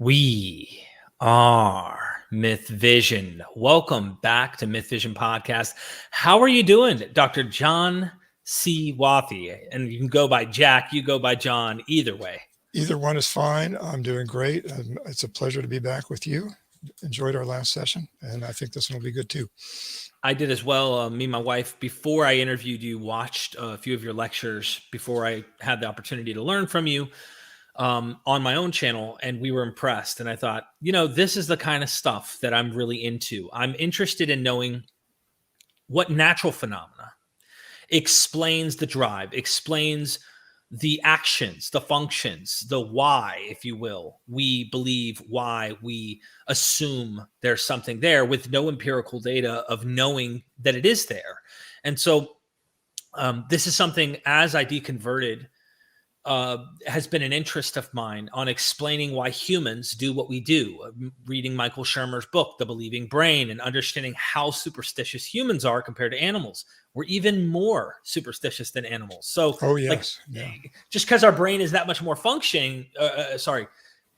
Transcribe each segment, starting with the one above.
We are MythVision. Welcome back to MythVision Podcast. How are you doing, Dr. John C. Wathey? And you can go by Jack, you go by John, either way. Either one is fine. I'm doing great. It's a pleasure to be back with you. Enjoyed our last session, and I think this one will be good too. I did as well. Me and my wife, before I interviewed you, watched a few of your lectures before I had the opportunity to learn from you on my own channel, and we were impressed. And I thought, this is the kind of stuff that I'm really into. I'm interested in knowing what natural phenomena explains the drive, explains the actions, the functions, the why, if you will. We believe why, we assume there's something there with no empirical data of knowing that it is there. And so this is something, as I deconverted, has been an interest of mine on explaining why humans do what we do. Reading Michael Shermer's book, The Believing Brain, and understanding how superstitious humans are compared to animals. We're even more superstitious than animals. So, just because our brain is that much more functioning,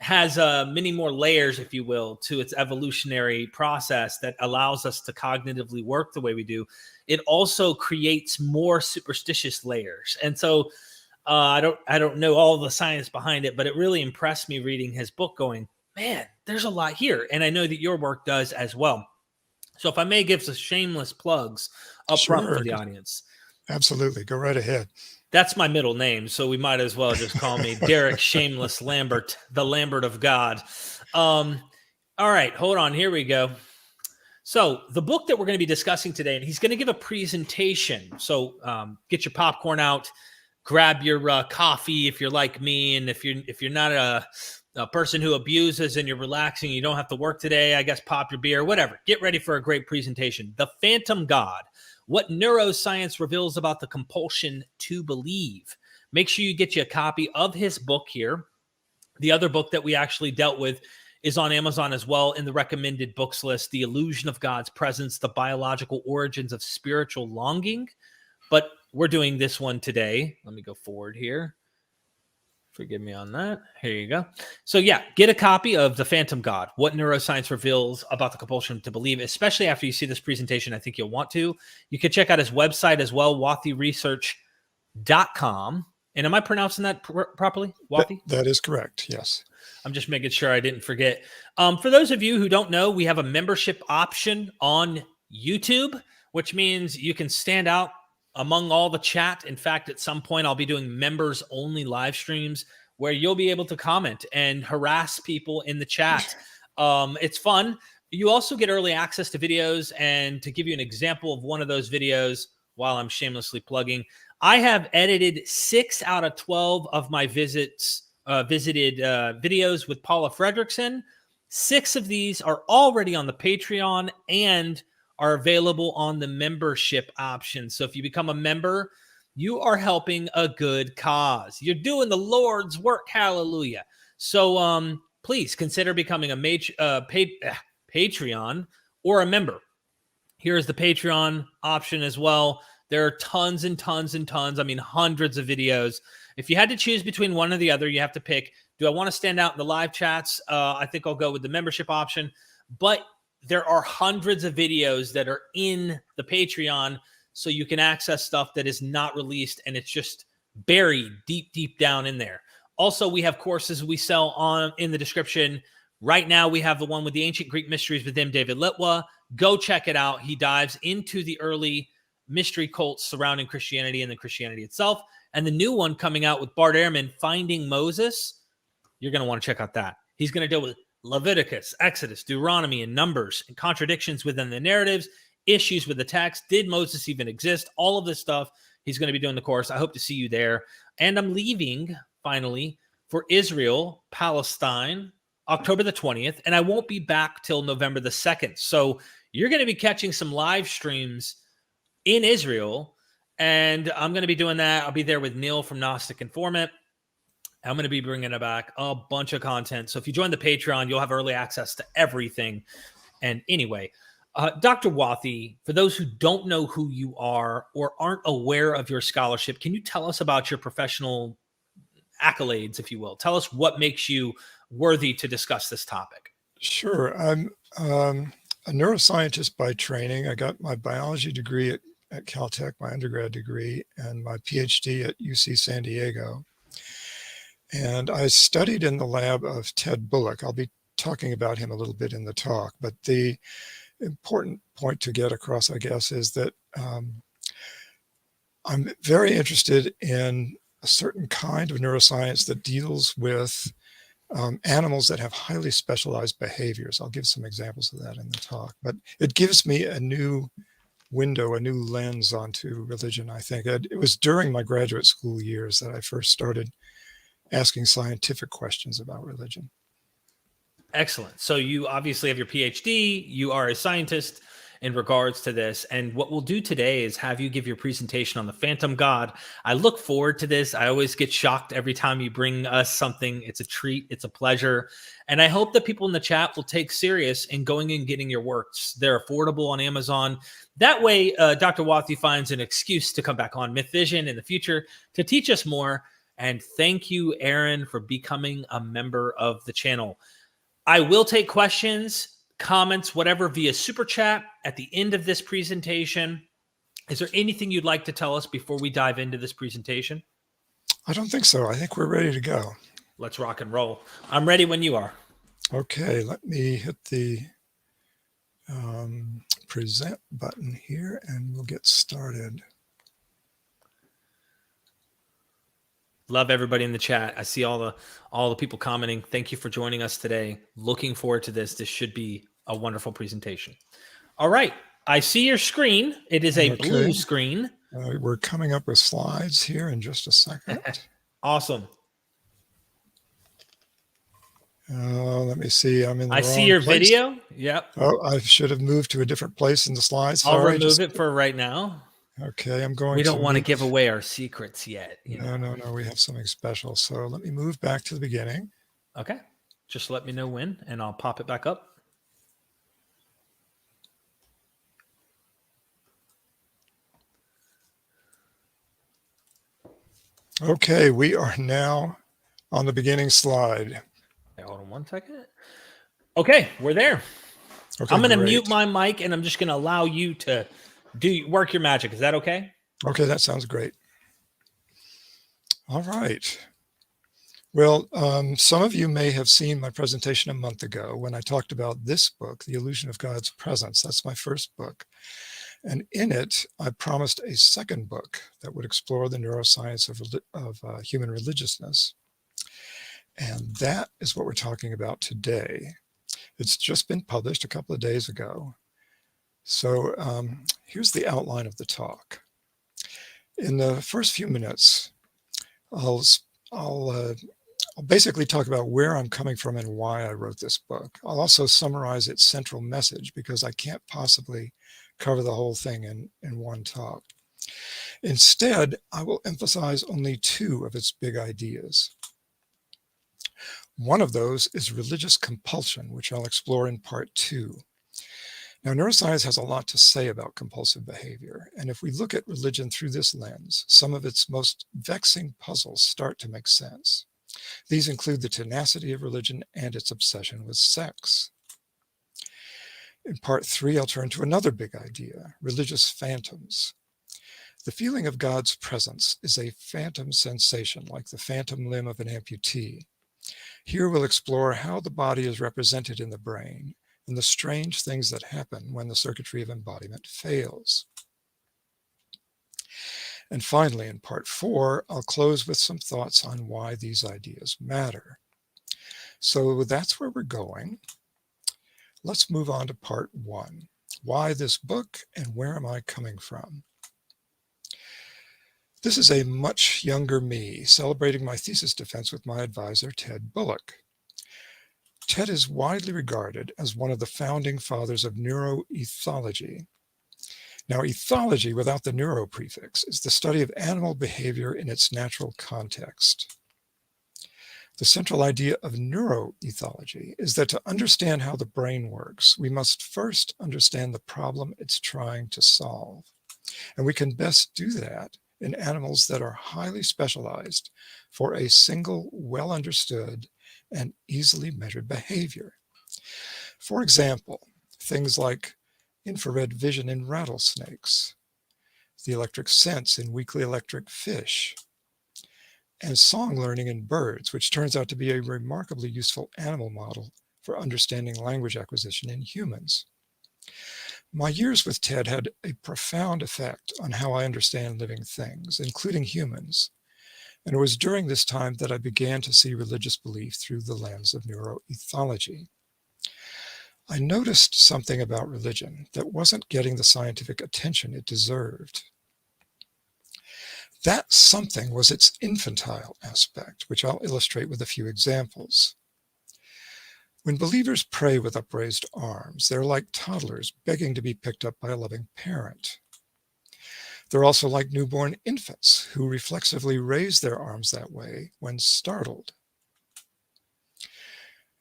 has many more layers, if you will, to its evolutionary process that allows us to cognitively work the way we do, it also creates more superstitious layers. And so, I don't know all the science behind it, but it really impressed me reading his book going, man, there's a lot here. And I know that your work does as well. So if I may give some shameless plugs up front for the audience. Absolutely. Go right ahead. That's my middle name, so we might as well just call me Derek Shameless Lambert, the Lambert of God. All right, hold on. Here we go. So the book that we're going to be discussing today, and he's going to give a presentation. So get your popcorn out. Grab your coffee if you're like me, and if you're not a person who abuses and you're relaxing, you don't have to work today, I guess pop your beer, whatever. Get ready for a great presentation. The Phantom God, what neuroscience reveals about the compulsion to believe. Make sure you get you a copy of his book here. The other book that we actually dealt with is on Amazon as well in the recommended books list, The Illusion of God's Presence, The Biological Origins of Spiritual Longing. But we're doing this one today. Let me go forward here. Forgive me on that. Here you go. So yeah, get a copy of The Phantom God, what neuroscience reveals about the compulsion to believe, especially after you see this presentation. I think you'll want to. You can check out his website as well, watheyresearch.com. And am I pronouncing that properly? Wathey? That is correct. Yes. I'm just making sure I didn't forget. For those of you who don't know, we have a membership option on YouTube, which means you can stand out among all the chat. In fact, at some point, I'll be doing members only live streams where you'll be able to comment and harass people in the chat. It's fun. You also get early access to videos. And to give you an example of one of those videos, while I'm shamelessly plugging, I have edited 6 out of 12 of my visited videos with Paula Fredrickson. 6 of these are already on the Patreon and are available on the membership option. So if you become a member, you are helping a good cause. You're doing the Lord's work. Hallelujah. So please consider becoming a Patreon or a member. Here's the Patreon option as well. There are tons and tons and tons. I mean, hundreds of videos. If you had to choose between one or the other, you have to pick, do I want to stand out in the live chats? I think I'll go with the membership option. But there are hundreds of videos that are in the Patreon, so you can access stuff that is not released, and it's just buried deep, deep down in there. Also, we have courses we sell on in the description. Right now, we have the one with the ancient Greek mysteries with him, David Litwa. Go check it out. He dives into the early mystery cults surrounding Christianity and the Christianity itself. And the new one coming out with Bart Ehrman, Finding Moses. You're going to want to check out that. He's going to deal with Leviticus, Exodus, Deuteronomy, and Numbers, and contradictions within the narratives, issues with the text. Did Moses even exist? All of this stuff. He's going to be doing the course. I hope to see you there. And I'm leaving, finally, for Israel, Palestine, October the 20th, and I won't be back till November the 2nd. So you're going to be catching some live streams in Israel, and I'm going to be doing that. I'll be there with Neil from Gnostic Informant. I'm going to be bringing back a bunch of content. So if you join the Patreon, you'll have early access to everything. And anyway, Dr. Wathey, for those who don't know who you are or aren't aware of your scholarship, can you tell us about your professional accolades, if you will? Tell us what makes you worthy to discuss this topic? Sure. I'm a neuroscientist by training. I got my biology degree at Caltech, my undergrad degree, and my PhD at UC San Diego. And I studied in the lab of Ted Bullock. I'll be talking about him a little bit in the talk, but the important point to get across, I guess, is that I'm very interested in a certain kind of neuroscience that deals with animals that have highly specialized behaviors. I'll give some examples of that in the talk, but it gives me a new window, a new lens onto religion, I think. It was during my graduate school years that I first started asking scientific questions about religion. Excellent. So you obviously have your PhD, you are a scientist in regards to this. And what we'll do today is have you give your presentation on the Phantom God. I look forward to this. I always get shocked every time you bring us something. It's a treat. It's a pleasure. And I hope that people in the chat will take serious in going and getting your works. They're affordable on Amazon. That way, Dr. Wathey finds an excuse to come back on MythVision in the future to teach us more. And thank you, Aaron, for becoming a member of the channel. I will take questions, comments, whatever, via Super Chat at the end of this presentation. Is there anything you'd like to tell us before we dive into this presentation? I don't think so. I think we're ready to go. Let's rock and roll. I'm ready when you are. Okay, let me hit the present button here and we'll get started. Love everybody in the chat. I see all the people commenting. Thank you for joining us today. Looking forward to this. This should be a wonderful presentation. All right. I see your screen. It is a blue screen. We're coming up with slides here in just a second. Awesome. Let me see. I'm in the I wrong see your place. video. Yep. Oh, I should have moved to a different place in the slides. I'll Sorry, remove it for right now. Okay, I'm going. We don't want to give away our secrets yet. No. We have something special. So let me move back to the beginning. Okay. Just let me know when, and I'll pop it back up. Okay, we are now on the beginning slide. Okay, hold on one second. Okay, we're there. Okay, I'm going to mute my mic, and I'm just going to allow you to work your magic. Is that okay? Okay, that sounds great. All right. Well, some of you may have seen my presentation a month ago when I talked about this book, The Illusion of God's Presence. That's my first book. And in it, I promised a second book that would explore the neuroscience of human religiousness. And that is what we're talking about today. It's just been published a couple of days ago. So here's the outline of the talk. In the first few minutes, I'll basically talk about where I'm coming from and why I wrote this book. I'll also summarize its central message because I can't possibly cover the whole thing in one talk. Instead, I will emphasize only two of its big ideas. One of those is religious compulsion, which I'll explore in part 2. Now, neuroscience has a lot to say about compulsive behavior, and if we look at religion through this lens, some of its most vexing puzzles start to make sense. These include the tenacity of religion and its obsession with sex. In part 3, I'll turn to another big idea, religious phantoms. The feeling of God's presence is a phantom sensation, like the phantom limb of an amputee. Here we'll explore how the body is represented in the brain and the strange things that happen when the circuitry of embodiment fails. And finally, in part 4, I'll close with some thoughts on why these ideas matter. So that's where we're going. Let's move on to part 1. Why this book and where am I coming from? This is a much younger me celebrating my thesis defense with my advisor, Ted Bullock. Ted is widely regarded as one of the founding fathers of neuroethology. Now, ethology without the neuro prefix is the study of animal behavior in its natural context. The central idea of neuroethology is that to understand how the brain works, we must first understand the problem it's trying to solve. And we can best do that in animals that are highly specialized for a single, well-understood, and easily measured behavior. For example, things like infrared vision in rattlesnakes, the electric sense in weakly electric fish, and song learning in birds, which turns out to be a remarkably useful animal model for understanding language acquisition in humans. My years with Ted had a profound effect on how I understand living things, including humans, and it was during this time that I began to see religious belief through the lens of neuroethology. I noticed something about religion that wasn't getting the scientific attention it deserved. That something was its infantile aspect, which I'll illustrate with a few examples. When believers pray with upraised arms, they're like toddlers begging to be picked up by a loving parent. They're also like newborn infants who reflexively raise their arms that way when startled.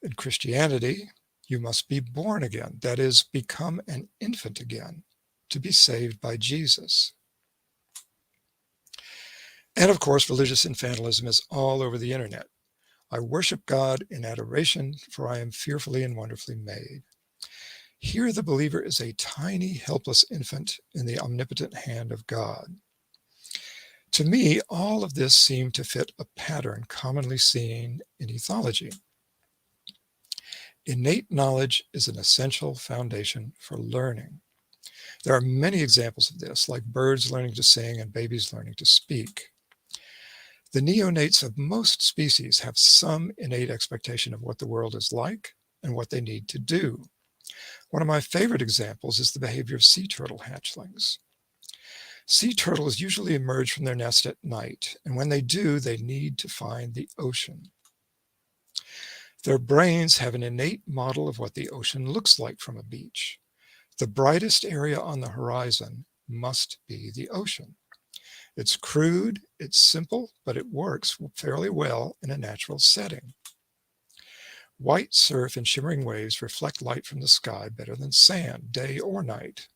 In Christianity, you must be born again, that is, become an infant again, to be saved by Jesus. And of course, religious infantilism is all over the internet. I worship God in adoration, for I am fearfully and wonderfully made. Here the believer is a tiny, helpless infant in the omnipotent hand of God. To me, all of this seemed to fit a pattern commonly seen in ethology. Innate knowledge is an essential foundation for learning. There are many examples of this, like birds learning to sing and babies learning to speak. The neonates of most species have some innate expectation of what the world is like and what they need to do. One of my favorite examples is the behavior of sea turtle hatchlings. Sea turtles usually emerge from their nest at night, and when they do, they need to find the ocean. Their brains have an innate model of what the ocean looks like from a beach. The brightest area on the horizon must be the ocean. It's crude, it's simple, but it works fairly well in a natural setting. White surf and shimmering waves reflect light from the sky better than sand, day or night.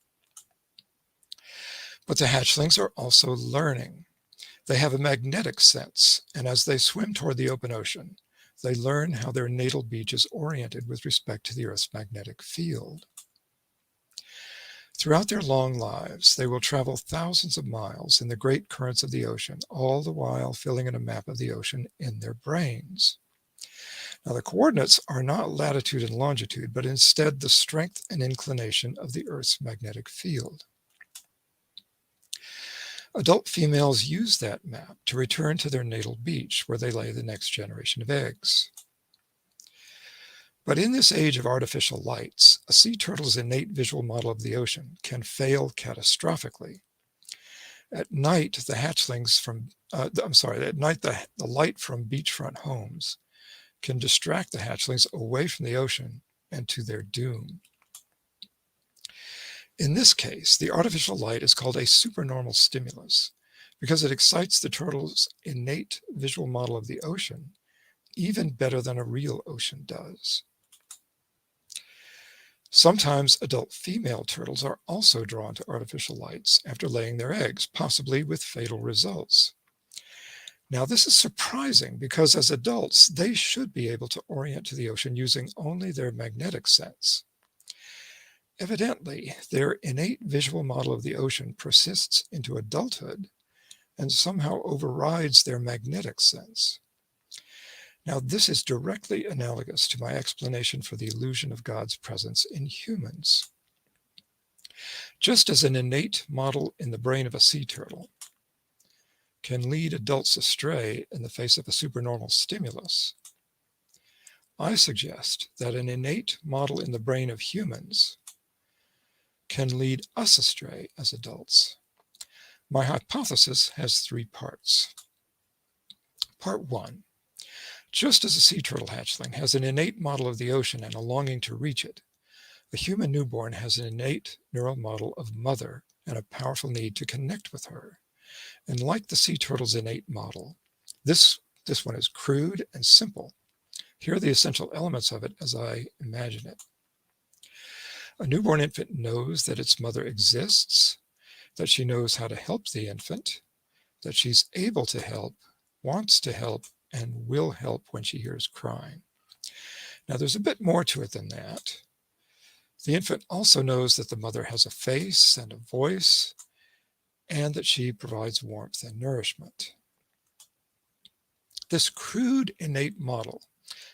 But the hatchlings are also learning. They have a magnetic sense, and as they swim toward the open ocean, they learn how their natal beach is oriented with respect to the Earth's magnetic field. Throughout their long lives, they will travel thousands of miles in the great currents of the ocean, all the while filling in a map of the ocean in their brains. Now, the coordinates are not latitude and longitude, but instead the strength and inclination of the Earth's magnetic field. Adult females use that map to return to their natal beach, where they lay the next generation of eggs. But in this age of artificial lights, a sea turtle's innate visual model of the ocean can fail catastrophically. At night, the light from beachfront homes can distract the hatchlings away from the ocean and to their doom. In this case, the artificial light is called a supernormal stimulus because it excites the turtle's innate visual model of the ocean even better than a real ocean does. Sometimes adult female turtles are also drawn to artificial lights after laying their eggs, possibly with fatal results. Now, this is surprising because as adults, they should be able to orient to the ocean using only their magnetic sense. Evidently, their innate visual model of the ocean persists into adulthood and somehow overrides their magnetic sense. Now, this is directly analogous to my explanation for the illusion of God's presence in humans. Just as an innate model in the brain of a sea turtle can lead adults astray in the face of a supernormal stimulus, I suggest that an innate model in the brain of humans can lead us astray as adults. My hypothesis has 3 parts. Part 1. Just as a sea turtle hatchling has an innate model of the ocean and a longing to reach it, a human newborn has an innate neural model of mother and a powerful need to connect with her. And like the sea turtle's innate model, this one is crude and simple. Here are the essential elements of it as I imagine it. A newborn infant knows that its mother exists, that she knows how to help the infant, that she's able to help, wants to help, and will help when she hears crying. Now, there's a bit more to it than that. The infant also knows that the mother has a face and a voice, and that she provides warmth and nourishment. This crude innate model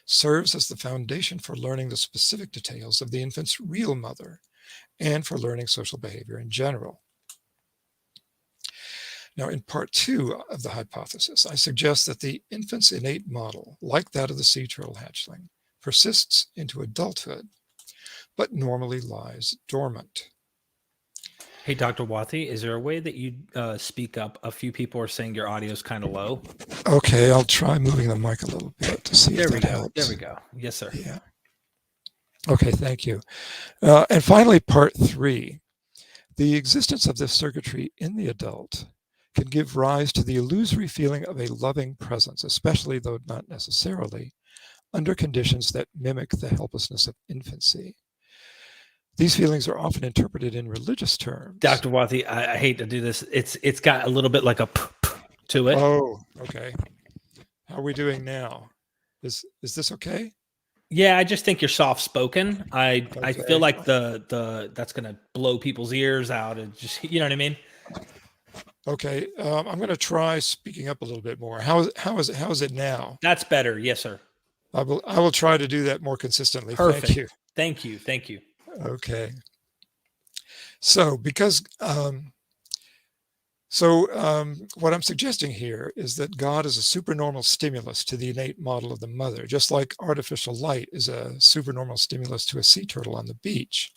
serves as the foundation for learning the specific details of the infant's real mother and for learning social behavior in general. Now, in part 2 of the hypothesis, I suggest that the infant's innate model, like that of the sea turtle hatchling, persists into adulthood, but normally lies dormant. Hey, Dr. Wathey, is there a way that you speak up? A few people are saying your audio is kind of low. Okay, I'll try moving the mic a little bit to see if that helps. There we go. Yes, sir. Yeah. Okay, thank you. And finally, part 3. The existence of this circuitry in the adult can give rise to the illusory feeling of a loving presence, especially, though not necessarily, under conditions that mimic the helplessness of infancy. These feelings are often interpreted in religious terms. Dr. Wathey, I hate to do this. It's got a little bit like a to it. Oh, okay. How are we doing now? Is this okay? Yeah, I just think you're soft spoken. I feel like the that's gonna blow people's ears out, and just, you know what I mean? Okay, I'm going to try speaking up a little bit more. How is it now? That's better. Yes, sir. I will try to do that more consistently. Perfect. Thank you. Okay. So what I'm suggesting here is that God is a supernormal stimulus to the innate model of the mother, just like artificial light is a supernormal stimulus to a sea turtle on the beach.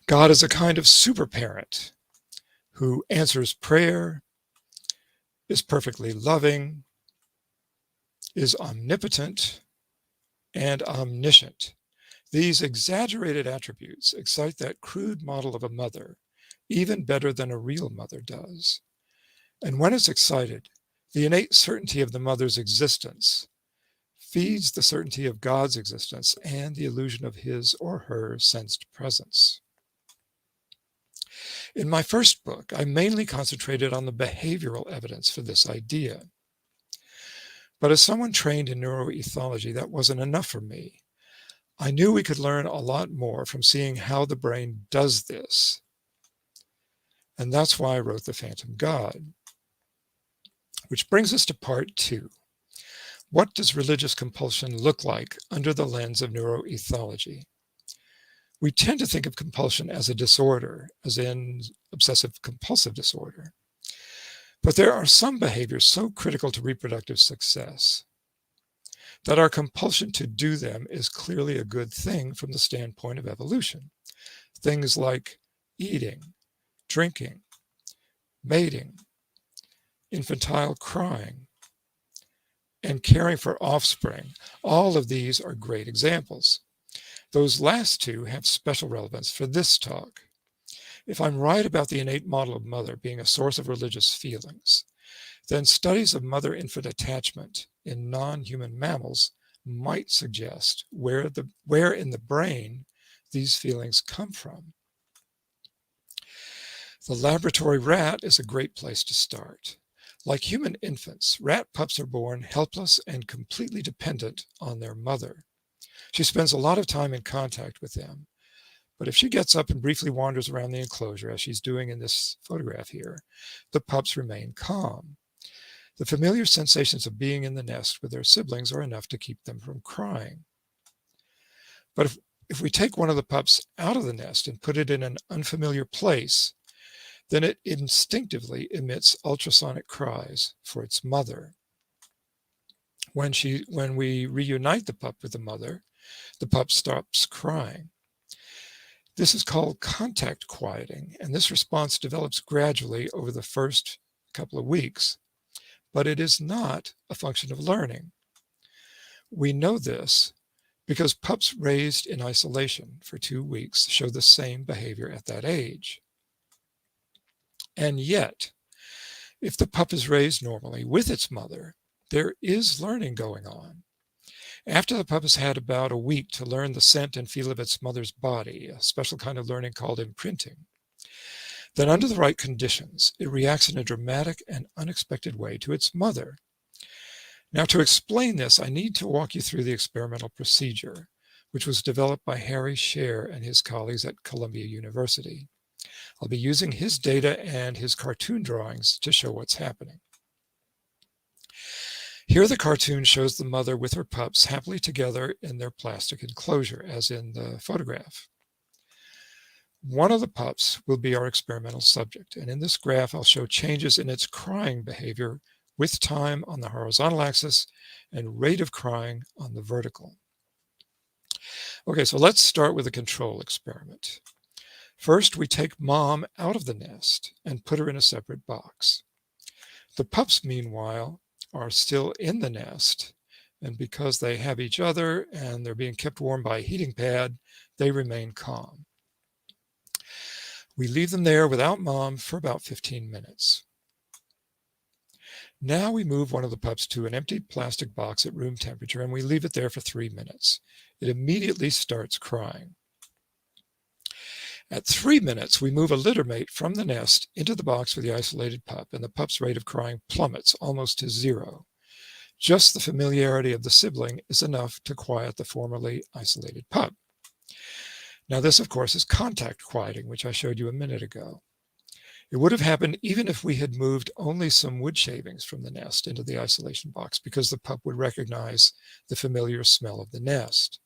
God is a kind of super parent who answers prayer, is perfectly loving, is omnipotent, and omniscient. These exaggerated attributes excite that crude model of a mother even better than a real mother does. And when it's excited, the innate certainty of the mother's existence feeds the certainty of God's existence and the illusion of his or her sensed presence. In my first book, I mainly concentrated on the behavioral evidence for this idea. But as someone trained in neuroethology, that wasn't enough for me. I knew we could learn a lot more from seeing how the brain does this. And that's why I wrote The Phantom God. Which brings us to part 2. What does religious compulsion look like under the lens of neuroethology? We tend to think of compulsion as a disorder, as in obsessive compulsive disorder. But there are some behaviors so critical to reproductive success that our compulsion to do them is clearly a good thing from the standpoint of evolution. Things like eating, drinking, mating, infantile crying, and caring for offspring. All of these are great examples. Those last two have special relevance for this talk. If I'm right about the innate model of mother being a source of religious feelings, then studies of mother-infant attachment in non-human mammals might suggest where in the brain these feelings come from. The laboratory rat is a great place to start. Like human infants, rat pups are born helpless and completely dependent on their mother. She spends a lot of time in contact with them. But if she gets up and briefly wanders around the enclosure, as she's doing in this photograph here, the pups remain calm. The familiar sensations of being in the nest with their siblings are enough to keep them from crying. But if we take one of the pups out of the nest and put it in an unfamiliar place, then it instinctively emits ultrasonic cries for its mother. When we reunite the pup with the mother, the pup stops crying. This is called contact quieting, and this response develops gradually over the first couple of weeks, but it is not a function of learning. We know this because pups raised in isolation for 2 weeks show the same behavior at that age. And yet, if the pup is raised normally with its mother, there is learning going on. After the pup has had about a week to learn the scent and feel of its mother's body, a special kind of learning called imprinting, then under the right conditions, it reacts in a dramatic and unexpected way to its mother. Now, to explain this, I need to walk you through the experimental procedure, which was developed by Harry Scher and his colleagues at Columbia University. I'll be using his data and his cartoon drawings to show what's happening. Here the cartoon shows the mother with her pups happily together in their plastic enclosure, as in the photograph. One of the pups will be our experimental subject, and in this graph I'll show changes in its crying behavior with time on the horizontal axis and rate of crying on the vertical. Okay, so let's start with a control experiment. First, we take mom out of the nest and put her in a separate box. The pups, meanwhile, are still in the nest, and because they have each other and they're being kept warm by a heating pad, they remain calm. We leave them there without mom for about 15 minutes. Now we move one of the pups to an empty plastic box at room temperature, and we leave it there for 3 minutes. It immediately starts crying. At 3 minutes, we move a litter mate from the nest into the box with the isolated pup, and the pup's rate of crying plummets almost to 0. Just the familiarity of the sibling is enough to quiet the formerly isolated pup. Now this, of course, is contact quieting, which I showed you a minute ago. It would have happened even if we had moved only some wood shavings from the nest into the isolation box, because the pup would recognize the familiar smell of the nest.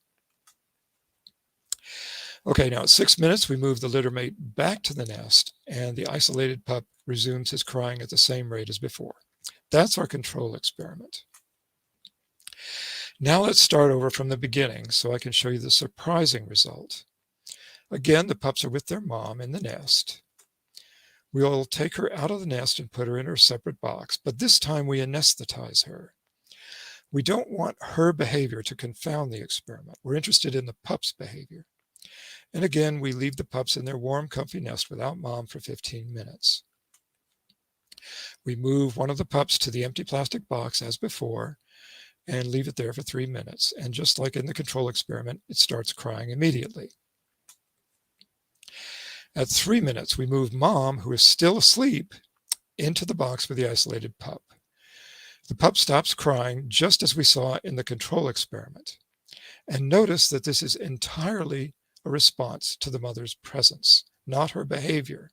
Okay, now at 6 minutes, we move the litter mate back to the nest, and the isolated pup resumes his crying at the same rate as before. That's our control experiment. Now let's start over from the beginning so I can show you the surprising result. Again, the pups are with their mom in the nest. We'll take her out of the nest and put her in her separate box, but this time we anesthetize her. We don't want her behavior to confound the experiment. We're interested in the pup's behavior. And again, we leave the pups in their warm, comfy nest without mom for 15 minutes. We move one of the pups to the empty plastic box as before and leave it there for 3 minutes. And just like in the control experiment, it starts crying immediately. At 3 minutes, we move mom, who is still asleep, into the box with the isolated pup. The pup stops crying just as we saw in the control experiment. And notice that this is entirely a response to the mother's presence, not her behavior.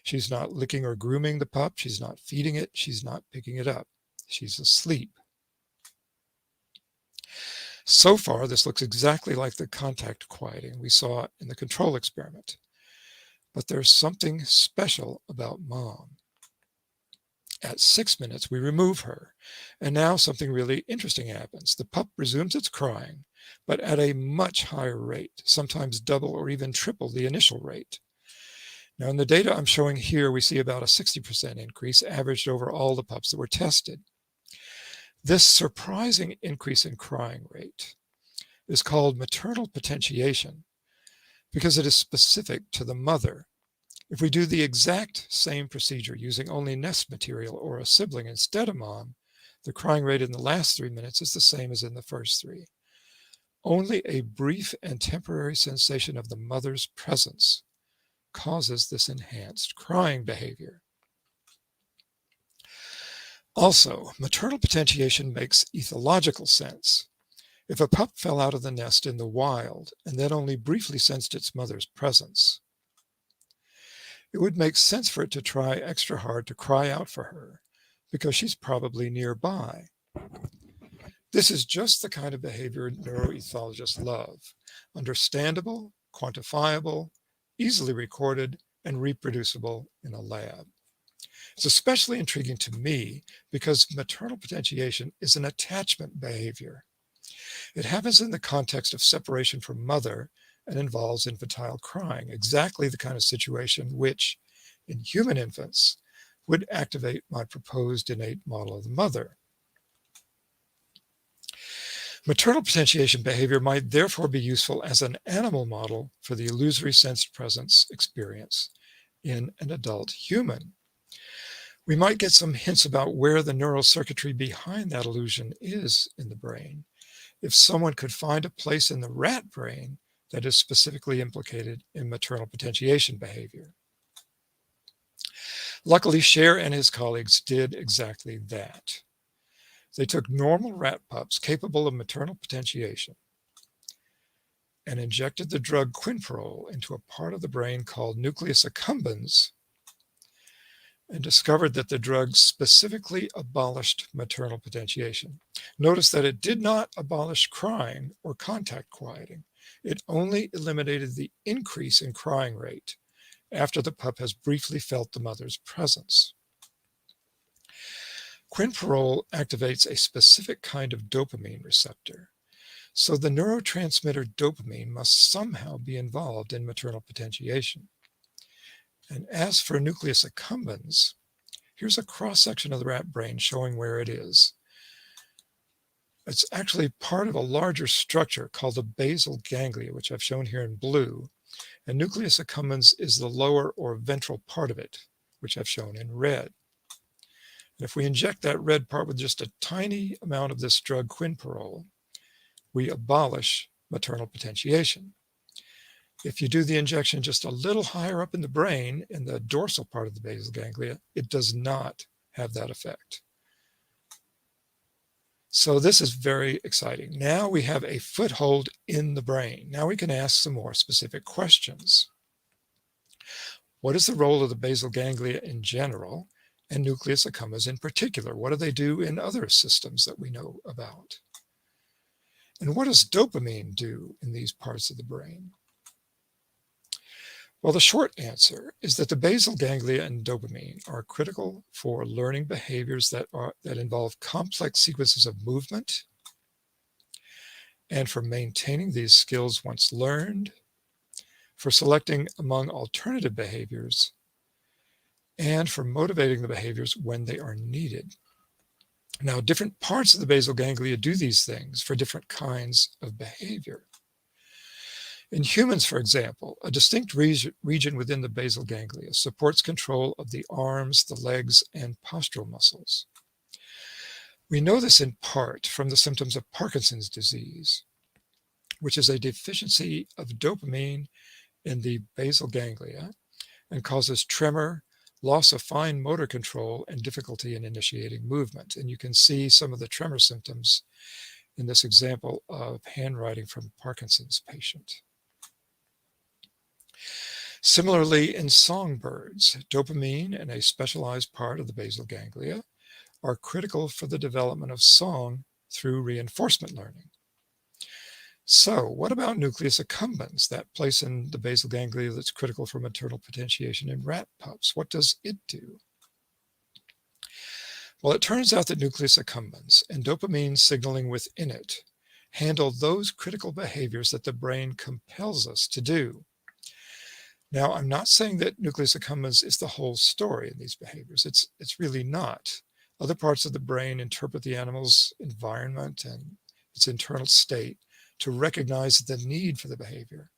She's not licking or grooming the pup. She's not feeding it. She's not picking it up. She's asleep. So far, this looks exactly like the contact quieting we saw in the control experiment. But there's something special about mom. At 6 minutes, we remove her, and now something really interesting happens. The pup resumes its crying, but at a much higher rate, sometimes double or even triple the initial rate. Now, in the data I'm showing here, we see about a 60% increase averaged over all the pups that were tested. This surprising increase in crying rate is called maternal potentiation because it is specific to the mother. If we do the exact same procedure using only nest material or a sibling instead of mom, the crying rate in the last 3 minutes is the same as in the first 3. Only a brief and temporary sensation of the mother's presence causes this enhanced crying behavior. Also, maternal potentiation makes ethological sense. If a pup fell out of the nest in the wild and then only briefly sensed its mother's presence, it would make sense for it to try extra hard to cry out for her because she's probably nearby. This is just the kind of behavior neuroethologists love: understandable, quantifiable, easily recorded, and reproducible in a lab. It's especially intriguing to me because maternal potentiation is an attachment behavior. It happens in the context of separation from mother and involves infantile crying, exactly the kind of situation which, in human infants, would activate my proposed innate model of the mother. Maternal potentiation behavior might therefore be useful as an animal model for the illusory sensed presence experience in an adult human. We might get some hints about where the neural circuitry behind that illusion is in the brain, if someone could find a place in the rat brain that is specifically implicated in maternal potentiation behavior. Luckily, Scher and his colleagues did exactly that. They took normal rat pups capable of maternal potentiation and injected the drug quinpirole into a part of the brain called nucleus accumbens, and discovered that the drug specifically abolished maternal potentiation. Notice that it did not abolish crying or contact quieting. It only eliminated the increase in crying rate after the pup has briefly felt the mother's presence. Quinpirole activates a specific kind of dopamine receptor, so the neurotransmitter dopamine must somehow be involved in maternal potentiation. And as for nucleus accumbens, here's a cross-section of the rat brain showing where it is. It's actually part of a larger structure called the basal ganglia, which I've shown here in blue, and nucleus accumbens is the lower or ventral part of it, which I've shown in red. And if we inject that red part with just a tiny amount of this drug quinpirole, we abolish maternal potentiation. If you do the injection just a little higher up in the brain, in the dorsal part of the basal ganglia, it does not have that effect. So this is very exciting. Now we have a foothold in the brain. Now we can ask some more specific questions. What is the role of the basal ganglia in general and nucleus accumbens in particular? What do they do in other systems that we know about? And what does dopamine do in these parts of the brain? Well, the short answer is that the basal ganglia and dopamine are critical for learning behaviors that involve complex sequences of movement, and for maintaining these skills once learned, for selecting among alternative behaviors, and for motivating the behaviors when they are needed. Now, different parts of the basal ganglia do these things for different kinds of behavior. In humans, for example, a distinct region within the basal ganglia supports control of the arms, the legs, and postural muscles. We know this in part from the symptoms of Parkinson's disease, which is a deficiency of dopamine in the basal ganglia and causes tremor, loss of fine motor control, and difficulty in initiating movement. And you can see some of the tremor symptoms in this example of handwriting from a Parkinson's patient. Similarly, in songbirds, dopamine and a specialized part of the basal ganglia are critical for the development of song through reinforcement learning. So what about nucleus accumbens, that place in the basal ganglia that's critical for maternal potentiation in rat pups? What does it do? Well, it turns out that nucleus accumbens and dopamine signaling within it handle those critical behaviors that the brain compels us to do. Now, I'm not saying that nucleus accumbens is the whole story in these behaviors. It's really not. Other parts of the brain interpret the animal's environment and its internal state to recognize the need for the behavior.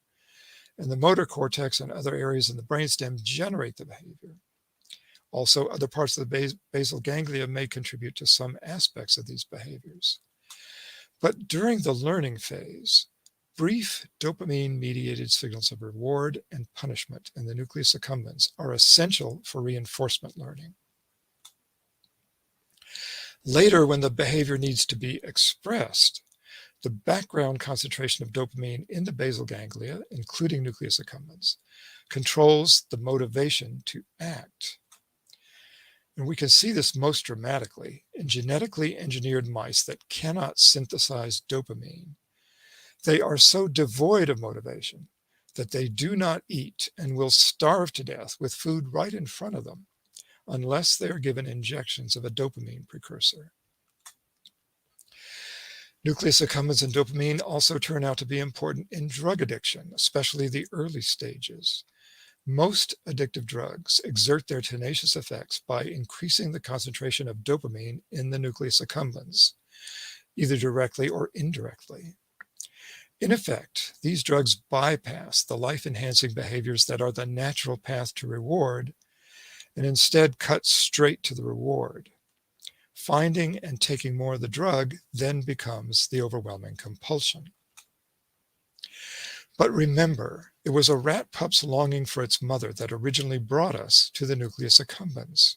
And the motor cortex and other areas in the brainstem generate the behavior. Also, other parts of the basal ganglia may contribute to some aspects of these behaviors. But during the learning phase, brief dopamine-mediated signals of reward and punishment in the nucleus accumbens are essential for reinforcement learning. Later, when the behavior needs to be expressed, the background concentration of dopamine in the basal ganglia, including nucleus accumbens, controls the motivation to act. And we can see this most dramatically in genetically engineered mice that cannot synthesize dopamine. They are so devoid of motivation that they do not eat and will starve to death with food right in front of them unless they are given injections of a dopamine precursor. Nucleus accumbens and dopamine also turn out to be important in drug addiction, especially the early stages. Most addictive drugs exert their tenacious effects by increasing the concentration of dopamine in the nucleus accumbens, either directly or indirectly. In effect, these drugs bypass the life-enhancing behaviors that are the natural path to reward and instead cut straight to the reward. Finding and taking more of the drug then becomes the overwhelming compulsion. But remember, it was a rat pup's longing for its mother that originally brought us to the nucleus accumbens.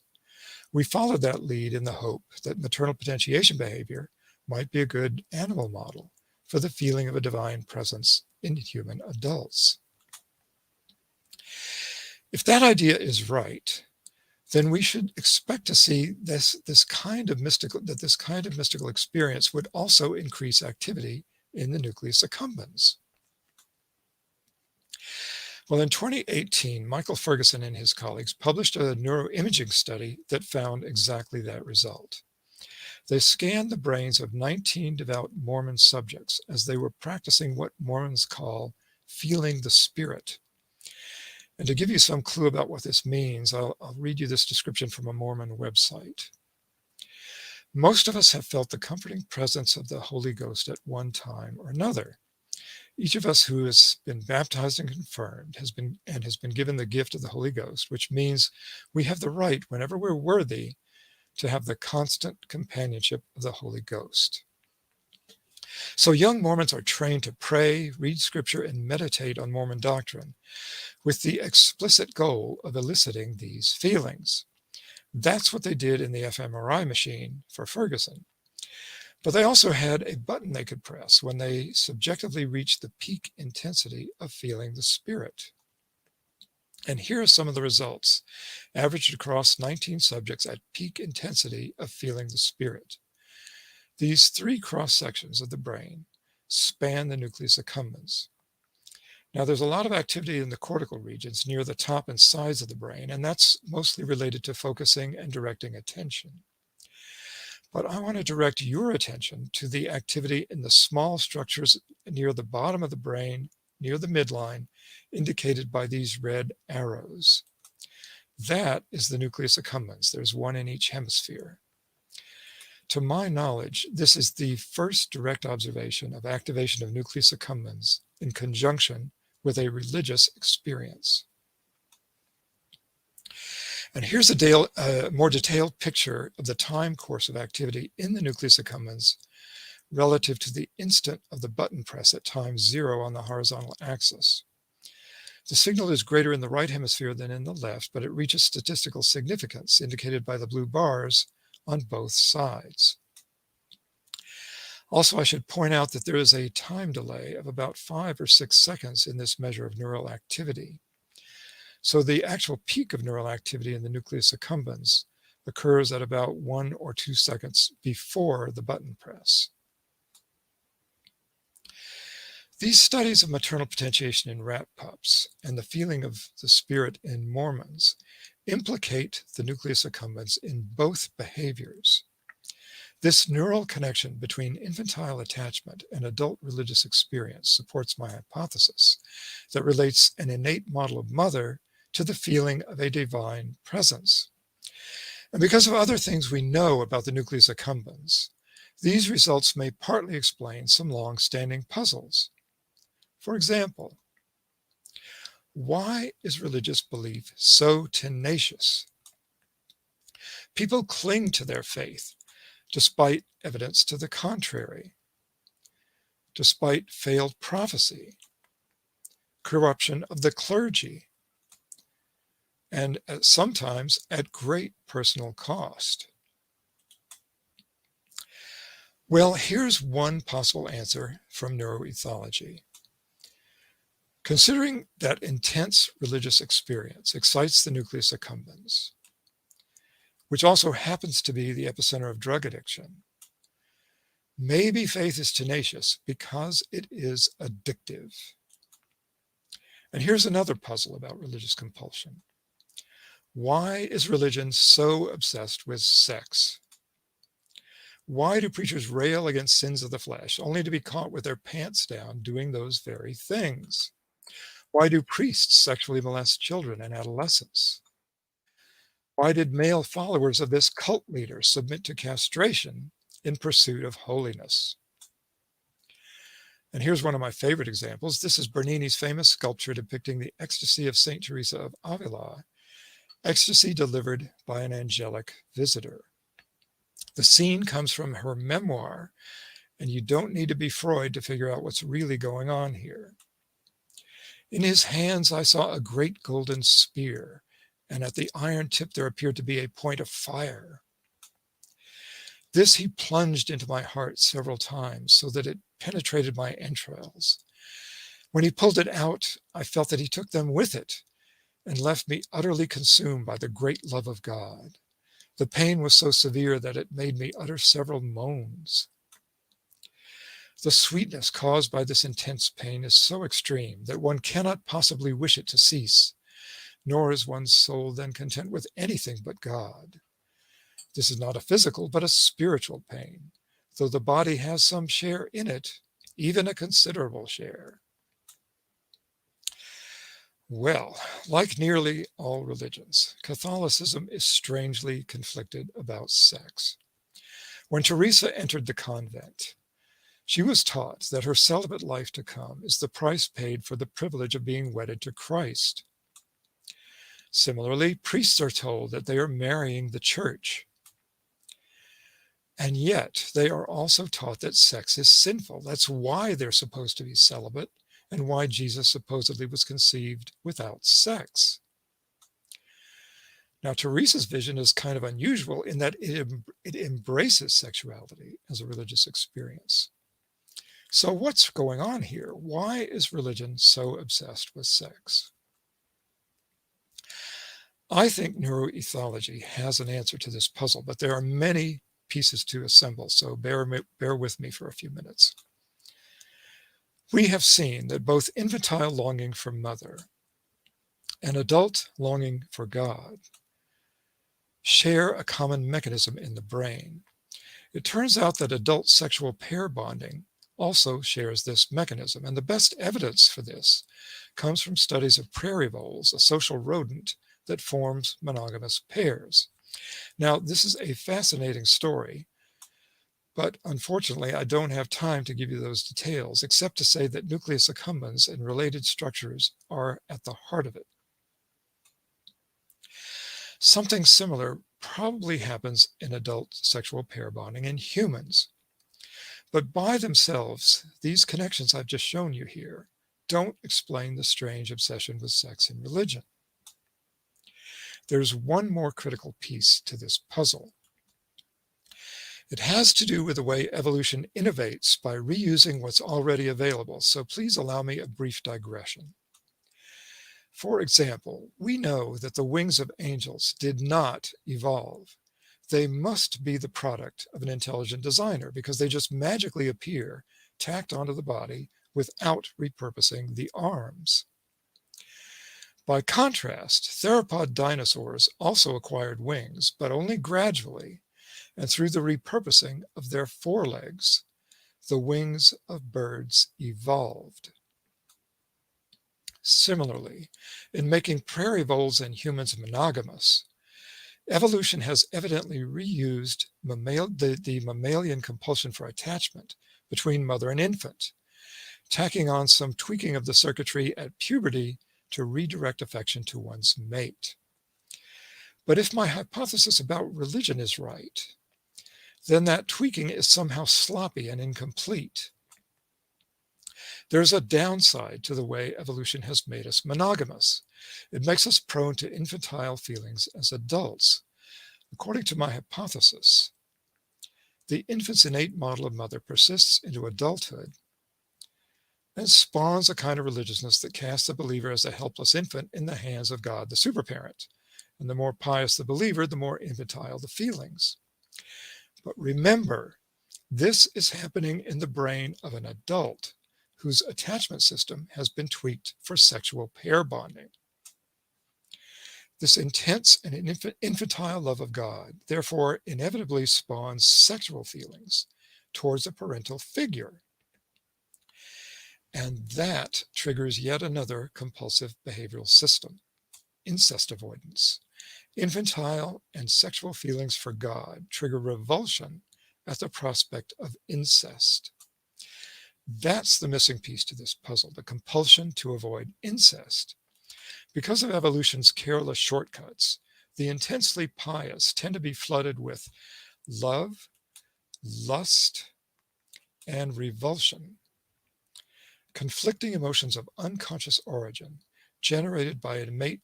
We followed that lead in the hope that maternal potentiation behavior might be a good animal model for the feeling of a divine presence in human adults. If that idea is right, then we should expect to see this kind of mystical experience would also increase activity in the nucleus accumbens. Well, in 2018, Michael Ferguson and his colleagues published a neuroimaging study that found exactly that result. They scanned the brains of 19 devout Mormon subjects as they were practicing what Mormons call feeling the Spirit. And to give you some clue about what this means, I'll read you this description from a Mormon website. Most of us have felt the comforting presence of the Holy Ghost at one time or another. Each of us who has been baptized and confirmed has been given the gift of the Holy Ghost, which means we have the right, whenever we're worthy, to have the constant companionship of the Holy Ghost. So young Mormons are trained to pray, read scripture, and meditate on Mormon doctrine with the explicit goal of eliciting these feelings. That's what they did in the fMRI machine for Ferguson. But they also had a button they could press when they subjectively reached the peak intensity of feeling the Spirit. And here are some of the results, averaged across 19 subjects at peak intensity of feeling the Spirit. These three cross-sections of the brain span the nucleus accumbens. Now, there's a lot of activity in the cortical regions near the top and sides of the brain, and that's mostly related to focusing and directing attention. But I want to direct your attention to the activity in the small structures near the bottom of the brain, near the midline, indicated by these red arrows. That is the nucleus accumbens. There's one in each hemisphere. To my knowledge, this is the first direct observation of activation of nucleus accumbens in conjunction with a religious experience. And here's a more detailed picture of the time course of activity in the nucleus accumbens relative to the instant of the button press at time 0 on the horizontal axis. The signal is greater in the right hemisphere than in the left, but it reaches statistical significance indicated by the blue bars on both sides. Also, I should point out that there is a time delay of about 5 or 6 seconds in this measure of neural activity. So the actual peak of neural activity in the nucleus accumbens occurs at about 1 or 2 seconds before the button press. These studies of maternal potentiation in rat pups and the feeling of the Spirit in Mormons implicate the nucleus accumbens in both behaviors. This neural connection between infantile attachment and adult religious experience supports my hypothesis that relates an innate model of mother to the feeling of a divine presence. And because of other things we know about the nucleus accumbens, these results may partly explain some long-standing puzzles. For example, why is religious belief so tenacious? People cling to their faith despite evidence to the contrary, despite failed prophecy, corruption of the clergy, and sometimes at great personal cost. Well, here's one possible answer from neuroethology. Considering that intense religious experience excites the nucleus accumbens, which also happens to be the epicenter of drug addiction, maybe faith is tenacious because it is addictive. And here's another puzzle about religious compulsion. Why is religion so obsessed with sex? Why do preachers rail against sins of the flesh, only to be caught with their pants down doing those very things? Why do priests sexually molest children and adolescents? Why did male followers of this cult leader submit to castration in pursuit of holiness? And here's one of my favorite examples. This is Bernini's famous sculpture depicting the ecstasy of St. Teresa of Avila, ecstasy delivered by an angelic visitor. The scene comes from her memoir, and you don't need to be Freud to figure out what's really going on here. In his hands I saw a great golden spear, and at the iron tip there appeared to be a point of fire. This he plunged into my heart several times so that it penetrated my entrails. When he pulled it out, I felt that he took them with it and left me utterly consumed by the great love of God. The pain was so severe that it made me utter several moans. The sweetness caused by this intense pain is so extreme that one cannot possibly wish it to cease, nor is one's soul then content with anything but God. This is not a physical, but a spiritual pain, though the body has some share in it, even a considerable share. Well, like nearly all religions, Catholicism is strangely conflicted about sex. When Teresa entered the convent, she was taught that her celibate life to come is the price paid for the privilege of being wedded to Christ. Similarly, priests are told that they are marrying the church. And yet, they are also taught that sex is sinful. That's why they're supposed to be celibate, and why Jesus supposedly was conceived without sex. Now, Teresa's vision is kind of unusual in that it embraces sexuality as a religious experience. So what's going on here? Why is religion so obsessed with sex? I think neuroethology has an answer to this puzzle, but there are many pieces to assemble, so bear with me for a few minutes. We have seen that both infantile longing for mother and adult longing for God share a common mechanism in the brain. It turns out that adult sexual pair bonding also shares this mechanism, and the best evidence for this comes from studies of prairie voles, a social rodent that forms monogamous pairs. Now, this is a fascinating story, but unfortunately, I don't have time to give you those details, except to say that nucleus accumbens and related structures are at the heart of it. Something similar probably happens in adult sexual pair bonding in humans. But by themselves, these connections I've just shown you here don't explain the strange obsession with sex in religion. There's one more critical piece to this puzzle. It has to do with the way evolution innovates by reusing what's already available, so please allow me a brief digression. For example, we know that the wings of angels did not evolve. They must be the product of an intelligent designer because they just magically appear tacked onto the body without repurposing the arms. By contrast, theropod dinosaurs also acquired wings, but only gradually, and through the repurposing of their forelegs, the wings of birds evolved. Similarly, in making prairie voles and humans monogamous, evolution has evidently reused the mammalian compulsion for attachment between mother and infant, tacking on some tweaking of the circuitry at puberty to redirect affection to one's mate. But if my hypothesis about religion is right, then that tweaking is somehow sloppy and incomplete. There's a downside to the way evolution has made us monogamous. It makes us prone to infantile feelings as adults. According to my hypothesis, the infant's innate model of mother persists into adulthood and spawns a kind of religiousness that casts the believer as a helpless infant in the hands of God, the superparent. And the more pious the believer, the more infantile the feelings. But remember, this is happening in the brain of an adult whose attachment system has been tweaked for sexual pair bonding. This intense and infantile love of God, therefore, inevitably spawns sexual feelings towards a parental figure. And that triggers yet another compulsive behavioral system, incest avoidance. Infantile and sexual feelings for God trigger revulsion at the prospect of incest. That's the missing piece to this puzzle, the compulsion to avoid incest. Because of evolution's careless shortcuts, the intensely pious tend to be flooded with love, lust, and revulsion, conflicting emotions of unconscious origin generated by innate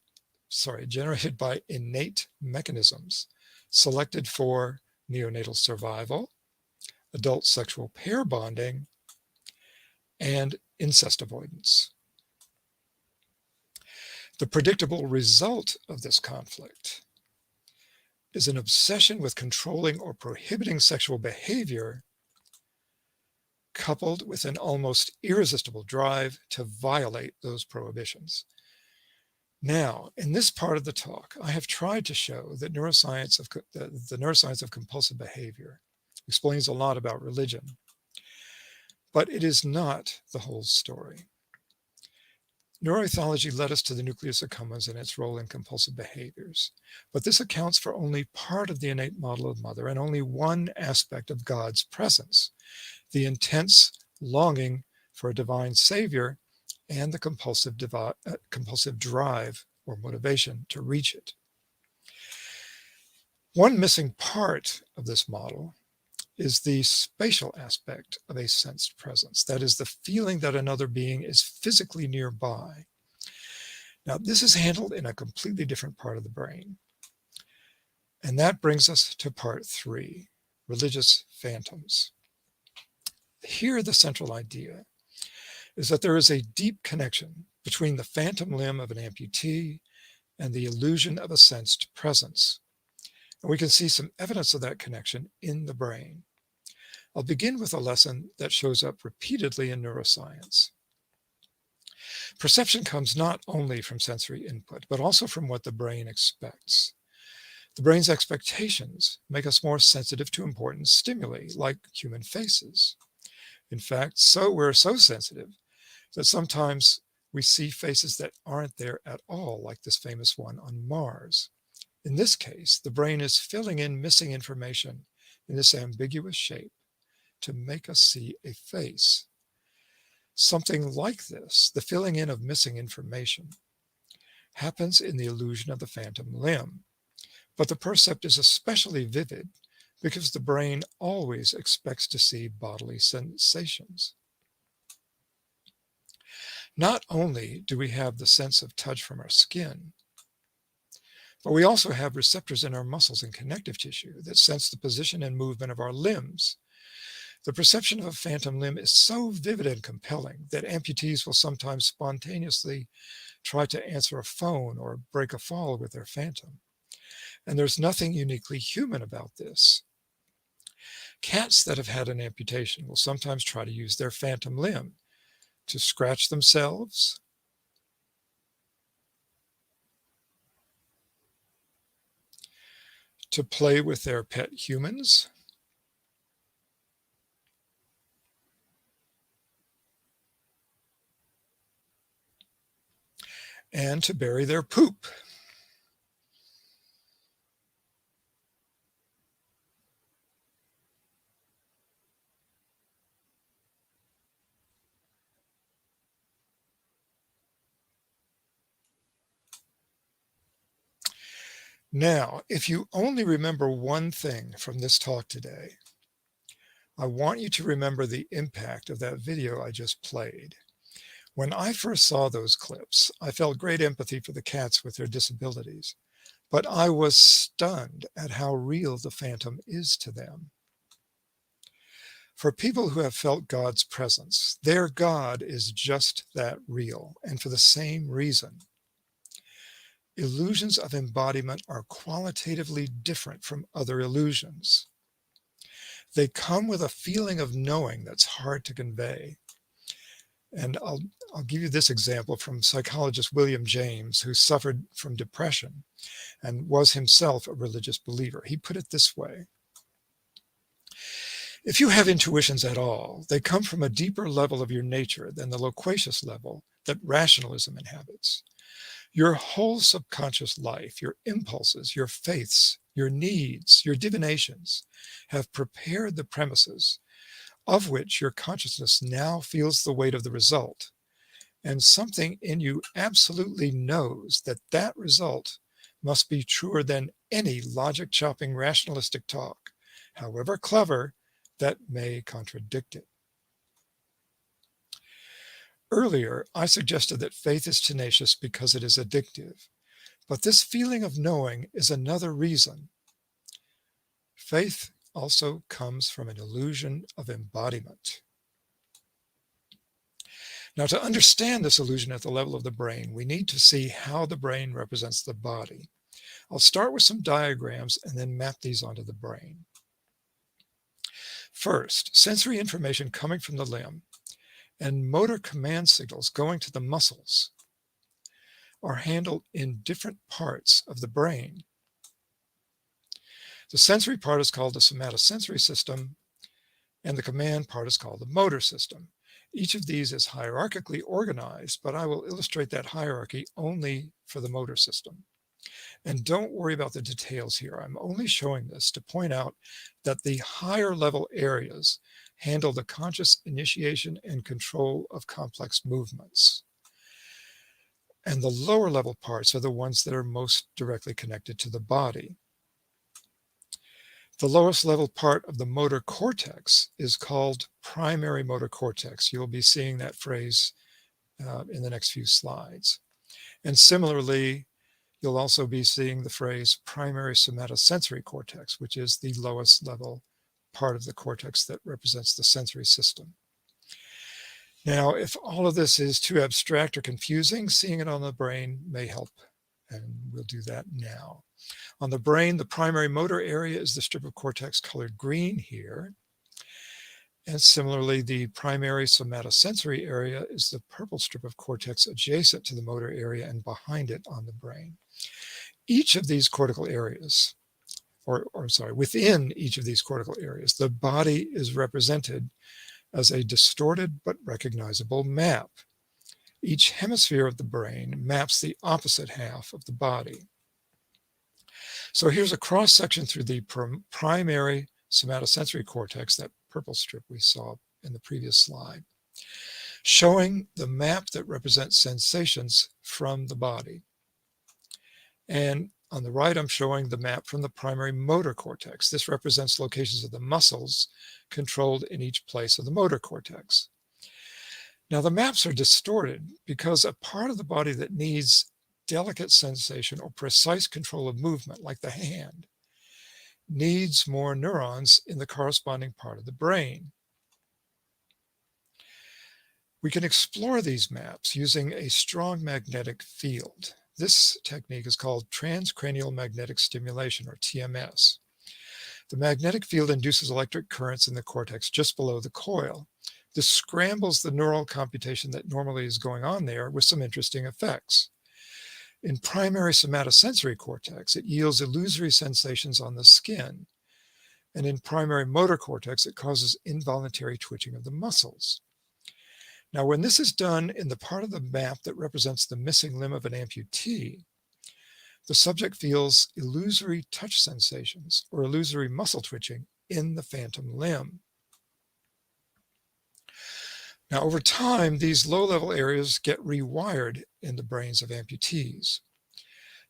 generated by innate mechanisms selected for neonatal survival, adult sexual pair bonding, and incest avoidance. The predictable result of this conflict is an obsession with controlling or prohibiting sexual behavior, coupled with an almost irresistible drive to violate those prohibitions. Now, in this part of the talk, I have tried to show that the neuroscience of compulsive behavior explains a lot about religion, but it is not the whole story. Neuroethology led us to the nucleus accumbens and its role in compulsive behaviors, but this accounts for only part of the innate model of mother and only one aspect of God's presence, the intense longing for a divine savior and the compulsive drive or motivation to reach it. One missing part of this model is the spatial aspect of a sensed presence. That is the feeling that another being is physically nearby. Now, this is handled in a completely different part of the brain. And that brings us to part 3, religious phantoms. Here, the central idea is that there is a deep connection between the phantom limb of an amputee and the illusion of a sensed presence. And we can see some evidence of that connection in the brain. I'll begin with a lesson that shows up repeatedly in neuroscience. Perception comes not only from sensory input, but also from what the brain expects. The brain's expectations make us more sensitive to important stimuli, like human faces. In fact, we're so sensitive that sometimes we see faces that aren't there at all, like this famous one on Mars. In this case, the brain is filling in missing information in this ambiguous shape to make us see a face. Something like this, the filling in of missing information, happens in the illusion of the phantom limb. But the percept is especially vivid because the brain always expects to see bodily sensations. Not only do we have the sense of touch from our skin, but we also have receptors in our muscles and connective tissue that sense the position and movement of our limbs. The perception of a phantom limb is so vivid and compelling that amputees will sometimes spontaneously try to answer a phone or break a fall with their phantom. And there's nothing uniquely human about this. Cats that have had an amputation will sometimes try to use their phantom limb to scratch themselves, to play with their pet humans, and to bury their poop. Now, if you only remember one thing from this talk today, I want you to remember the impact of that video I just played. When I first saw those clips, I felt great empathy for the cats with their disabilities, but I was stunned at how real the phantom is to them. For people who have felt God's presence, their God is just that real, and for the same reason. Illusions of embodiment are qualitatively different from other illusions. They come with a feeling of knowing that's hard to convey. And I'll give you this example from psychologist William James, who suffered from depression and was himself a religious believer. He put it this way: if you have intuitions at all, they come from a deeper level of your nature than the loquacious level that rationalism inhabits. Your whole subconscious life, your impulses, your faiths, your needs, your divinations have prepared the premises of which your consciousness now feels the weight of the result. And something in you absolutely knows that that result must be truer than any logic-chopping rationalistic talk, however clever, that may contradict it. Earlier, I suggested that faith is tenacious because it is addictive. But this feeling of knowing is another reason. Faith also comes from an illusion of embodiment. Now, to understand this illusion at the level of the brain, we need to see how the brain represents the body. I'll start with some diagrams and then map these onto the brain. First, sensory information coming from the limb and motor command signals going to the muscles are handled in different parts of the brain. The sensory part is called the somatosensory system, and the command part is called the motor system. Each of these is hierarchically organized, but I will illustrate that hierarchy only for the motor system. And don't worry about the details here. I'm only showing this to point out that the higher level areas handle the conscious initiation and control of complex movements. And the lower level parts are the ones that are most directly connected to the body. The lowest level part of the motor cortex is called primary motor cortex. You'll be seeing that phrase in the next few slides. And similarly, you'll also be seeing the phrase primary somatosensory cortex, which is the lowest level part of the cortex that represents the sensory system. Now, if all of this is too abstract or confusing, seeing it on the brain may help, and we'll do that now. On the brain, the primary motor area is the strip of cortex colored green here. And similarly, the primary somatosensory area is the purple strip of cortex adjacent to the motor area and behind it on the brain. Each of these cortical areas, within each of these cortical areas, the body is represented as a distorted but recognizable map. Each hemisphere of the brain maps the opposite half of the body. So here's a cross-section through the primary somatosensory cortex, that purple strip we saw in the previous slide, showing the map that represents sensations from the body. And on the right, I'm showing the map from the primary motor cortex. This represents locations of the muscles controlled in each place of the motor cortex. Now, the maps are distorted because a part of the body that needs delicate sensation or precise control of movement, like the hand, needs more neurons in the corresponding part of the brain. We can explore these maps using a strong magnetic field. This technique is called transcranial magnetic stimulation, or TMS. The magnetic field induces electric currents in the cortex just below the coil. This scrambles the neural computation that normally is going on there with some interesting effects. In primary somatosensory cortex, it yields illusory sensations on the skin. And in primary motor cortex, it causes involuntary twitching of the muscles. Now, when this is done in the part of the map that represents the missing limb of an amputee, the subject feels illusory touch sensations or illusory muscle twitching in the phantom limb. Now, over time, these low-level areas get rewired in the brains of amputees.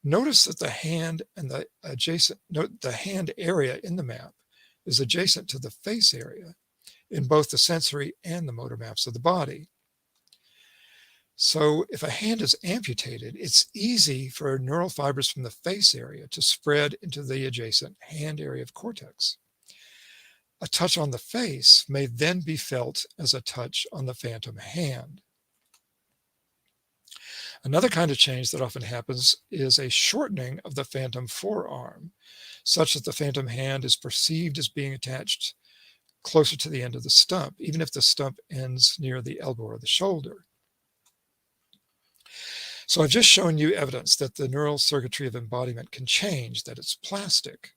Notice that the hand and the hand area in the map is adjacent to the face area in both the sensory and the motor maps of the body. So if a hand is amputated, it's easy for neural fibers from the face area to spread into the adjacent hand area of cortex. A touch on the face may then be felt as a touch on the phantom hand. Another kind of change that often happens is a shortening of the phantom forearm, such that the phantom hand is perceived as being attached closer to the end of the stump, even if the stump ends near the elbow or the shoulder. So I've just shown you evidence that the neural circuitry of embodiment can change, that it's plastic.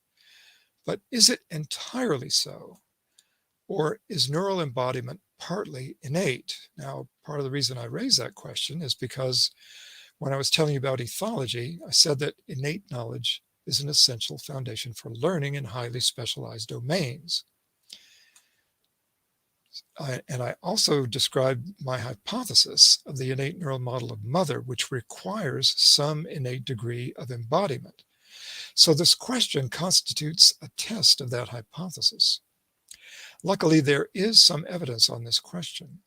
But is it entirely so? Or is neural embodiment partly innate? Now, part of the reason I raise that question is because when I was telling you about ethology, I said that innate knowledge is an essential foundation for learning in highly specialized domains. And I also described my hypothesis of the innate neural model of mother, which requires some innate degree of embodiment. So this question constitutes a test of that hypothesis. Luckily, there is some evidence on this question.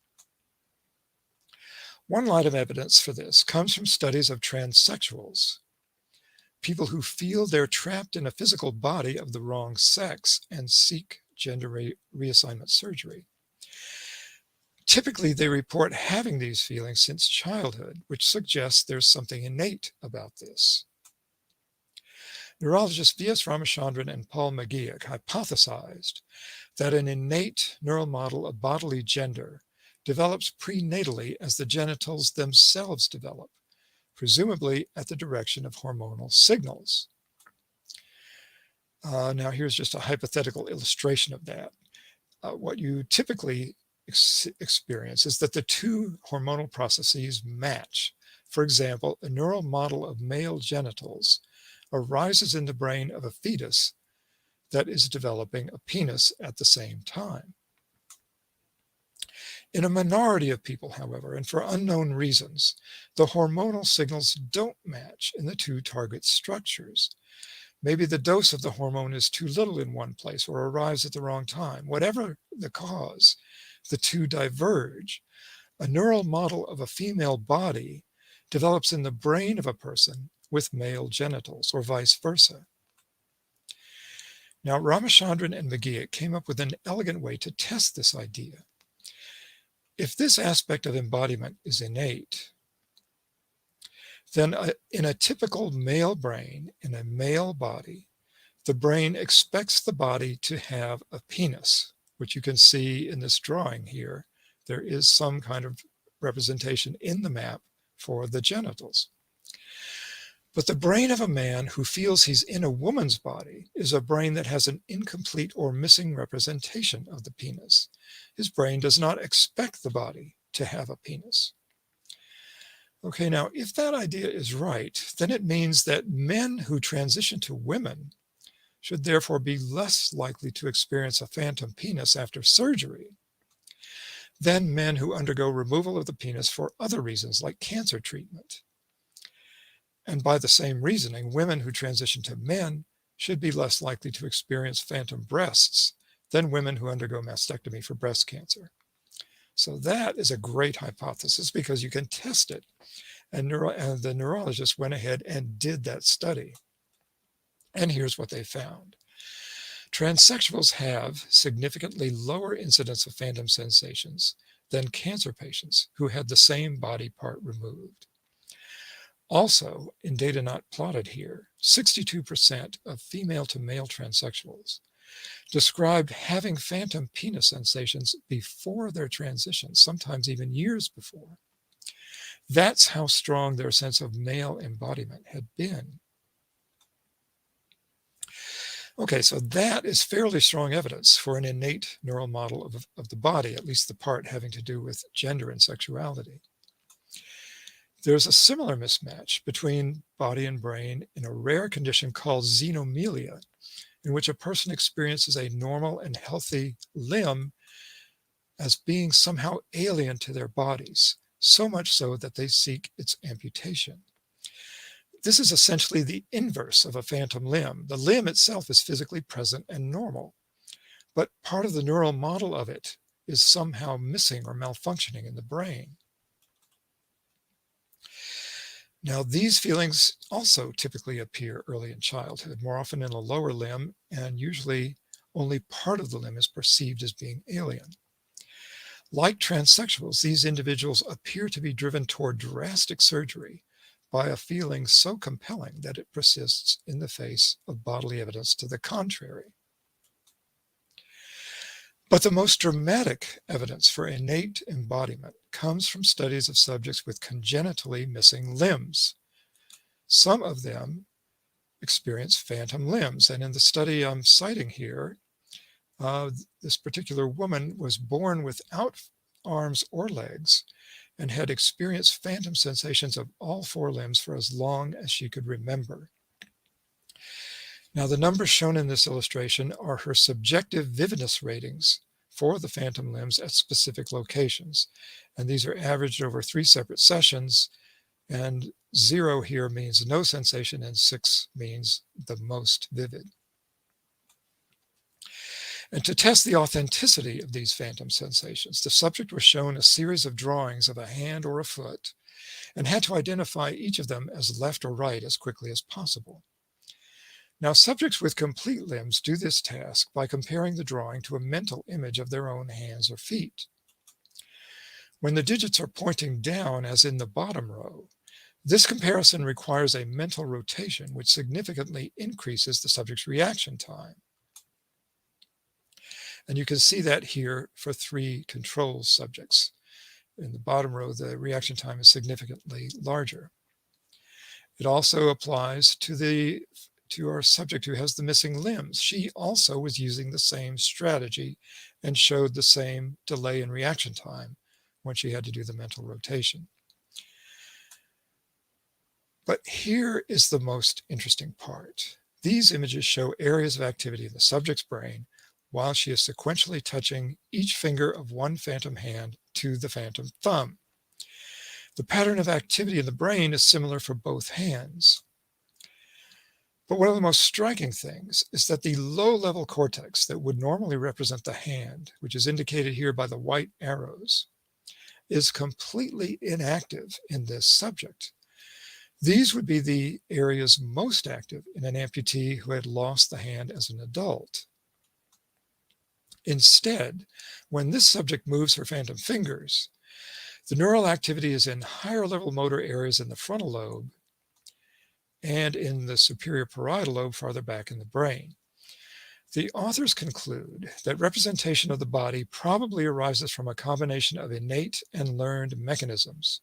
One line of evidence for this comes from studies of transsexuals. people who feel they're trapped in a physical body of the wrong sex and seek gender reassignment surgery. Typically, they report having these feelings since childhood, which suggests there's something innate about this. Neurologists V.S. Ramachandran and Paul McGeoch hypothesized that an innate neural model of bodily gender develops prenatally as the genitals themselves develop, presumably at the direction of hormonal signals. Now, here's just a hypothetical illustration of that. What you typically experience is that the two hormonal processes match. For example, a neural model of male genitals arises in the brain of a fetus that is developing a penis at the same time. In a minority of people, however, and for unknown reasons, the hormonal signals don't match in the two target structures. Maybe the dose of the hormone is too little in one place or arrives at the wrong time. Whatever the cause, the two diverge. A neural model of a female body develops in the brain of a person with male genitals, or vice versa. Now, Ramachandran and McGeoch came up with an elegant way to test this idea. If this aspect of embodiment is innate, then in a typical male brain, in a male body, the brain expects the body to have a penis, which you can see in this drawing here. There is some kind of representation in the map for the genitals. But the brain of a man who feels he's in a woman's body is a brain that has an incomplete or missing representation of the penis. His brain does not expect the body to have a penis. Okay, now, if that idea is right, then it means that men who transition to women should therefore be less likely to experience a phantom penis after surgery than men who undergo removal of the penis for other reasons, like cancer treatment. And by the same reasoning, women who transition to men should be less likely to experience phantom breasts than women who undergo mastectomy for breast cancer. So that is a great hypothesis because you can test it. And the neurologists went ahead and did that study. And here's what they found. Transsexuals have significantly lower incidence of phantom sensations than cancer patients who had the same body part removed. Also, in data not plotted here, 62% of female to male transsexuals described having phantom penis sensations before their transition, sometimes even years before. That's how strong their sense of male embodiment had been. Okay, so that is fairly strong evidence for an innate neural model of the body, at least the part having to do with gender and sexuality. There's a similar mismatch between body and brain in a rare condition called xenomelia, in which a person experiences a normal and healthy limb as being somehow alien to their bodies, so much so that they seek its amputation. This is essentially the inverse of a phantom limb. The limb itself is physically present and normal, but part of the neural model of it is somehow missing or malfunctioning in the brain. Now, these feelings also typically appear early in childhood, more often in a lower limb, and usually only part of the limb is perceived as being alien. Like transsexuals, these individuals appear to be driven toward drastic surgery by a feeling so compelling that it persists in the face of bodily evidence to the contrary. But the most dramatic evidence for innate embodiment comes from studies of subjects with congenitally missing limbs. Some of them experience phantom limbs, and in the study I'm citing here, this particular woman was born without arms or legs and had experienced phantom sensations of all four limbs for as long as she could remember. Now, the numbers shown in this illustration are her subjective vividness ratings for the phantom limbs at specific locations. And these are averaged over 3 separate sessions. And 0 here means no sensation, and 6 means the most vivid. And to test the authenticity of these phantom sensations, the subject was shown a series of drawings of a hand or a foot and had to identify each of them as left or right as quickly as possible. Now, subjects with complete limbs do this task by comparing the drawing to a mental image of their own hands or feet. When the digits are pointing down, as in the bottom row, this comparison requires a mental rotation, which significantly increases the subject's reaction time. And you can see that here for 3 control subjects. In the bottom row, the reaction time is significantly larger. It also applies to our subject who has the missing limbs. She also was using the same strategy and showed the same delay in reaction time when she had to do the mental rotation. But here is the most interesting part. These images show areas of activity in the subject's brain while she is sequentially touching each finger of one phantom hand to the phantom thumb. The pattern of activity in the brain is similar for both hands. But one of the most striking things is that the low-level cortex that would normally represent the hand, which is indicated here by the white arrows, is completely inactive in this subject. These would be the areas most active in an amputee who had lost the hand as an adult. Instead, when this subject moves her phantom fingers, the neural activity is in higher level motor areas in the frontal lobe and in the superior parietal lobe farther back in the brain. The authors conclude that representation of the body probably arises from a combination of innate and learned mechanisms,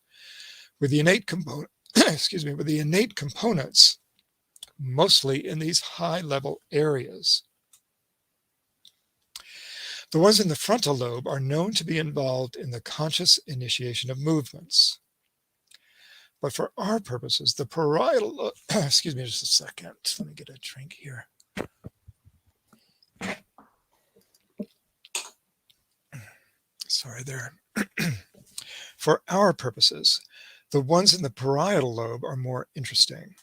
with the innate components mostly in these high-level areas. The ones in the frontal lobe are known to be involved in the conscious initiation of movements. But for our purposes, the parietal lobe, excuse me just a second, let me get a drink here. Sorry there. For our purposes, the ones in the parietal lobe are more interesting.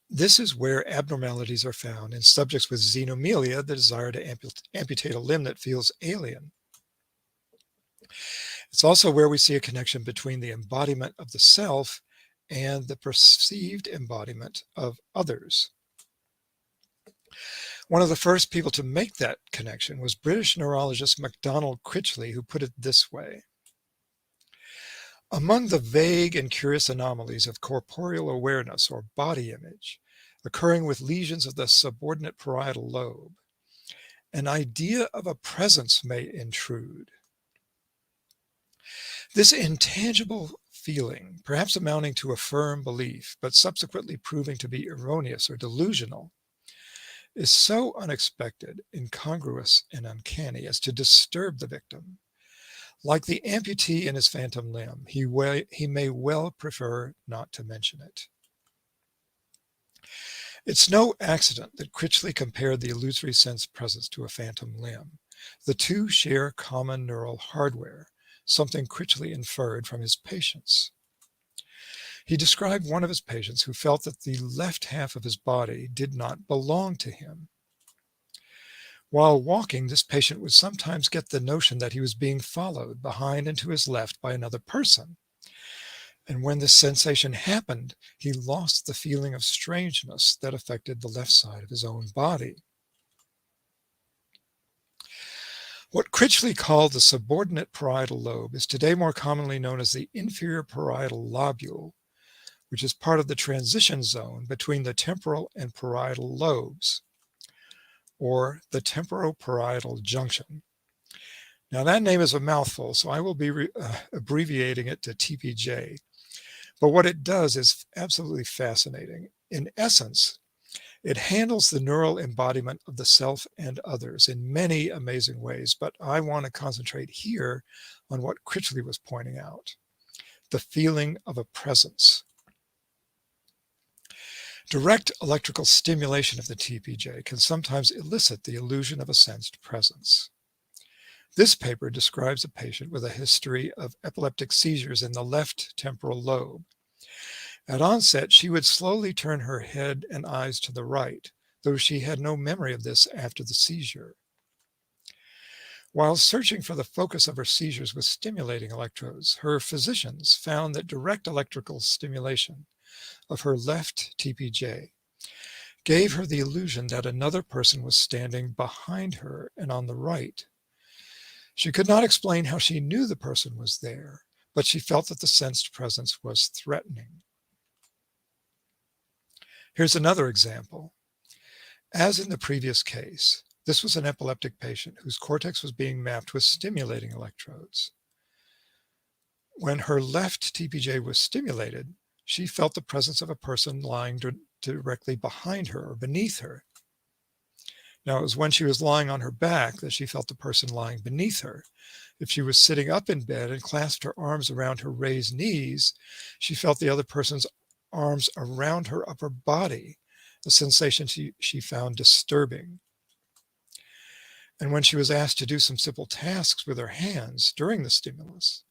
This is where abnormalities are found in subjects with xenomelia, the desire to amputate a limb that feels alien. It's also where we see a connection between the embodiment of the self and the perceived embodiment of others. One of the first people to make that connection was British neurologist MacDonald Critchley, who put it this way. Among the vague and curious anomalies of corporeal awareness or body image occurring with lesions of the subordinate parietal lobe, an idea of a presence may intrude. This intangible feeling, perhaps amounting to a firm belief, but subsequently proving to be erroneous or delusional, is so unexpected, incongruous, and uncanny as to disturb the victim. Like the amputee in his phantom limb, he may well prefer not to mention it. It's no accident that Critchley compared the illusory sense presence to a phantom limb. The two share common neural hardware, something Critchley inferred from his patients. He described one of his patients who felt that the left half of his body did not belong to him. While walking, this patient would sometimes get the notion that he was being followed behind and to his left by another person. And when this sensation happened, he lost the feeling of strangeness that affected the left side of his own body. What Critchley called the subordinate parietal lobe is today more commonly known as the inferior parietal lobule, which is part of the transition zone between the temporal and parietal lobes, or the temporoparietal junction. Now that name is a mouthful, so I will be abbreviating it to TPJ. But what it does is absolutely fascinating. In essence, it handles the neural embodiment of the self and others in many amazing ways, but I want to concentrate here on what Critchley was pointing out, the feeling of a presence. Direct electrical stimulation of the TPJ can sometimes elicit the illusion of a sensed presence. This paper describes a patient with a history of epileptic seizures in the left temporal lobe. At onset, she would slowly turn her head and eyes to the right, though she had no memory of this after the seizure. While searching for the focus of her seizures with stimulating electrodes, her physicians found that direct electrical stimulation of her left TPJ gave her the illusion that another person was standing behind her and on the right. She could not explain how she knew the person was there, but she felt that the sensed presence was threatening. Here's another example. As in the previous case, this was an epileptic patient whose cortex was being mapped with stimulating electrodes. When her left TPJ was stimulated, she felt the presence of a person lying directly behind her or beneath her. Now, it was when she was lying on her back that she felt the person lying beneath her. If she was sitting up in bed and clasped her arms around her raised knees, she felt the other person's arms around her upper body, a sensation she found disturbing. And when she was asked to do some simple tasks with her hands during the stimulus,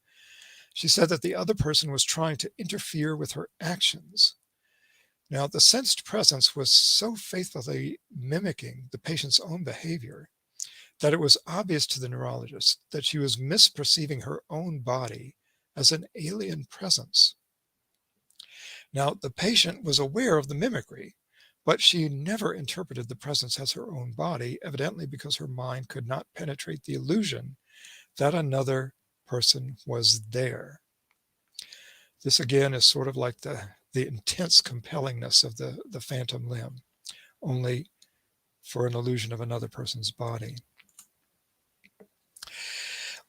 she said that the other person was trying to interfere with her actions. Now, the sensed presence was so faithfully mimicking the patient's own behavior that it was obvious to the neurologist that she was misperceiving her own body as an alien presence. Now, the patient was aware of the mimicry, but she never interpreted the presence as her own body, evidently because her mind could not penetrate the illusion that another person was there. This again is sort of like the intense compellingness of the phantom limb, only for an illusion of another person's body.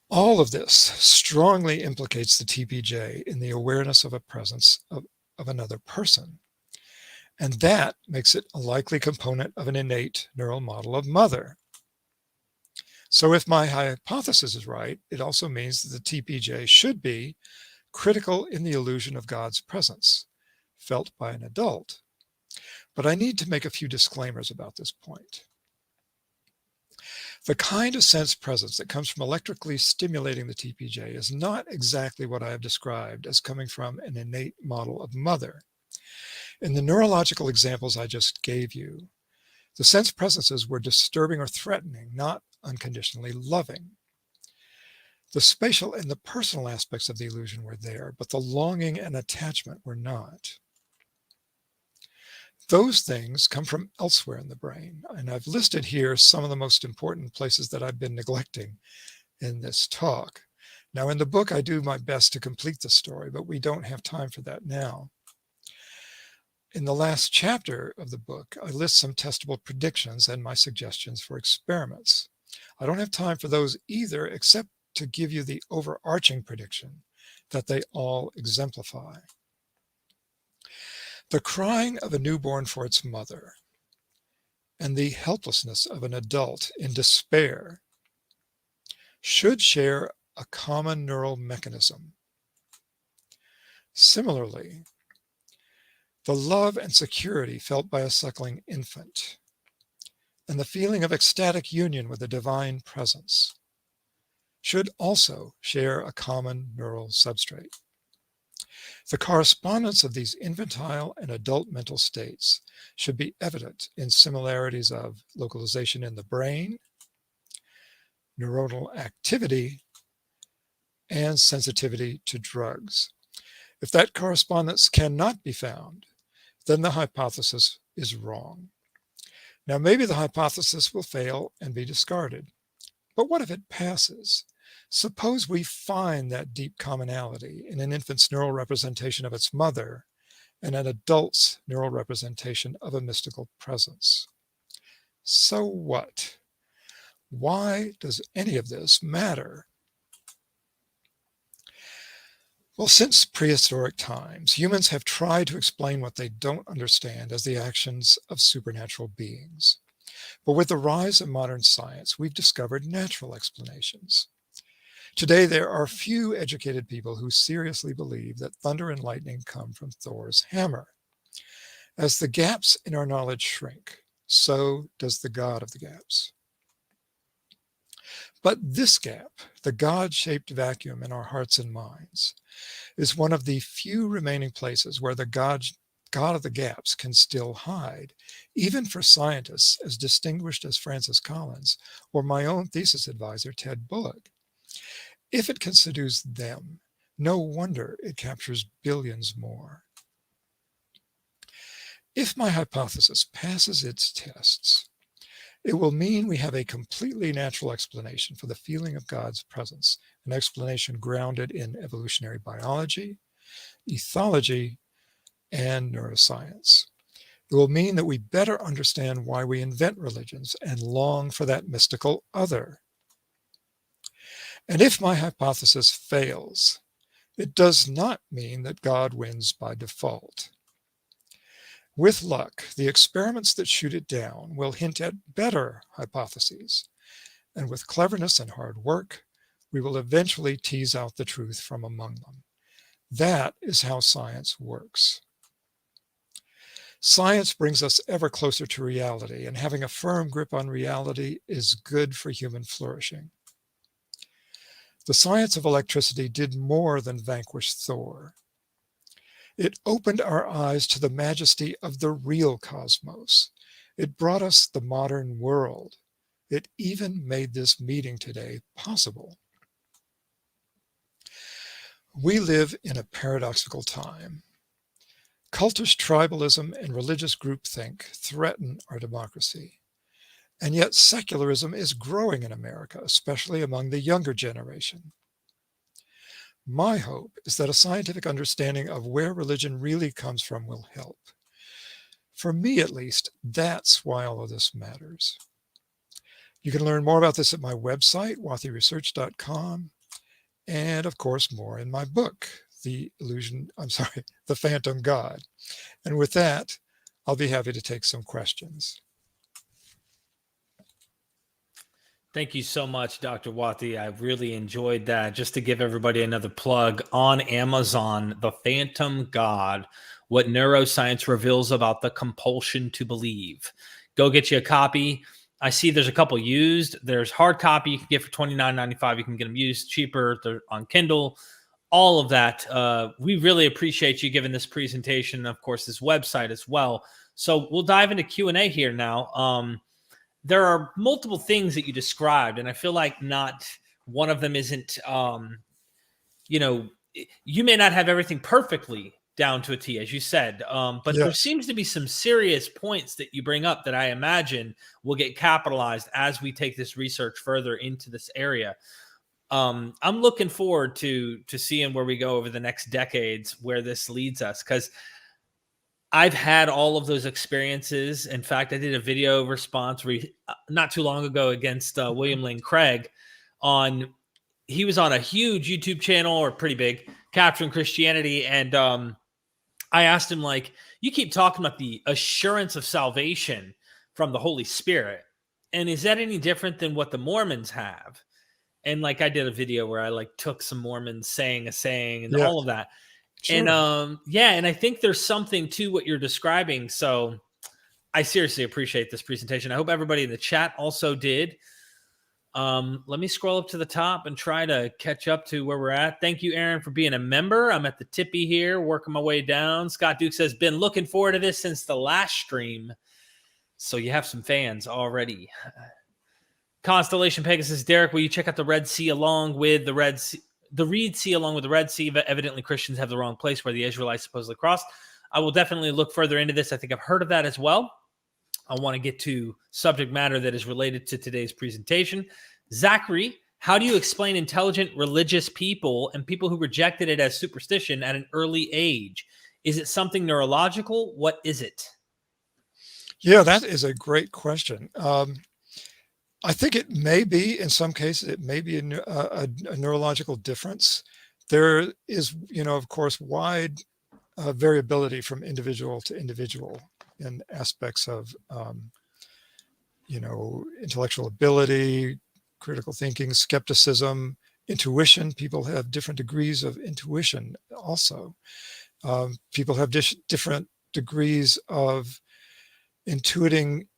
All of this strongly implicates the TPJ in the awareness of a presence of another person. And that makes it a likely component of an innate neural model of mother. So if my hypothesis is right, it also means that the TPJ should be critical in the illusion of God's presence, felt by an adult. But I need to make a few disclaimers about this point. The kind of sense presence that comes from electrically stimulating the TPJ is not exactly what I have described as coming from an innate model of mother. In the neurological examples I just gave you, the sense presences were disturbing or threatening, not unconditionally loving. The spatial and the personal aspects of the illusion were there, but the longing and attachment were not. Those things come from elsewhere in the brain, and I've listed here some of the most important places that I've been neglecting in this talk. Now, in the book, I do my best to complete the story, but we don't have time for that now. In the last chapter of the book, I list some testable predictions and my suggestions for experiments. I don't have time for those either, except to give you the overarching prediction that they all exemplify. The crying of a newborn for its mother and the helplessness of an adult in despair should share a common neural mechanism. Similarly, the love and security felt by a suckling infant and the feeling of ecstatic union with a divine presence should also share a common neural substrate. The correspondence of these infantile and adult mental states should be evident in similarities of localization in the brain, neuronal activity, and sensitivity to drugs. If that correspondence cannot be found, then the hypothesis is wrong. Now, maybe the hypothesis will fail and be discarded. But what if it passes? Suppose we find that deep commonality in an infant's neural representation of its mother and an adult's neural representation of a mystical presence. So what? Why does any of this matter? Well, since prehistoric times, humans have tried to explain what they don't understand as the actions of supernatural beings. But with the rise of modern science, we've discovered natural explanations. Today, there are few educated people who seriously believe that thunder and lightning come from Thor's hammer. As the gaps in our knowledge shrink, so does the God of the gaps. But this gap, the God-shaped vacuum in our hearts and minds, is one of the few remaining places where the God of the gaps can still hide, even for scientists as distinguished as Francis Collins or my own thesis advisor, Ted Bullock. If it can seduce them, no wonder it captures billions more. If my hypothesis passes its tests, it will mean we have a completely natural explanation for the feeling of God's presence, an explanation grounded in evolutionary biology, ethology, and neuroscience. It will mean that we better understand why we invent religions and long for that mystical other. And if my hypothesis fails, it does not mean that God wins by default. With luck, the experiments that shoot it down will hint at better hypotheses, and with cleverness and hard work, we will eventually tease out the truth from among them. That is how science works. Science brings us ever closer to reality, and having a firm grip on reality is good for human flourishing. The science of electricity did more than vanquish Thor. It opened our eyes to the majesty of the real cosmos. It brought us the modern world. It even made this meeting today possible. We live in a paradoxical time. Cultish tribalism and religious groupthink threaten our democracy. And yet secularism is growing in America, especially among the younger generation. My hope is that a scientific understanding of where religion really comes from will help. For me, at least, that's why all of this matters. You can learn more about this at my website, watheyresearch.com, and of course, more in my book, The Phantom God. And with that, I'll be happy to take some questions. Thank you so much, Dr. Wathey. I really enjoyed that. Just to give everybody another plug, on Amazon, The Phantom God, What Neuroscience Reveals About the Compulsion to Believe. Go get you a copy. I see there's a couple used. There's hard copy you can get for $29.95. You can get them used cheaper. They're on Kindle. All of that. We really appreciate you giving this presentation, and of course, this website as well. So we'll dive into Q&A here now. There are multiple things that you described, and I feel like not one of them isn't, you may not have everything perfectly down to a T, as you said, but Yes. there seems to be some serious points that you bring up that I imagine will get capitalized as we take this research further into this area. I'm looking forward to seeing where we go over the next decades, where this leads us, because I've had all of those experiences. In fact, I did a video response not too long ago against William Lane Craig he was on a huge YouTube channel, or pretty big, Capturing Christianity. And I asked him, like, you keep talking about the assurance of salvation from the Holy Spirit. And is that any different than what the Mormons have? And like, I did a video where I like took some Mormons saying a saying and all of that. Sure. And and I think there's something to what you're describing. So I seriously appreciate this presentation. I hope everybody in the chat also did. Let me scroll up to the top and try to catch up to where we're at. Thank you, Aaron, for being a member. I'm at the tippy here, working my way down. Scott Duke says, been looking forward to this since the last stream. So you have some fans already. Constellation Pegasus, Derek, will you check out the Red Sea along with the Red Sea? The Reed Sea along with the Red Sea, but evidently Christians have the wrong place where the Israelites supposedly crossed. I will definitely look further into this. I think I've heard of that as well. I want to get to subject matter that is related to today's presentation. Zachary, how do you explain intelligent religious people and people who rejected it as superstition at an early age? Is it something neurological? What is it? Yeah, that is a great question. I think it may be, in some cases, it may be a neurological difference. There is, of course, wide variability from individual to individual in aspects of, intellectual ability, critical thinking, skepticism, intuition. People have different degrees of intuition also. People have different degrees of intuiting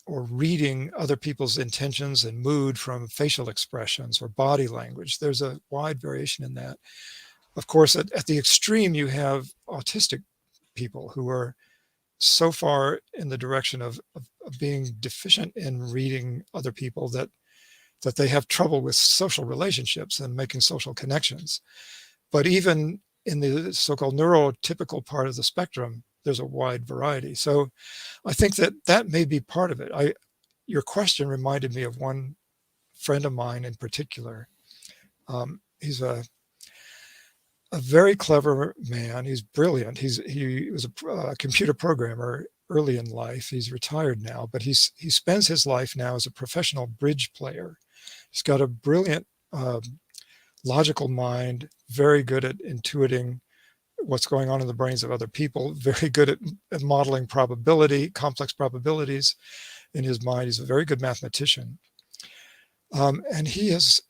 or reading other people's intentions and mood from facial expressions or body language. There's a wide variation in that. Of course, at the extreme, you have autistic people who are so far in the direction of being deficient in reading other people that they have trouble with social relationships and making social connections. But even in the so-called neurotypical part of the spectrum, there's a wide variety. So I think that may be part of it. Your question reminded me of one friend of mine in particular. He's a very clever man. He's brilliant. He was a computer programmer early in life. He's retired now, but he spends his life now as a professional bridge player. He's got a brilliant logical mind, very good at intuiting what's going on in the brains of other people, very good at modeling complex probabilities in his mind. He's a very good mathematician. And he has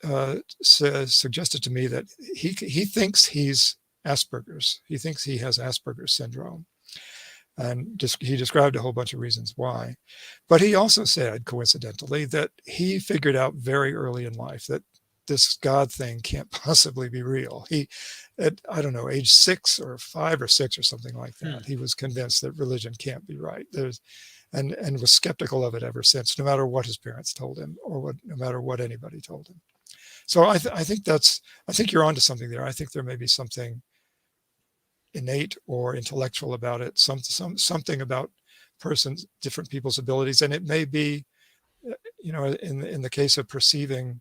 suggested to me that he thinks he's Asperger's. He thinks he has Asperger's syndrome. And he described a whole bunch of reasons why. But he also said, coincidentally, that he figured out very early in life that this God thing can't possibly be real. At I don't know, age 6 or 5 or 6 or something like that, he was convinced that religion can't be right. And was skeptical of it ever since, no matter what his parents told him or no matter what anybody told him. So I think you're onto something there. I think there may be something innate or intellectual about it, something about different people's abilities, and it may be, in the case of perceiving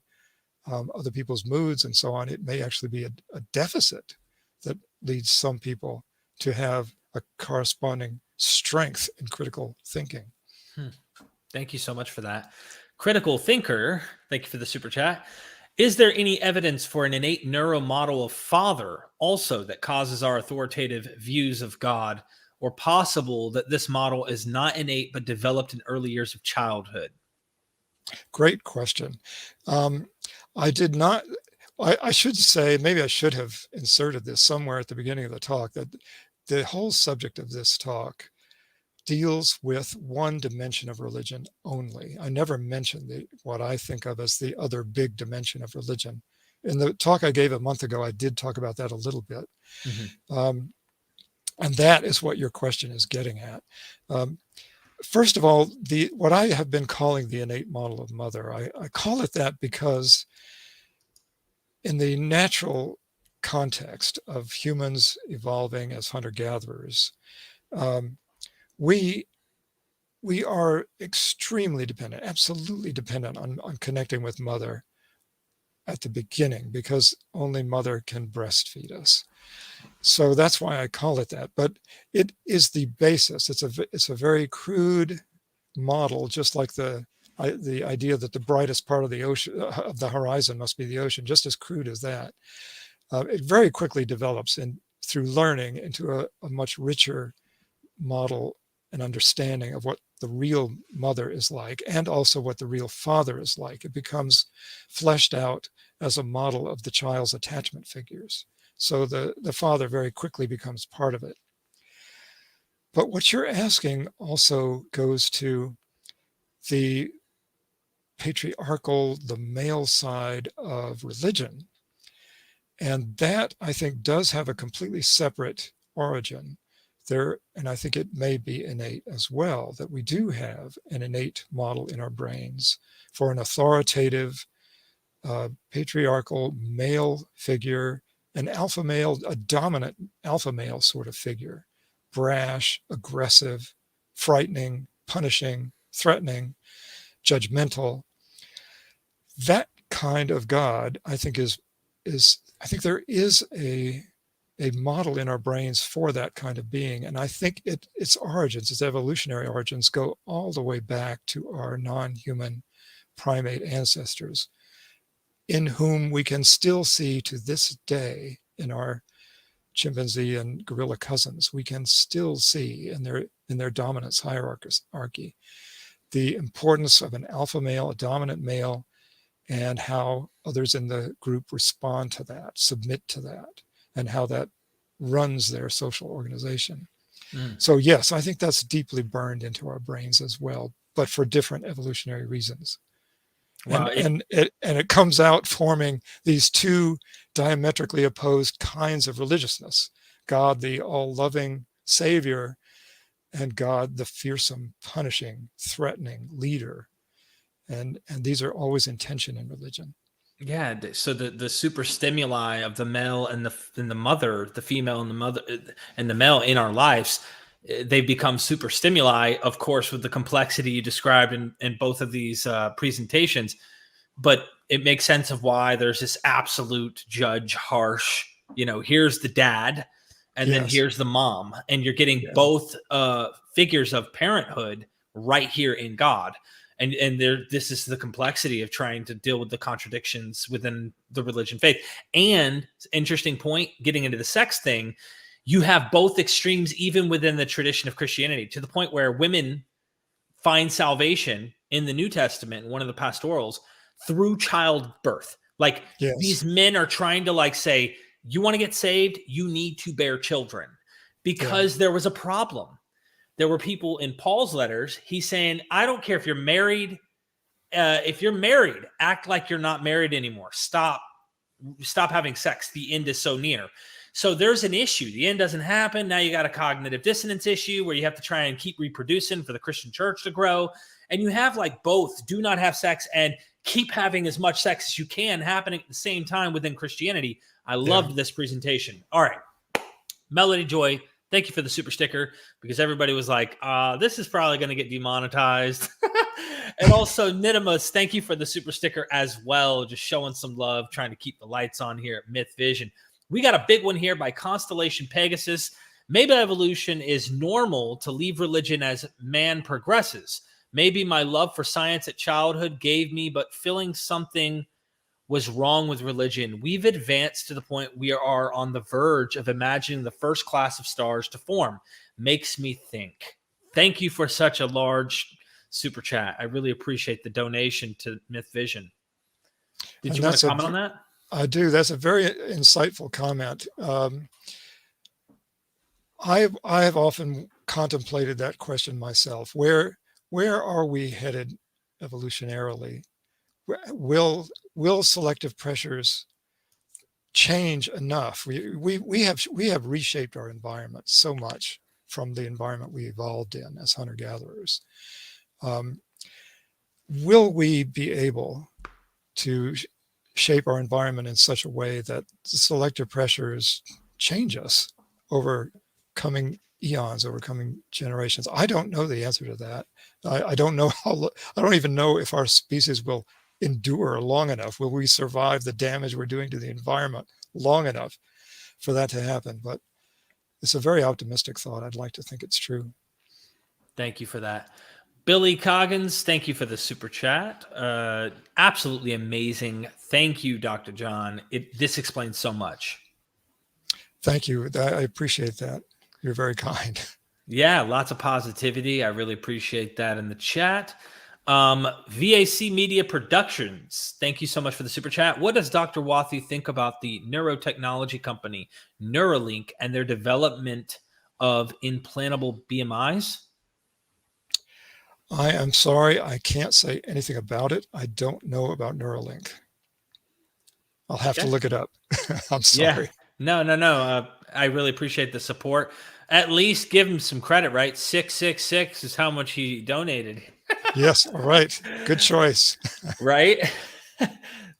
other people's moods and so on, it may actually be a deficit that leads some people to have a corresponding strength in critical thinking. Thank you so much for that. Critical thinker, thank you for the super chat. Is there any evidence for an innate neuro model of father also that causes our authoritative views of God, or possible that this model is not innate but developed in early years of childhood? Great question. I did not, I should say, maybe I should have inserted this somewhere at the beginning of the talk, that the whole subject of this talk deals with one dimension of religion only. I never mentioned what I think of as the other big dimension of religion. In the talk I gave a month ago, I did talk about that a little bit. And that is what your question is getting at. First of all, what I have been calling the innate model of mother, I call it that because in the natural context of humans evolving as hunter-gatherers, we are extremely dependent, absolutely dependent on connecting with mother at the beginning, because only mother can breastfeed us. So that's why I call it that. But it is the basis. It's a very crude model, just like the idea that the brightest part of the ocean, of the horizon, must be the ocean, just as crude as that. It very quickly develops through learning into a much richer model and understanding of what the real mother is like, and also what the real father is like. It becomes fleshed out as a model of the child's attachment figures. So the father very quickly becomes part of it. But what you're asking also goes to the patriarchal, the male side of religion. And that, I think, does have a completely separate origin. And I think it may be innate as well, that we do have an innate model in our brains for an authoritative, patriarchal male figure, an alpha male, a dominant alpha male sort of figure, brash, aggressive, frightening, punishing, threatening, judgmental. That kind of God, I think, I think there is a model in our brains for that kind of being. And I think its origins, its evolutionary origins, go all the way back to our non-human primate ancestors, in whom we can still see to this day in our chimpanzee and gorilla cousins, we can still see in their dominance hierarchy the importance of an alpha male, a dominant male, and how others in the group respond to that, submit to that, and how that runs their social organization. So yes, I think that's deeply burned into our brains as well, but for different evolutionary reasons. Wow. And it comes out forming these two diametrically opposed kinds of religiousness: God, the all-loving savior, and God, the fearsome, punishing, threatening leader. And these are always in tension in religion. Yeah. So the super stimuli of the male and the mother, the female and the mother and the male in our lives, they've become super stimuli, of course, with the complexity you described in both of these presentations. But it makes sense of why there's this absolute judge, harsh, here's the dad, and then Yes. here's the mom. And you're getting both figures of parenthood right here in God. And this is the complexity of trying to deal with the contradictions within the religion faith. And interesting point, getting into the sex thing, you have both extremes even within the tradition of Christianity, to the point where women find salvation in the New Testament, one of the pastorals, through childbirth. Like these men are trying to say, you want to get saved, you need to bear children, because there was a problem. There were people in Paul's letters. He's saying, I don't care if you're married. If you're married, act like you're not married anymore. Stop having sex. The end is so near. So there's an issue. The end doesn't happen. Now you got a cognitive dissonance issue where you have to try and keep reproducing for the Christian church to grow. And you have both do not have sex and keep having as much sex as you can happening at the same time within Christianity. I loved this presentation. All right. Melody Joy, thank you for the super sticker, because everybody was like, this is probably going to get demonetized. And also Nidimus, thank you for the super sticker as well. Just showing some love, trying to keep the lights on here at MythVision. We got a big one here by Constellation Pegasus. Maybe evolution is normal to leave religion as man progresses. Maybe my love for science at childhood gave me, but feeling something was wrong with religion. We've advanced to the point we are on the verge of imagining the first class of stars to form. Makes me think. Thank you for such a large super chat. I really appreciate the donation to MythVision. Did you want to comment on that? I do. That's a very insightful comment. I have often contemplated that question myself. Where are we headed evolutionarily? Will selective pressures change enough? We have reshaped our environment so much from the environment we evolved in as hunter-gatherers. Will we be able to shape our environment in such a way that the selective pressures change us over coming eons, over coming generations? I don't know the answer to that. I don't know I don't even know if our species will endure long enough. Will we survive the damage we're doing to the environment long enough for that to happen? But it's a very optimistic thought. I'd like to think it's true. Thank you for that. Billy Coggins, thank you for the super chat. Absolutely amazing. Thank you, Dr. John. This explains so much. Thank you. I appreciate that. You're very kind. Yeah, lots of positivity. I really appreciate that in the chat. VAC Media Productions, thank you so much for the super chat. What does Dr. Wathey think about the neurotechnology company Neuralink and their development of implantable BMIs? I am sorry, I can't say anything about it. I don't know about Neuralink. I'll have to look it up. I'm sorry. Yeah. No. I really appreciate the support. At least give him some credit, right? 666 is how much he donated. Yes. All right. Good choice. Right?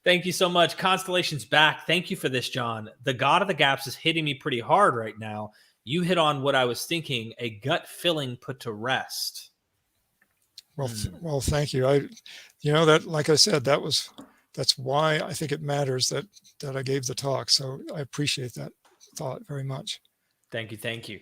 Thank you so much. Constellation's back. Thank you for this, John. The God of the Gaps is hitting me pretty hard right now. You hit on what I was thinking, a gut feeling put to rest. Well, thank you. That, like I said, that's why I think it matters that I gave the talk. So I appreciate that thought very much. Thank you.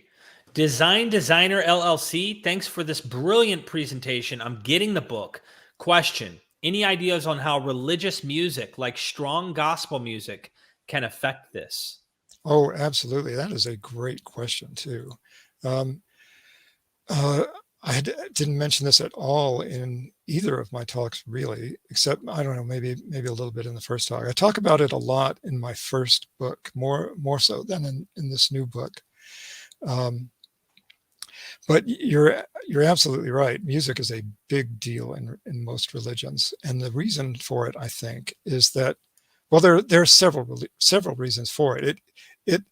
Design Designer LLC, thanks for this brilliant presentation. I'm getting the book. Question: any ideas on how religious music, like strong gospel music, can affect this? Oh, absolutely. That is a great question too. I didn't mention this at all in either of my talks, really, except, I don't know, maybe a little bit in the first talk. I talk about it a lot in my first book, more so than in this new book. But you're absolutely right. Music is a big deal in most religions, and the reason for it, I think, is that, well, there are several reasons for it. It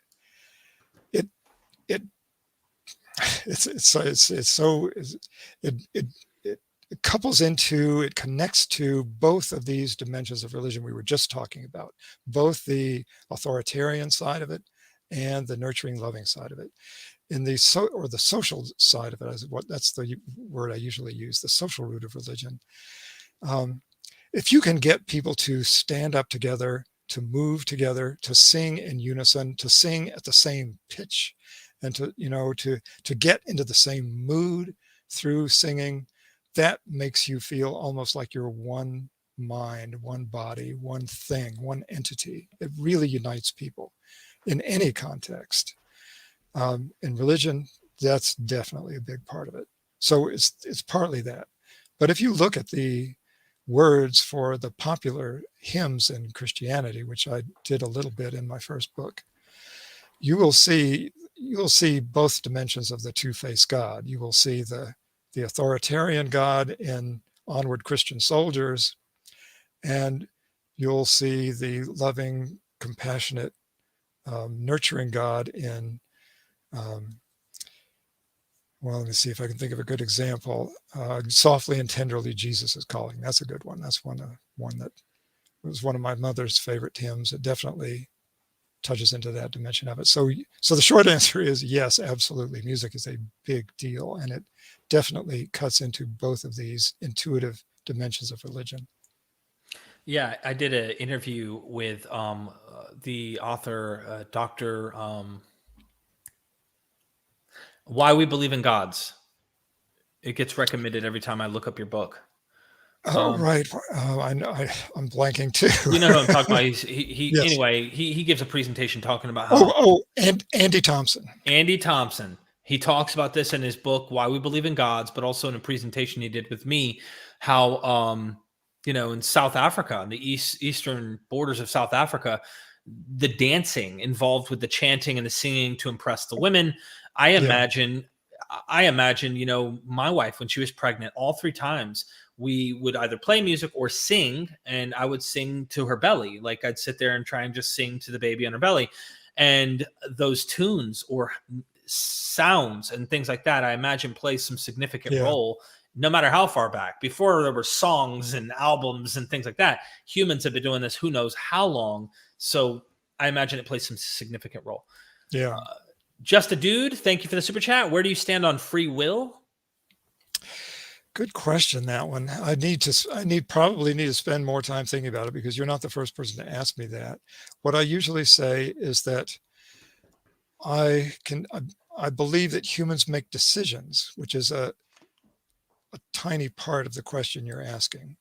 couples into, it connects to both of these dimensions of religion we were just talking about, both the authoritarian side of it and the nurturing, loving side of it. in the the social side of it, that's the word I usually use, the social root of religion. If you can get people to stand up together, to move together, to sing in unison, to sing at the same pitch, and to get into the same mood through singing, that makes you feel almost like you're one mind, one body, one thing, one entity. It really unites people in any context. In religion, that's definitely a big part of it. So it's partly that. But if you look at the words for the popular hymns in Christianity, which I did a little bit in my first book, you'll see both dimensions of the two-faced God. You will see the authoritarian God in Onward Christian Soldiers, and you'll see the loving, compassionate, nurturing God in well, let me see if I can think of a good example. Softly and tenderly, Jesus is calling. That's a good one. That's one that was one of my mother's favorite hymns. It definitely touches into that dimension of it. So the short answer is yes, absolutely. Music is a big deal, and it definitely cuts into both of these intuitive dimensions of religion. Yeah, I did an interview with the author, Dr. Why We Believe in Gods. It gets recommended every time I look up your book. Oh, right. I'm blanking too. You know who I'm talking about. He Yes. Anyway, he gives a presentation talking about how and Andy Thompson. Andy Thompson. He talks about this in his book, Why We Believe in Gods, but also in a presentation he did with me, how in South Africa, in the eastern borders of South Africa, the dancing involved with the chanting and the singing to impress the women. I imagine, my wife, when she was pregnant, all 3 times we would either play music or sing, and I would sing to her belly. Like I'd sit there and try and just sing to the baby on her belly. And those tunes or sounds and things like that, I imagine, play some significant role, no matter how far back. Before there were songs and albums and things like that, humans have been doing this who knows how long. So I imagine it plays some significant role. Yeah. Just a Dude, thank you for the super chat. Where do you stand on free will? Good question, that one. I probably need to spend more time thinking about it, because you're not the first person to ask me that. What I usually say is that I believe that humans make decisions, which is a tiny part of the question you're asking.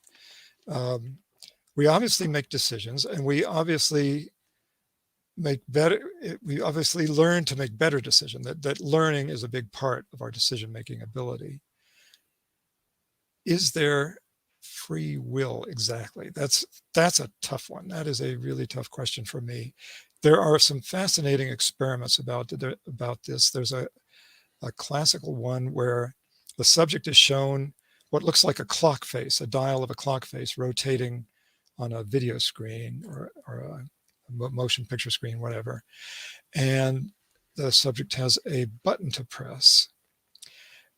We obviously make decisions, and we obviously learn to make better decisions. That learning is a big part of our decision-making ability. Is there free will exactly? That's a tough one. That is a really tough question for me. There are some fascinating experiments about this. There's a classical one where the subject is shown what looks like a clock face, a dial of a clock face rotating on a video screen or a motion picture screen, whatever. And the subject has a button to press.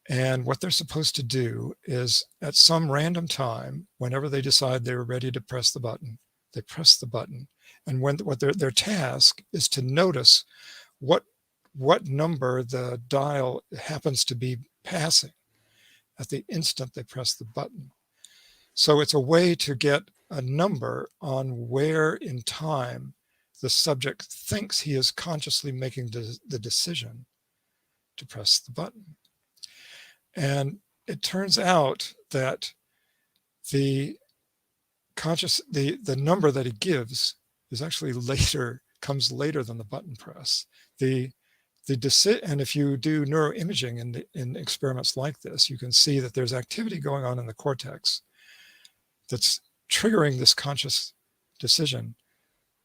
And what they're supposed to do is, at some random time, whenever they decide they were ready to press the button, they press the button. And what their task is to notice what number the dial happens to be passing at the instant they press the button. So it's a way to get a number on where in time the subject thinks he is consciously making the decision to press the button. And it turns out that the number that he gives is actually comes later than the button press. And if you do neuroimaging in experiments like this, you can see that there's activity going on in the cortex that's triggering this conscious decision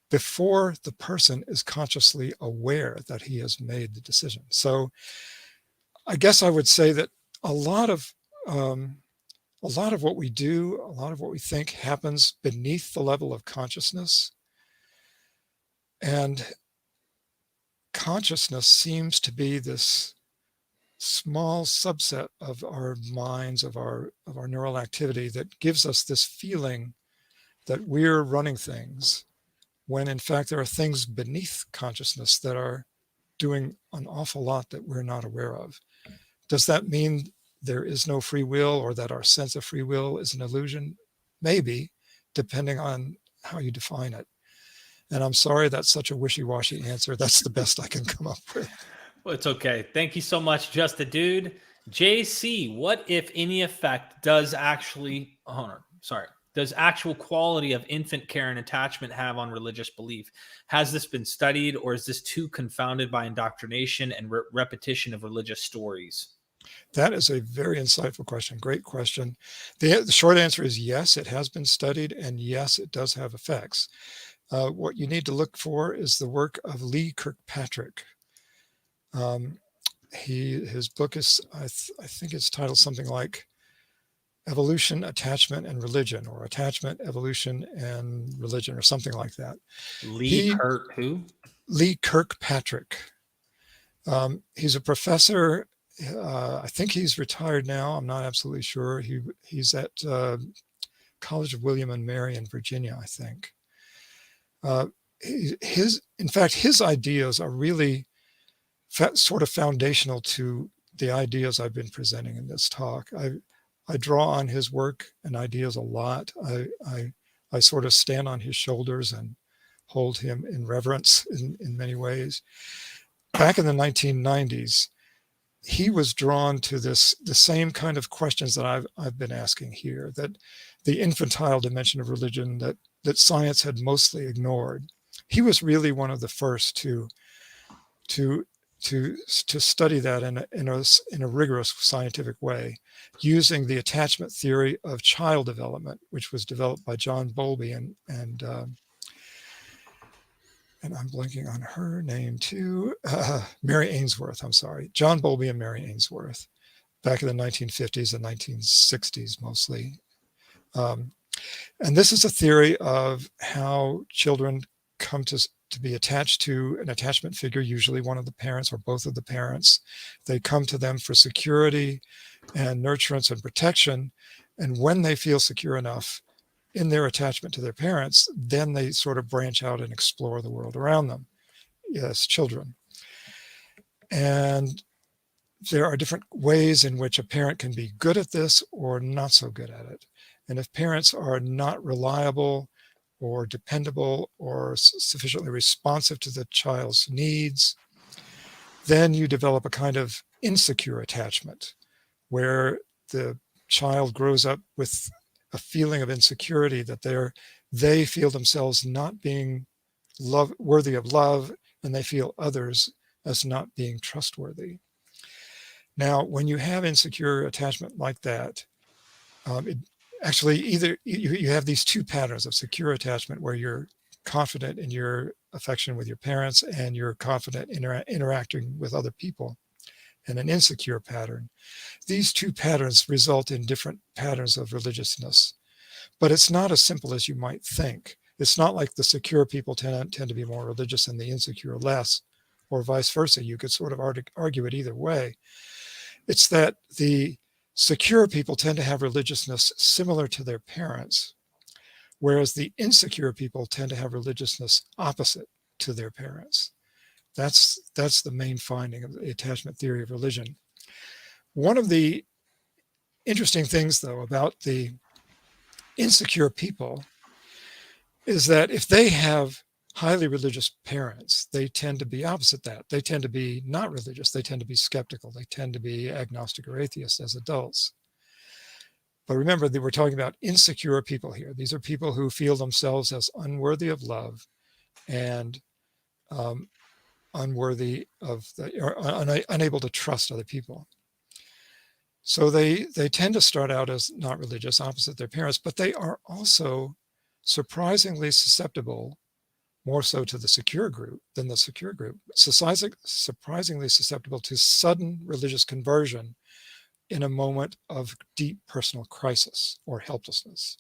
before the person is consciously aware that he has made the decision. So I guess I would say that a lot of what we do, a lot of what we think happens beneath the level of consciousness. And consciousness seems to be this small subset of our minds, of our neural activity, that gives us this feeling that we're running things, when in fact there are things beneath consciousness that are doing an awful lot that we're not aware of. Does that mean there is no free will, or that our sense of free will is an illusion? Maybe, depending on how you define it. And I'm sorry that's such a wishy-washy answer. That's the best I can come up with. Well, it's okay. Thank you so much, Just a Dude. JC, what, if any, effect does actual quality of infant care and attachment have on religious belief? Has this been studied, or is this too confounded by indoctrination and repetition of religious stories? That is a very insightful question. Great question. The short answer is yes, it has been studied, and yes, it does have effects. What you need to look for is the work of Lee Kirkpatrick. His book is, I think it's titled something like Evolution, Attachment, and Religion, or Attachment, Evolution, and Religion, or something like that. Lee Kirkpatrick. He's a professor. I think he's retired now. I'm not absolutely sure. He's at College of William and Mary in Virginia, I think. In fact, his ideas are really sort of foundational to the ideas I've been presenting in this talk. I draw on his work and ideas a lot. I sort of stand on his shoulders and hold him in reverence in many ways. Back in the 1990s, he was drawn to the same kind of questions that I've been asking here, that the infantile dimension of religion that science had mostly ignored. He was really one of the first to study that in a rigorous scientific way, using the attachment theory of child development, which was developed by John Bowlby and I'm blanking on her name too, Mary Ainsworth, I'm sorry. John Bowlby and Mary Ainsworth, back in the 1950s and 1960s mostly. And this is a theory of how children come to be attached to an attachment figure, usually one of the parents or both of the parents. They come to them for security and nurturance and protection. And when they feel secure enough in their attachment to their parents, then they sort of branch out and explore the world around them as children. And there are different ways in which a parent can be good at this or not so good at it. And if parents are not reliable or dependable or sufficiently responsive to the child's needs, then you develop a kind of insecure attachment where the child grows up with a feeling of insecurity, that they feel themselves not being worthy of love, and they feel others as not being trustworthy. Now, when you have insecure attachment like that, actually either you have these two patterns of secure attachment where you're confident in your affection with your parents and you're confident interacting with other people, and an insecure pattern. These two patterns result in different patterns of religiousness. But it's not as simple as you might think. It's not like the secure people tend to be more religious and the insecure less, or vice versa. You could sort of argue it either way. It's that the secure people tend to have religiousness similar to their parents, whereas the insecure people tend to have religiousness opposite to their parents. That's the main finding of the attachment theory of religion. One of the interesting things, though, about the insecure people is that if they have highly religious parents, they tend to be opposite that. They tend to be not religious. They tend to be skeptical. They tend to be agnostic or atheist as adults. But remember that we're talking about insecure people here. These are people who feel themselves as unworthy of love and unworthy of unable to trust other people. So they tend to start out as not religious, opposite their parents, but they are also surprisingly susceptible, more so to the secure group than the secure group, surprisingly susceptible to sudden religious conversion in a moment of deep personal crisis or helplessness.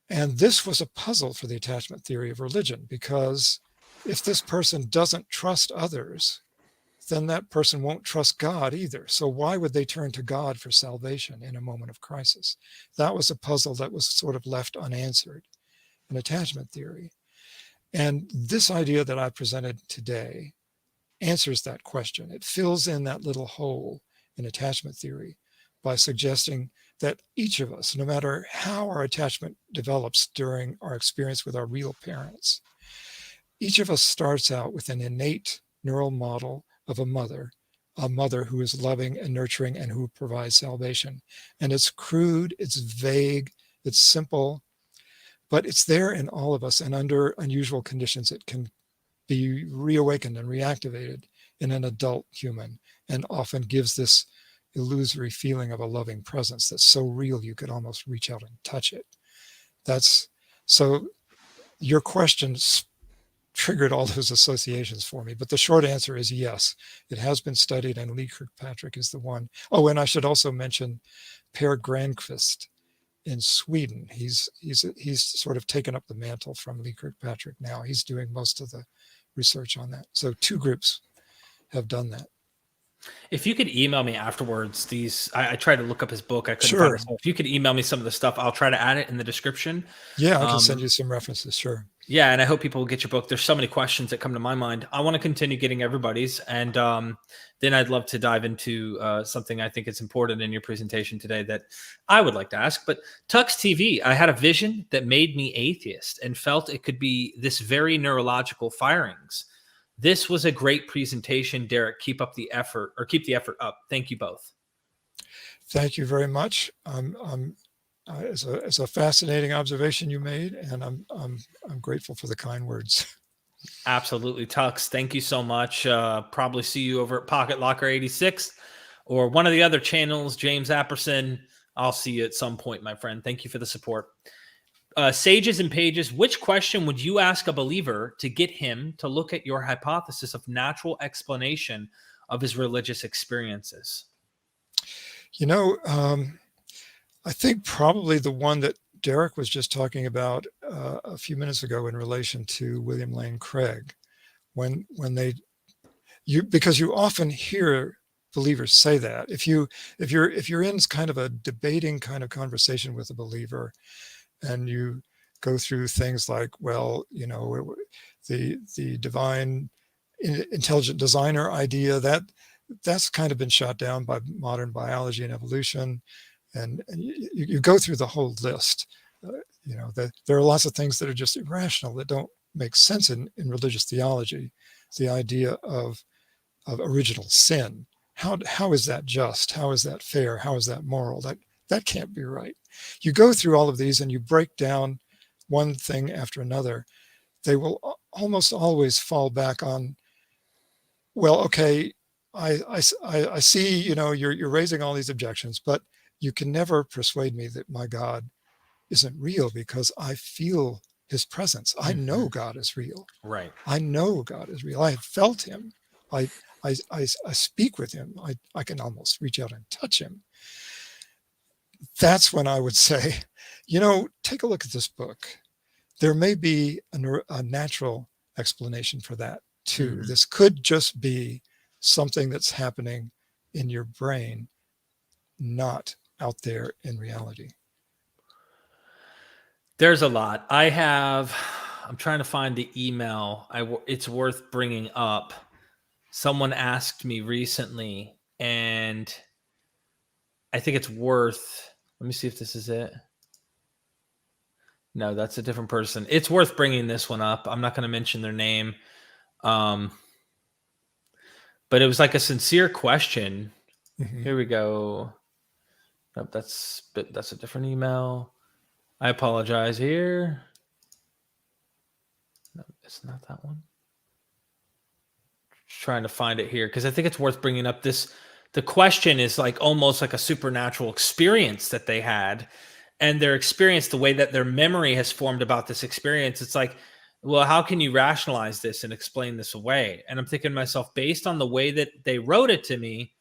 And this was a puzzle for the attachment theory of religion, because if this person doesn't trust others, then that person won't trust God either. So why would they turn to God for salvation in a moment of crisis? That was a puzzle that was sort of left unanswered in attachment theory. And this idea that I presented today answers that question. It fills in that little hole in attachment theory by suggesting that each of us, no matter how our attachment develops during our experience with our real parents, each of us starts out with an innate neural model of a mother who is loving and nurturing and who provides salvation. And it's crude, it's vague, it's simple, but it's there in all of us, and under unusual conditions, it can be reawakened and reactivated in an adult human, and often gives this illusory feeling of a loving presence that's so real you could almost reach out and touch it. That's so your questions triggered all those associations for me, but the short answer is yes, it has been studied, and Lee Kirkpatrick is the one. Oh, and I should also mention Per Granqvist in Sweden. He's sort of taken up the mantle from Lee Kirkpatrick now. He's doing most of the research on that. So 2 groups have done that. If you could email me afterwards, I tried to look up his book. I couldn't Sure. find it. So if you could email me some of the stuff, I'll try to add it in the description. Yeah, I can send you some references. Sure. Yeah, and I hope people will get your book. There's so many questions that come to my mind. I want to continue getting everybody's, and then I'd love to dive into something I think is important in your presentation today that I would like to ask. But Tux TV, I had a vision that made me atheist and felt it could be this very neurological firings. This was a great presentation, Derek. Keep up the effort, or keep the effort up. Thank you both. Thank you very much. It's a fascinating observation you made, and I'm grateful for the kind words. Absolutely, Tux. Thank you so much. Probably see you over at Pocket Locker 86 or one of the other channels, James Apperson. I'll see you at some point, my friend. Thank you for the support. Sages and Pages, which question would you ask a believer to get him to look at your hypothesis of natural explanation of his religious experiences? You know, I think probably the one that Derek was just talking about a few minutes ago in relation to William Lane Craig, because you often hear believers say that if you're in kind of a debating kind of conversation with a believer, and you go through things like, well, you know, the divine intelligent designer idea, that's kind of been shot down by modern biology and evolution, and you go through the whole list. You know, there are lots of things that are just irrational, that don't make sense in religious theology. The idea of original sin. How is that just? How is that fair? How is that moral? That can't be right. You go through all of these and you break down one thing after another. They will almost always fall back on, well, okay, I see, you know, you're raising all these objections, but you can never persuade me that my God isn't real, because I feel his presence. I know God is real. Right. I know God is real. I have felt him. I speak with him. I can almost reach out and touch him. That's when I would say, you know, take a look at this book. There may be a natural explanation for that too. This could just be something that's happening in your brain, not out there in reality. There's a lot. I'm trying to find the email. It's worth bringing up. Someone asked me recently, and I think it's worth, let me see if this is it. No, that's a different person. It's worth bringing this one up. I'm not going to mention their name. But it was like a sincere question. Here we go. Nope, that's a different email. I apologize here. No, it's not that one. Just trying to find it here because I think it's worth bringing up. The question is like almost like a supernatural experience that they had, and their experience, the way that their memory has formed about this experience. It's like, well, how can you rationalize this and explain this away? And I'm thinking to myself, based on the way that they wrote it to me,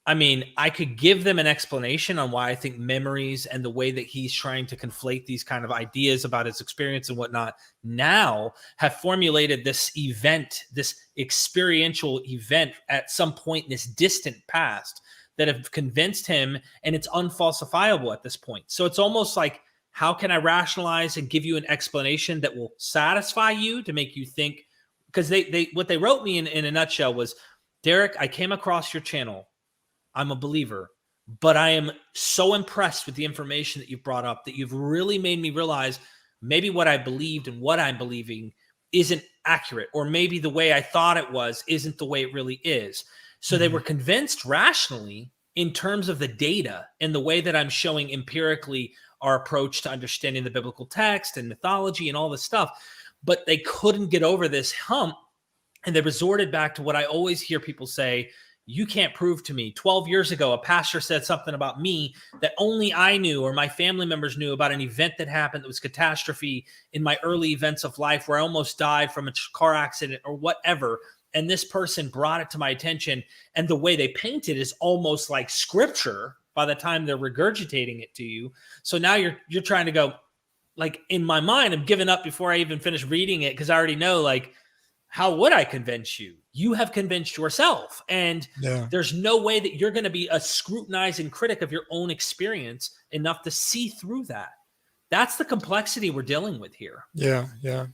I mean, I could give them an explanation on why I think memories and the way that he's trying to conflate these kind of ideas about his experience and whatnot now have formulated this event, this experiential event at some point in this distant past that have convinced him, and it's unfalsifiable at this point. So it's almost like, how can I rationalize and give you an explanation that will satisfy you to make you think because they what they wrote me in a nutshell was, Derek, I came across your channel. I'm a believer, but I am so impressed with the information that you've brought up that you've really made me realize maybe what I believed and what I'm believing isn't accurate, or maybe the way I thought it was isn't the way it really is. So they were convinced rationally in terms of the data and the way that I'm showing empirically our approach to understanding the biblical text and mythology and all this stuff, but they couldn't get over this hump. And they resorted back to what I always hear people say: you can't prove to me. 12 years ago, a pastor said something about me that only I knew or my family members knew about, an event that happened that was catastrophe in my early events of life where I almost died from a car accident or whatever. And this person brought it to my attention. And the way they paint it is almost like scripture by the time they're regurgitating it to you. So now you're trying to go, like, in my mind, I'm giving up before I even finish reading it, because I already know, like, how would I convince you? You have convinced yourself. And there's no way that you're going to be a scrutinizing critic of your own experience enough to see through that. That's the complexity we're dealing with here. Yeah, yeah.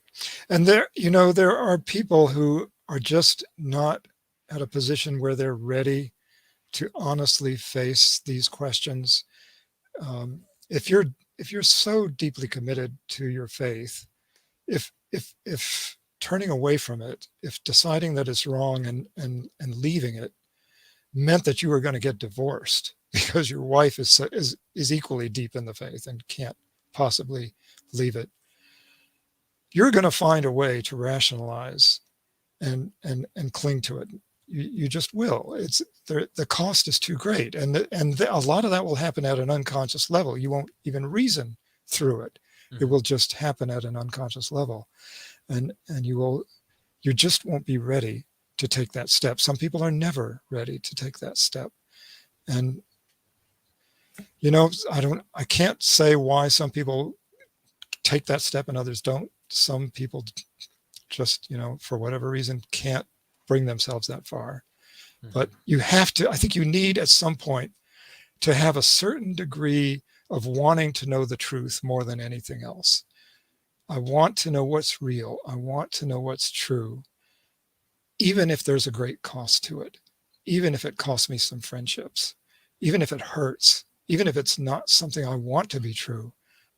And there are people who are just not at a position where they're ready to honestly face these questions. If you're so deeply committed to your faith, if turning away from it, if deciding that it's wrong and leaving it meant that you were going to get divorced because your wife is equally deep in the faith and can't possibly leave it, you're going to find a way to rationalize and cling to it. You just will. It's the cost is too great, and a lot of that will happen at an unconscious level. You won't even reason through it. It will just happen at an unconscious level, and you just won't be ready to take that step. Some people are never ready to take that step, and I can't say why some people take that step and others don't. Some people just, for whatever reason, can't bring themselves that far. But you have to, I think you need at some point to have a certain degree of wanting to know the truth more than anything else. I want to know what's real. I want to know what's true, even if there's a great cost to it, even if it costs me some friendships, even if it hurts, even if it's not something I want to be true.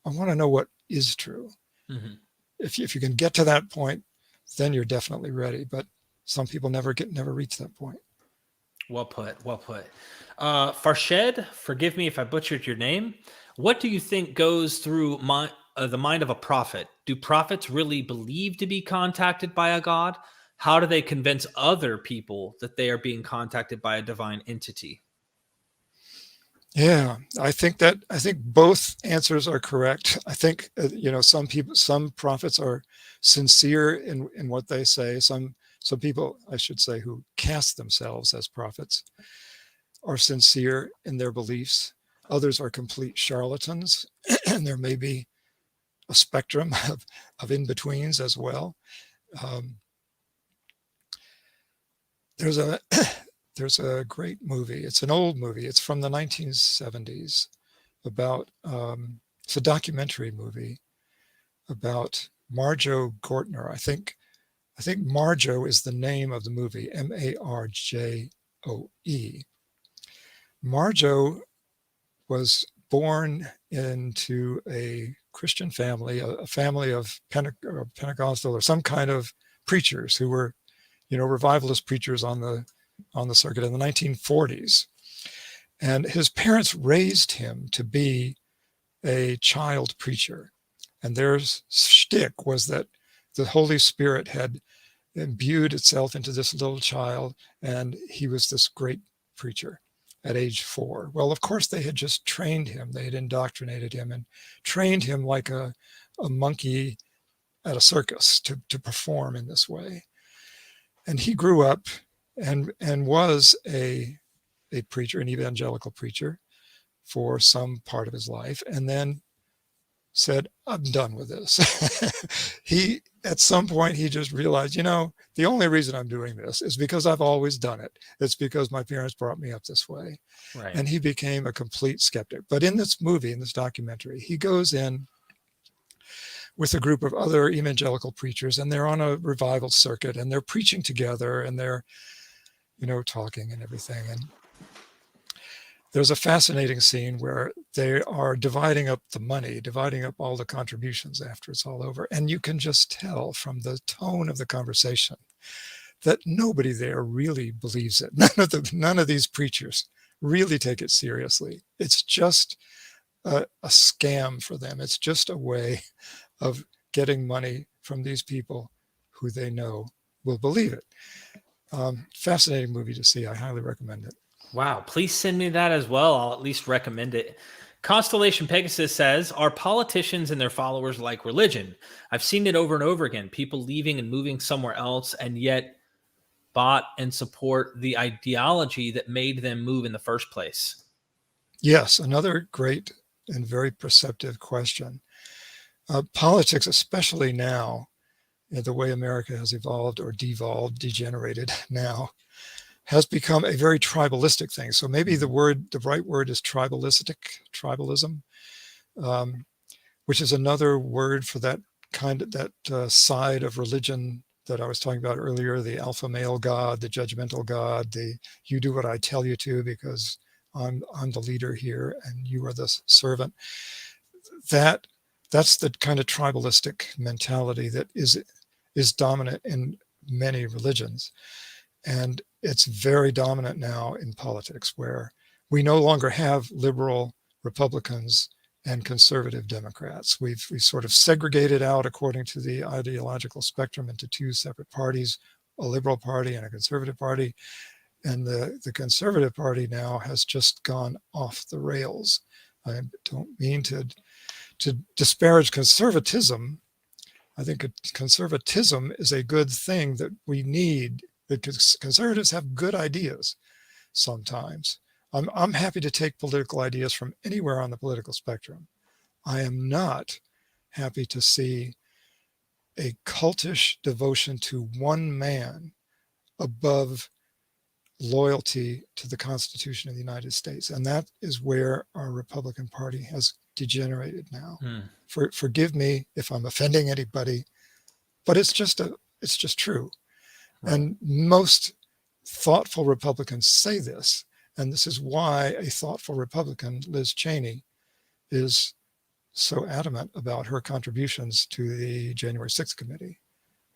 I want to know what is true. If you can get to that point, then you're definitely ready. But some people never reach that point. Well put. Farshed, forgive me if I butchered your name. What do you think goes through the mind of a prophet? Do prophets really believe to be contacted by a god? How do they convince other people that they are being contacted by a divine entity? Yeah, I think both answers are correct. I think some prophets are sincere in what they say. Some people, I should say, who cast themselves as prophets are sincere in their beliefs. Others are complete charlatans, and there may be a spectrum of in-betweens as well. There's a great movie. It's an old movie. It's from the 1970s about, it's a documentary movie about Marjoe Gortner. I think Marjoe is the name of the movie, Marjoe. Marjoe was born into a Christian family, a family of Pentecostal or some kind of preachers who were, revivalist preachers on the circuit in the 1940s. And his parents raised him to be a child preacher. And their shtick was that the Holy Spirit had imbued itself into this little child, and he was this great preacher at age 4. Well, of course, they had just trained him. They had indoctrinated him and trained him like a monkey at a circus to perform in this way. And he grew up and was a preacher, an evangelical preacher, for some part of his life, and then said, I'm done with this. At some point, he just realized, the only reason I'm doing this is because I've always done it. It's because my parents brought me up this way. Right. And he became a complete skeptic. But in this movie, in this documentary, he goes in with a group of other evangelical preachers, and they're on a revival circuit, and they're preaching together, and they're, talking and everything. And there's a fascinating scene where they are dividing up the money, dividing up all the contributions after it's all over. And you can just tell from the tone of the conversation that nobody there really believes it. None of these preachers really take it seriously. It's just a scam for them. It's just a way of getting money from these people who they know will believe it. Fascinating movie to see. I highly recommend it. Wow. Please send me that as well. I'll at least recommend it. Constellation Pegasus says, are politicians and their followers like religion? I've seen it over and over again. People leaving and moving somewhere else, and yet bought and support the ideology that made them move in the first place. Yes, another great and very perceptive question. Politics, especially now, the way America has evolved or devolved, degenerated now, has become a very tribalistic thing. So maybe the right word is tribalism, which is another word for that side of religion that I was talking about earlier, the alpha male God, the judgmental God, you do what I tell you to because I'm the leader here and you are the servant. That's the kind of tribalistic mentality that is dominant in many religions. And it's very dominant now in politics, where we no longer have liberal Republicans and conservative Democrats. We've sort of segregated out, according to the ideological spectrum, into two separate parties, a liberal party and a conservative party. And the conservative party now has just gone off the rails. I don't mean to disparage conservatism. I think conservatism is a good thing that we need, because conservatives have good ideas sometimes. I'm happy to take political ideas from anywhere on the political spectrum. I am not happy to see a cultish devotion to one man above loyalty to the Constitution of the United States. And that is where our Republican Party has degenerated now. Forgive me if I'm offending anybody, but it's just true. Right. And most thoughtful Republicans say this, and this is why a thoughtful Republican, Liz Cheney, is so adamant about her contributions to the January 6th committee.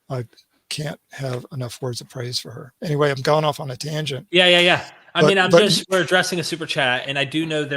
I can't have enough words of praise for her. Anyway, I'm gone off on a tangent. Yeah. We're addressing a super chat, and I do know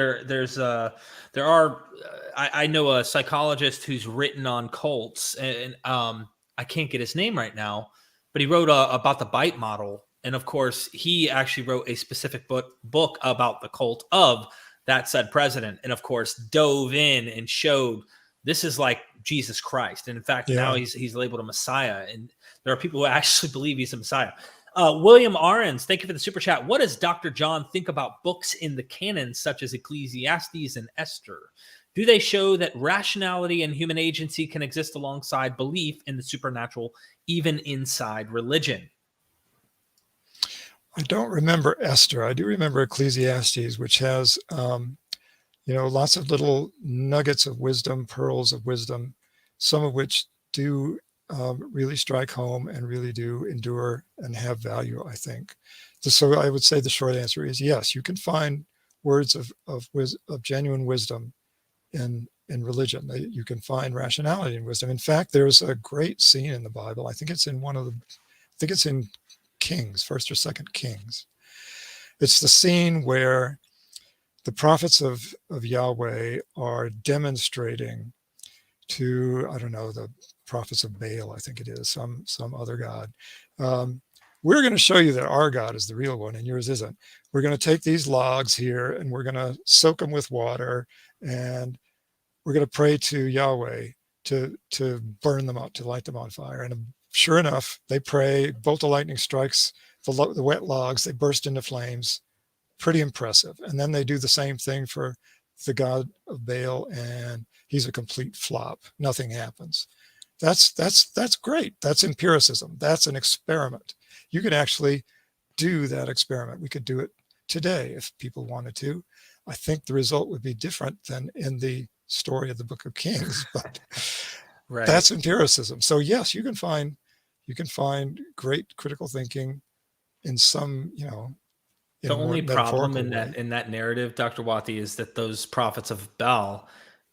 I know a psychologist who's written on cults, and I can't get his name right now, but he wrote about the bite model. And of course, he actually wrote a specific book about the cult of that said president. And of course, dove in and showed this is like Jesus Christ. And in fact, now he's labeled a Messiah. And there are people who actually believe he's a Messiah. William Ahrens, thank you for the super chat. What does Dr. John think about books in the canon, such as Ecclesiastes and Esther? Do they show that rationality and human agency can exist alongside belief in the supernatural, even inside religion? I don't remember Esther. I do remember Ecclesiastes, which has, lots of little nuggets of wisdom, pearls of wisdom, some of which do really strike home and really do endure and have value, I think. So I would say the short answer is yes, you can find words of genuine wisdom in religion. You can find rationality in wisdom. In fact, there's a great scene in the Bible. I think it's in Kings, 1st or 2nd Kings. It's the scene where the prophets of Yahweh are demonstrating to, I don't know, the prophets of Baal, I think it is, some other god. We're going to show you that our God is the real one and yours isn't. We're going to take these logs here and we're going to soak them with water, and we're going to pray to Yahweh to burn them up, to light them on fire. And sure enough, they pray, bolt of lightning strikes the wet logs, they burst into flames. Pretty impressive. And then they do the same thing for the god of Baal, and he's a complete flop. Nothing happens. That's great. That's empiricism. That's an experiment. You could actually do that experiment. We could do it today if people wanted to. I think the result would be different than in the story of the Book of Kings, but Right. That's empiricism. So yes, you can find great critical thinking in some, in The a more only problem metaphorical in way. that narrative, Dr. Wathey, is that those prophets of Baal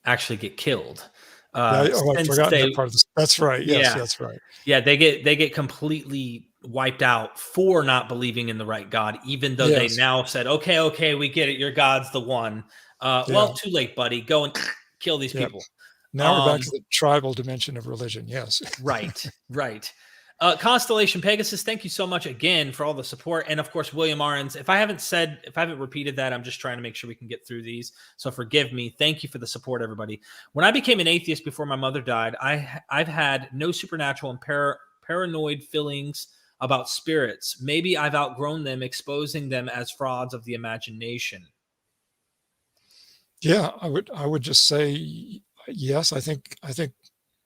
actually get killed. Yeah. Oh, I'd Since forgotten that they, part of this. That's right. Yes, yeah, that's right. yeah, they get completely wiped out for not believing in the right God, even though they Yes. now said, okay, we get it, your God's the one. Yeah. Well, too late, buddy. Go and kill these Yeah. people. Now we're back Um, to the tribal dimension of religion. Yes. Right, right. Constellation Pegasus, thank you so much again for all the support. And of course, William Arons. If I haven't repeated that, I'm just trying to make sure we can get through these. So forgive me. Thank you for the support, everybody. When I became an atheist before my mother died, I've had no supernatural and paranoid feelings about spirits. Maybe I've outgrown them, exposing them as frauds of the imagination. Yeah, I would just say yes. I think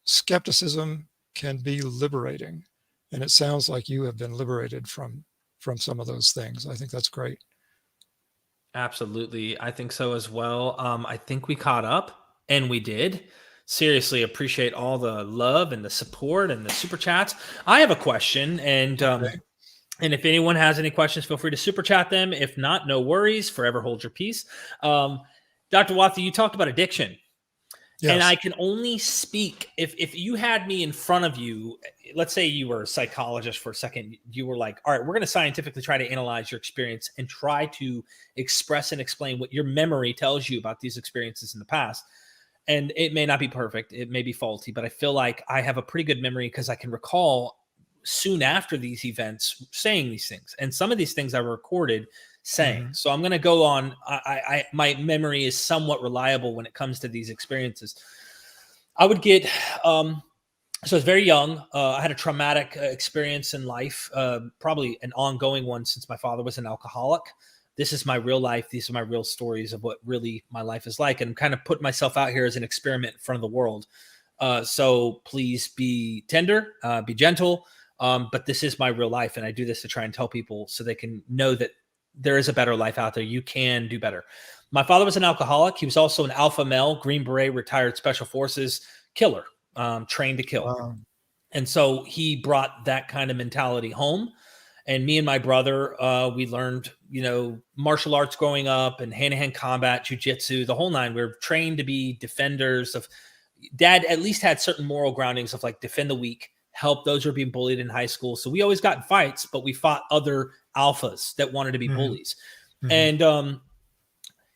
skepticism can be liberating, and it sounds like you have been liberated from some of those things. I think that's great. Absolutely. I think so as well. I think we caught up, and we did. Seriously, appreciate all the love and the support and the super chats. I have a question, Okay. and if anyone has any questions, feel free to super chat them. If not, no worries. Forever hold your peace. Um, Dr. Wathey, you talked about addiction. And I Yes. can only speak if you had me in front of you, let's say you were a psychologist for a second, you were like, all right, we're going to scientifically try to analyze your experience and try to express and explain what your memory tells you about these experiences in the past. And it may not be perfect, it may be faulty, but I feel like I have a pretty good memory because I can recall soon after these events saying these things. And some of these things I recorded saying. Mhm. So I'm going to go on. My memory is somewhat reliable when it comes to these experiences. I would get, so I was very young. I had a traumatic experience in life, probably an ongoing one since my father was an alcoholic. This is my real life. These are my real stories of what really my life is like. And I'm kind of putting myself out here as an experiment in front of the world. So please be tender, be gentle. But this is my real life. And I do this to try and tell people so they can know that there is a better life out there. You can do better. My father was an alcoholic. He was also an alpha male, Green Beret, retired special forces killer, trained to kill. Wow. And so he brought that kind of mentality home. And me and my brother, we learned, martial arts growing up and hand-to-hand combat, jujitsu, the whole nine. We were trained to be defenders of. Dad at least had certain moral groundings of like defend the weak, help those who are being bullied in high school. So we always got in fights, but we fought other alphas that wanted to be Mhm. bullies. Mhm. And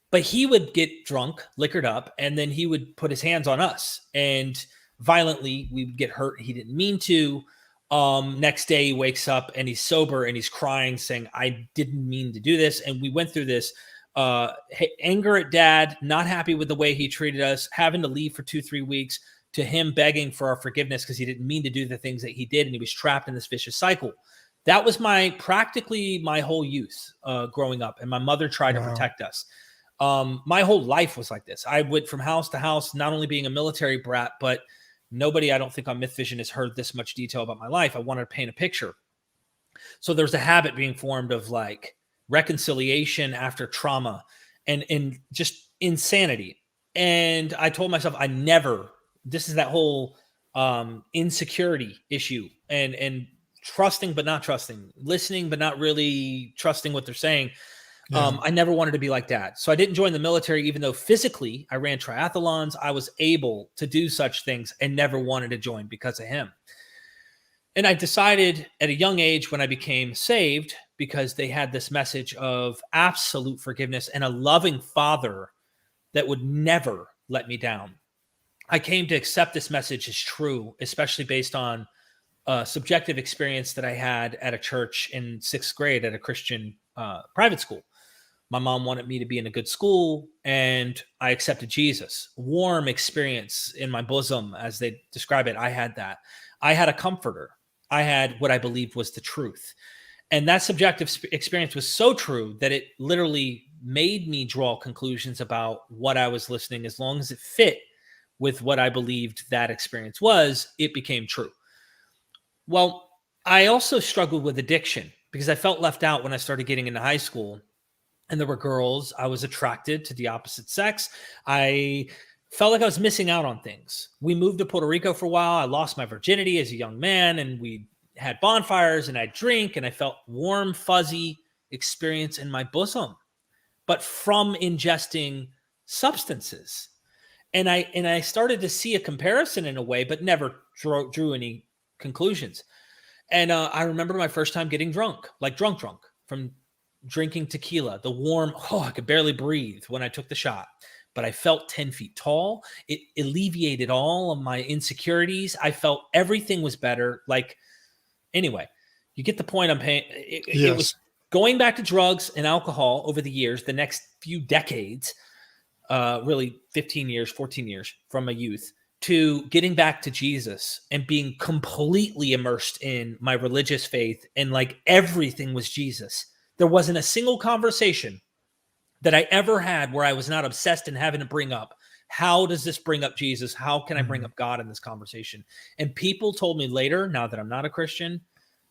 but he would get drunk, liquored up, and then he would put his hands on us and violently we would get hurt. He didn't mean to. Next day he wakes up and he's sober and he's crying, saying, I didn't mean to do this. And we went through this anger at dad, not happy with the way he treated us, having to leave for 2-3 weeks, to him begging for our forgiveness because he didn't mean to do the things that he did. And he was trapped in this vicious cycle. That was practically my whole youth growing up. And my mother tried to Wow. protect us. My whole life was like this. I went from house to house, not only being a military brat, but nobody, I don't think on MythVision has heard this much detail about my life. I wanted to paint a picture. So there's a habit being formed of like reconciliation after trauma and just insanity. And I told myself, this is that whole insecurity issue and trusting, but not trusting, listening, but not really trusting what they're saying. Yeah. I never wanted to be like that. So I didn't join the military, even though physically I ran triathlons. I was able to do such things and never wanted to join because of him. And I decided at a young age when I became saved, because they had this message of absolute forgiveness and a loving father that would never let me down. I came to accept this message as true, especially based on a subjective experience that I had at a church in 6th grade at a Christian private school. My mom wanted me to be in a good school, and I accepted Jesus. Warm experience in my bosom, as they describe it. I had that. I had a comforter. I had what I believed was the truth. And that subjective experience was so true that it literally made me draw conclusions about what I was listening. As long as it fit with what I believed that experience was, it became true. Well, I also struggled with addiction because I felt left out when I started getting into high school. And there were girls. I was attracted to the opposite sex. I felt like I was missing out on things. We moved to Puerto Rico for a while. I lost my virginity as a young man, and we had bonfires, and I'd drink, and I felt warm, fuzzy experience in my bosom, but from ingesting substances. And I started to see a comparison in a way, but never drew any conclusions. And I remember my first time getting drunk, like drunk from drinking tequila, the warm, I could barely breathe when I took the shot, but I felt 10 feet tall. It alleviated all of my insecurities. I felt everything was better. Like, anyway, you get the point I'm paying. It was going back to drugs and alcohol over the years, the next few decades, really 15 years, 14 years from my youth, to getting back to Jesus and being completely immersed in my religious faith. And like everything was Jesus. There wasn't a single conversation that I ever had where I was not obsessed and having to bring up, how does this bring up Jesus? How can I bring up God in this conversation? And people told me later, now that I'm not a Christian,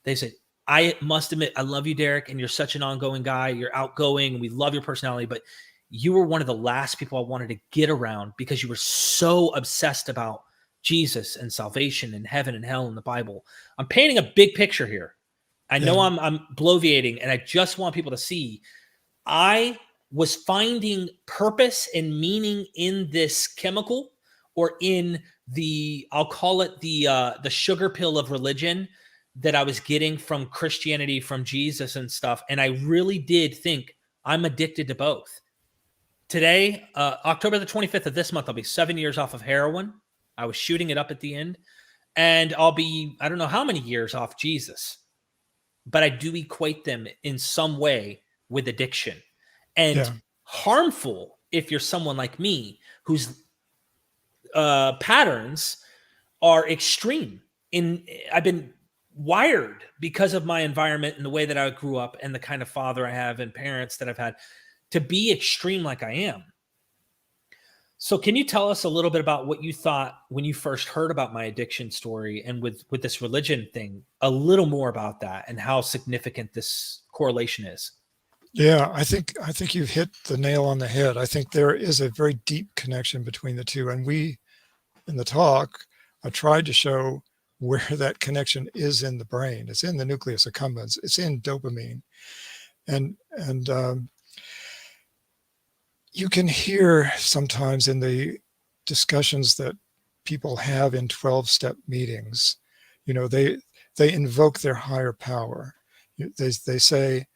they said, I must admit, I love you, Derek, and you're such an ongoing guy. You're outgoing, and we love your personality, but you were one of the last people I wanted to get around because you were so obsessed about Jesus and salvation and heaven and hell and the Bible. I'm painting a big picture here. I know I'm bloviating, and I just want people to see I was finding purpose and meaning in this chemical, or in the, I'll call it the sugar pill of religion that I was getting from Christianity, from Jesus and stuff. And I really did think I'm addicted to both. Today, October the 25th of this month, I'll be 7 years off of heroin. I was shooting it up at the end. And I'll be, I don't know how many years off Jesus. But I do equate them in some way with addiction. And harmful if you're someone like me, whose patterns are extreme. I've been wired because of my environment and the way that I grew up and the kind of father I have and parents that I've had to be extreme like I am. So can you tell us a little bit about what you thought when you first heard about my addiction story, and with this religion thing, a little more about that and how significant this correlation is? Yeah, I think you've hit the nail on the head. I think there is a very deep connection between the two. And we, in the talk, I tried to show where that connection is in the brain. It's in the nucleus accumbens. It's in dopamine. And you can hear sometimes in the discussions that people have in 12-step meetings, they invoke their higher power. They say,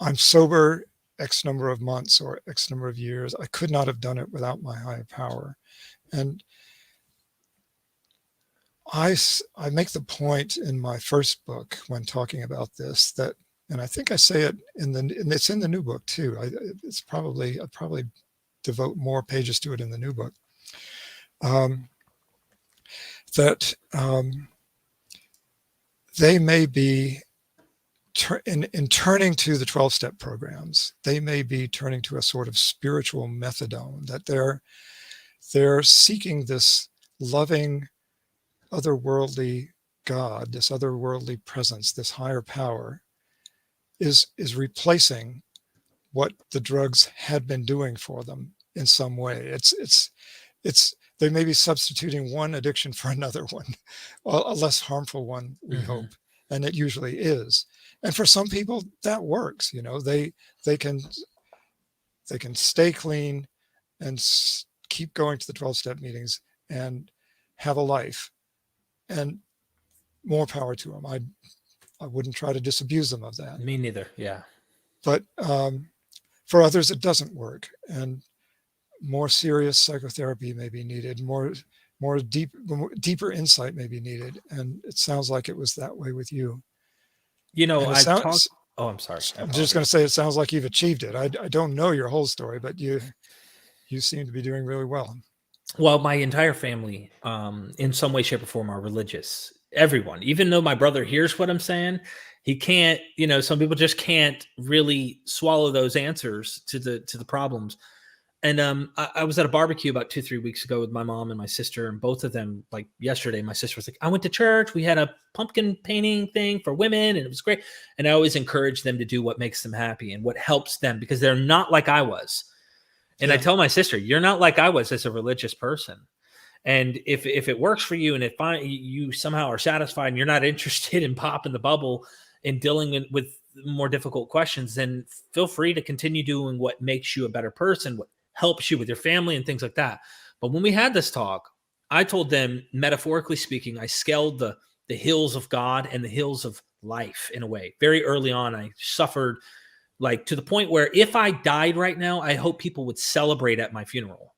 I'm sober X number of months or X number of years. I could not have done it without my higher power. And I make the point in my first book when talking about this that, and I think I say it and it's in the new book too. I'd probably devote more pages to it in the new book. That they may be in turning to the 12-step programs, they may be turning to a sort of spiritual methadone, that they're seeking this loving, otherworldly God, this otherworldly presence, this higher power is replacing what the drugs had been doing for them in some way. It's they may be substituting one addiction for another one, a less harmful one, we hope, and it usually is. And for some people that works. They can stay clean and keep going to the 12-step meetings and have a life, and more power to them. I wouldn't try to disabuse them of that. Me neither. Yeah. But for others, it doesn't work, and more serious psychotherapy may be needed. Deeper insight may be needed, and it sounds like it was that way with you. I'm sorry. I'm just going to say it sounds like you've achieved it. I don't know your whole story, but you seem to be doing really well. Well, my entire family, in some way, shape, or form, are religious. Everyone, even though my brother hears what I'm saying, he can't. Some people just can't really swallow those answers to the problems. And I was at a barbecue about 2-3 weeks ago with my mom and my sister, and both of them, like yesterday, my sister was like, I went to church. We had a pumpkin painting thing for women, and it was great. And I always encourage them to do what makes them happy and what helps them, because they're not like I was. And I tell my sister, you're not like I was as a religious person. And if it works for you and if you somehow are satisfied and you're not interested in popping the bubble and dealing with more difficult questions, then feel free to continue doing what makes you a better person, what helps you with your family and things like that. But when we had this talk, I told them, metaphorically speaking, I scaled the hills of God and the hills of life in a way. Very early on, I suffered like to the point where if I died right now, I hope people would celebrate at my funeral,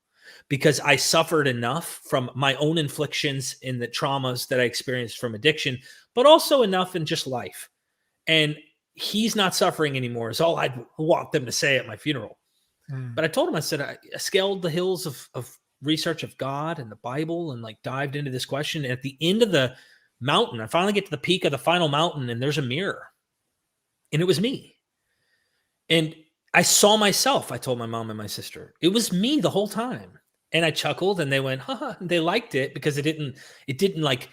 because I suffered enough from my own inflictions and the traumas that I experienced from addiction, but also enough in just life. And he's not suffering anymore is all I'd want them to say at my funeral. But I told him, I said, I scaled the hills of research of God and the Bible and like dived into this question. And at the end of the mountain, I finally get to the peak of the final mountain and there's a mirror and it was me. And I saw myself. I told my mom and my sister, it was me the whole time. And I chuckled and they went, haha, and they liked it because it didn't like,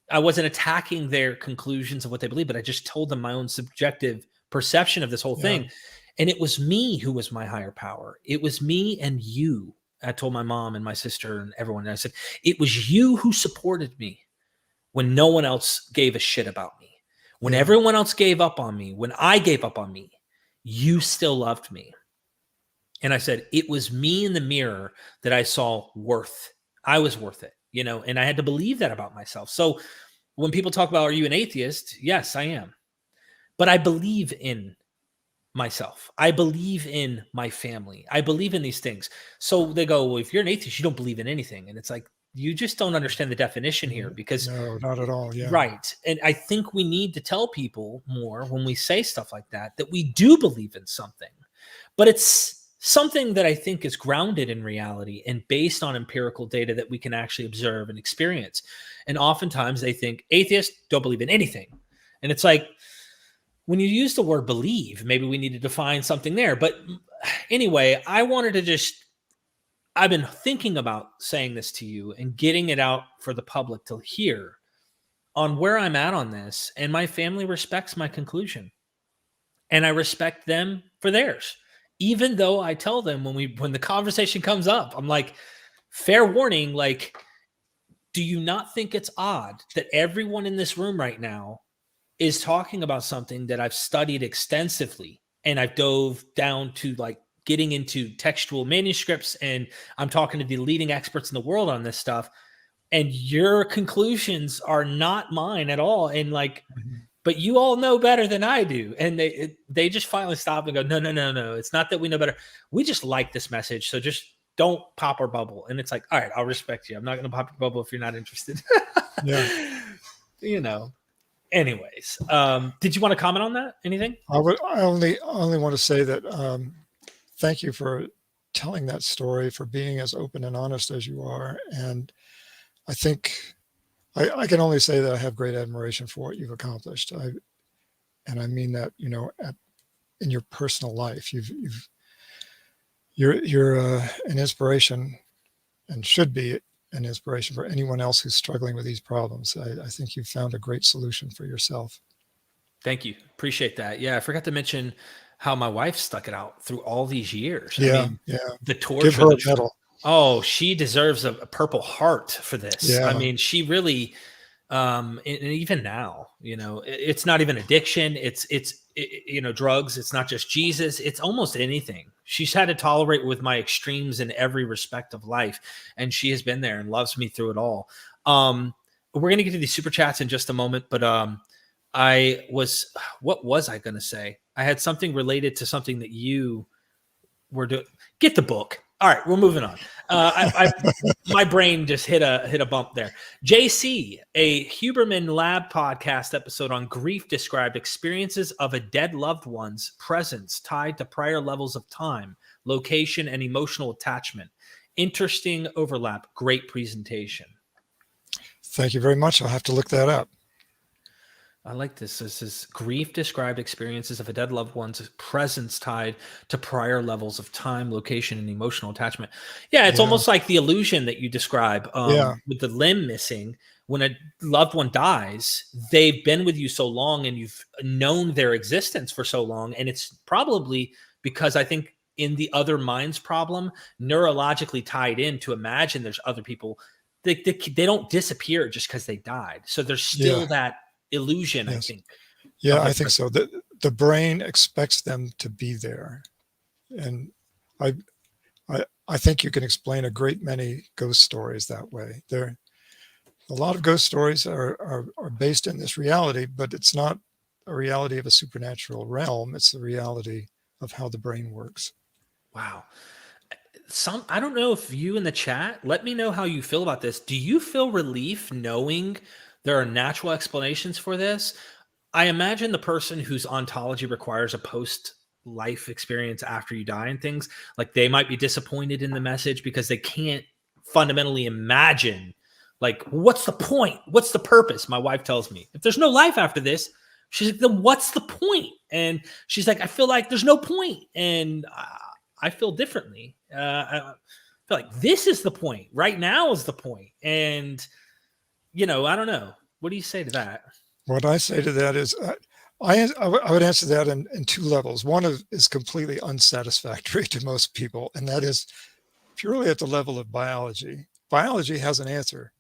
I wasn't attacking their conclusions of what they believe, but I just told them my own subjective perception of this whole thing. And it was me who was my higher power. It was me and you. I told my mom and my sister and everyone. And I said, it was you who supported me when no one else gave a shit about me. When everyone else gave up on me, when I gave up on me, you still loved me. And I said, it was me in the mirror that I saw worth. I was worth it, you know, and I had to believe that about myself. So when people talk about, are you an atheist? Yes, I am. But I believe in myself. I believe in my family. I believe in these things. So they go, well, if you're an atheist, you don't believe in anything. And it's like, you just don't understand the definition here because no, not at all. Yeah. Right. And I think we need to tell people more when we say stuff like that we do believe in something, but it's something that I think is grounded in reality and based on empirical data that we can actually observe and experience. And oftentimes they think atheists don't believe in anything. And it's like, when you use the word believe, maybe we need to define something there. But anyway, I've been thinking about saying this to you and getting it out for the public to hear on where I'm at on this. And my family respects my conclusion. And I respect them for theirs. Even though I tell them when the conversation comes up, I'm like, fair warning, like, do you not think it's odd that everyone in this room right now is talking about something that I've studied extensively and I've dove down to like getting into textual manuscripts and I'm talking to the leading experts in the world on this stuff, and your conclusions are not mine at all. And like, but you all know better than I do. And they just finally stop and go, no. It's not that we know better. We just like this message. So just don't pop our bubble. And it's like, all right, I'll respect you. I'm not going to pop your bubble if you're not interested. Yeah. You know, anyways, did you want to comment on that? Anything? I only want to say that, thank you for telling that story, for being as open and honest as you are. And I think I can only say that I have great admiration for what you've accomplished. And I mean that, you know, in your personal life, you're an inspiration and should be an inspiration for anyone else who's struggling with these problems. I think you've found a great solution for yourself. Thank you. Appreciate that. Yeah. I forgot to mention how my wife stuck it out through all these years. Yeah. I mean, the torture. Give her a medal. Oh, she deserves a Purple Heart for this. Yeah. I mean, she really, and even now, you know, it's not even addiction. It's you know, drugs. It's not just Jesus. It's almost anything. She's had to tolerate with my extremes in every respect of life. And she has been there and loves me through it all. We're going to get to these super chats in just a moment, but what was I going to say? I had something related to something that you were doing. Get the book. All right, we're moving on. My brain just hit a bump there. JC, a Huberman Lab podcast episode on grief described experiences of a dead loved one's presence tied to prior levels of time, location, and emotional attachment. Interesting overlap. Great presentation. Thank you very much. I'll have to look that up. I like this. This is grief described experiences of a dead loved one's presence tied to prior levels of time, location, and emotional attachment. Yeah, it's almost like the illusion that you describe with the limb missing. When a loved one dies, they've been with you so long and you've known their existence for so long. And it's probably because I think in the other minds problem, neurologically tied in to imagine there's other people. They don't disappear just because they died. So there's still that illusion, Yes. I think. Yeah, I think so. The brain expects them to be there. And I think you can explain a great many ghost stories that way. A lot of ghost stories are based in this reality, but it's not a reality of a supernatural realm. It's the reality of how the brain works. Wow. I don't know if you in the chat, let me know how you feel about this. Do you feel relief knowing there are natural explanations for this? I imagine the person whose ontology requires a post-life experience after you die and things, like they might be disappointed in the message because they can't fundamentally imagine, like, what's the point? What's the purpose? My wife tells me, if there's no life after this, she's like, then what's the point? And she's like, I feel like there's no point. And I feel differently. I feel like this is the point. Right now is the point. And, I don't know. What do you say to that? What I say to that is, I would answer that in two levels. One is completely unsatisfactory to most people, and that is purely at the level of biology. Biology has an answer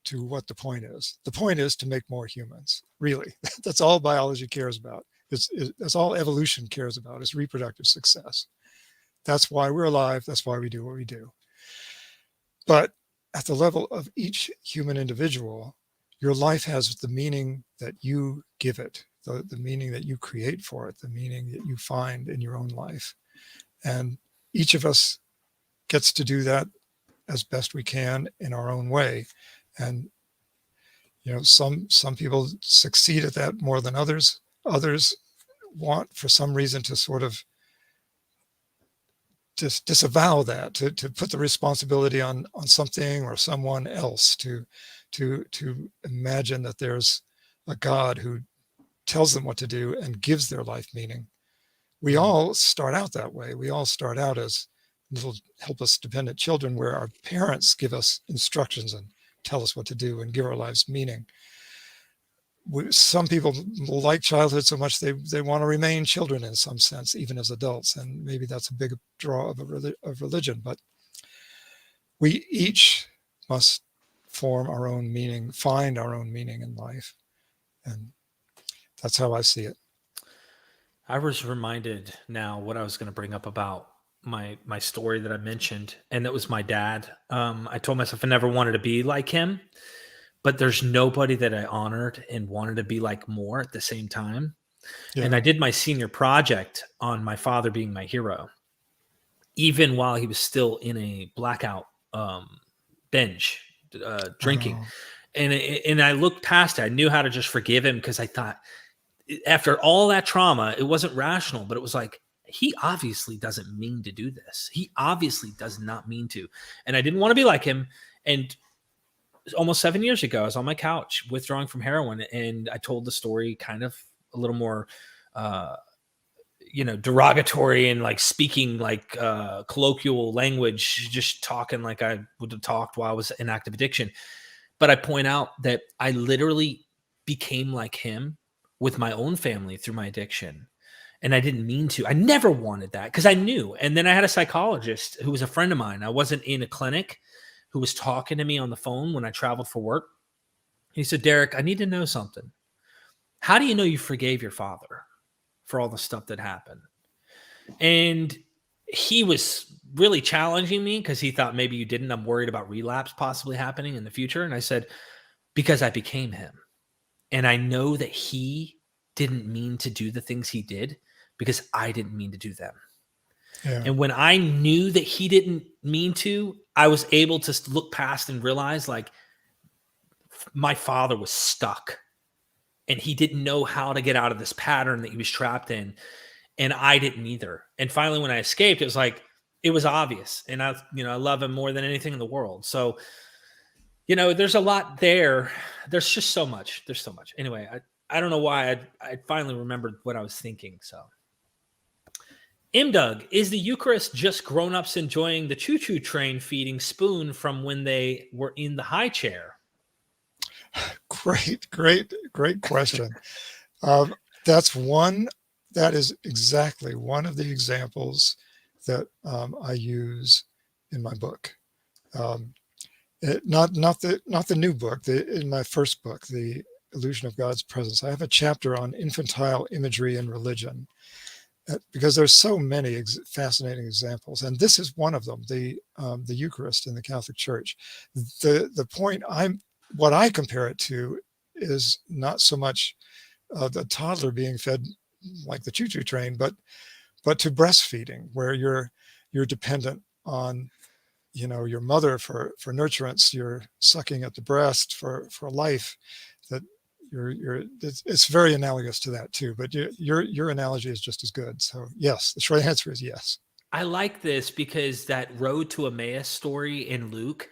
to what the point is. The point is to make more humans. Really, that's all biology cares about. That's all evolution cares about, is reproductive success. That's why we're alive. That's why we do what we do. But at the level of each human individual, your life has the meaning that you give it, the meaning that you create for it, the meaning that you find in your own life. And each of us gets to do that as best we can in our own way. And, some people succeed at that more than others. Others want, for some reason, to sort of just disavow that, to put the responsibility on something or someone else, to imagine that there's a God who tells them what to do and gives their life meaning. We all start out that way. We all start out as little helpless dependent children where our parents give us instructions and tell us what to do and give our lives meaning. Some people like childhood so much they want to remain children in some sense, even as adults, and maybe that's a big draw of religion. But we each must form our own meaning, find our own meaning in life, and that's how I see it. I was reminded now what I was going to bring up about my story that I mentioned, and that was my dad. I told myself I never wanted to be like him, but there's nobody that I honored and wanted to be like more at the same time. Yeah. And I did my senior project on my father being my hero, even while he was still in a blackout binge drinking. And I looked past it. I knew how to just forgive him because I thought after all that trauma, it wasn't rational, but it was like, he obviously doesn't mean to do this. He obviously does not mean to. And I didn't want to be like him. And almost 7 years ago, I was on my couch withdrawing from heroin, and I told the story kind of a little more, derogatory and like speaking like colloquial language, just talking like I would have talked while I was in active addiction. But I point out that I literally became like him with my own family through my addiction. And I didn't mean to. I never wanted that because I knew. And then I had a psychologist who was a friend of mine. I wasn't in a clinic, who was talking to me on the phone when I traveled for work. He said, Derek, I need to know something. How do you know you forgave your father for all the stuff that happened? And he was really challenging me because he thought maybe you didn't. I'm worried about relapse possibly happening in the future. And I said, because I became him. And I know that he didn't mean to do the things he did because I didn't mean to do them. Yeah. And when I knew that he didn't mean to, I was able to look past and realize like my father was stuck and he didn't know how to get out of this pattern that he was trapped in. And I didn't either. And finally, when I escaped, it was like, it was obvious. And I love him more than anything in the world. So, there's a lot there. There's just so much. There's so much. Anyway, I don't know why I finally remembered what I was thinking. So, Doug, is the Eucharist just grown-ups enjoying the choo-choo train feeding spoon from when they were in the high chair? Great question. That is exactly one of the examples that I use in my book. Not the new book. In my first book, The Illusion of God's Presence, I have a chapter on infantile imagery in religion, because there's so many fascinating examples, and this is one of them. The Eucharist in the Catholic Church. The point what I compare it to is not so much the toddler being fed like the choo-choo train, but to breastfeeding, where you're dependent on your mother for nurturance. You're sucking at the breast for life. That it's very analogous to that too. But your analogy is just as good. So yes, the short answer is yes. I like this because that road to Emmaus story in Luke,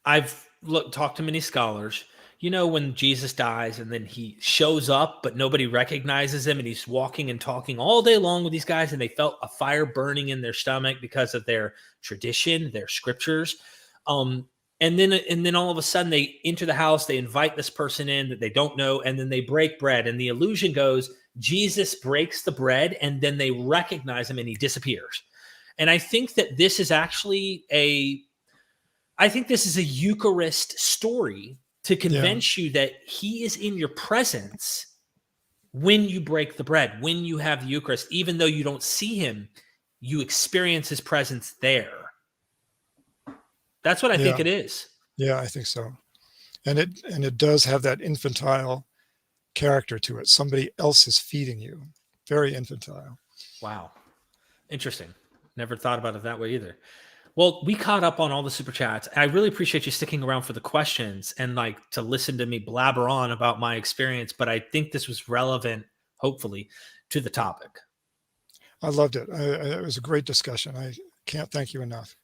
I've talked to many scholars. When Jesus dies and then he shows up, but nobody recognizes him, and he's walking and talking all day long with these guys, and they felt a fire burning in their stomach because of their tradition, their scriptures. And then all of a sudden they enter the house, they invite this person in that they don't know, and then they break bread. And the illusion goes, Jesus breaks the bread, and then they recognize him and he disappears. And I think that this is actually a Eucharist story to convince you that he is in your presence when you break the bread, when you have the Eucharist. Even though you don't see him, you experience his presence there. That's what I think it is. Yeah, I think so. And it does have that infantile character to it. Somebody else is feeding you. Very infantile. Wow. Interesting. Never thought about it that way either. Well, we caught up on all the super chats. I really appreciate you sticking around for the questions and to listen to me blabber on about my experience. But I think this was relevant, hopefully, to the topic. I loved it. It was a great discussion. I can't thank you enough.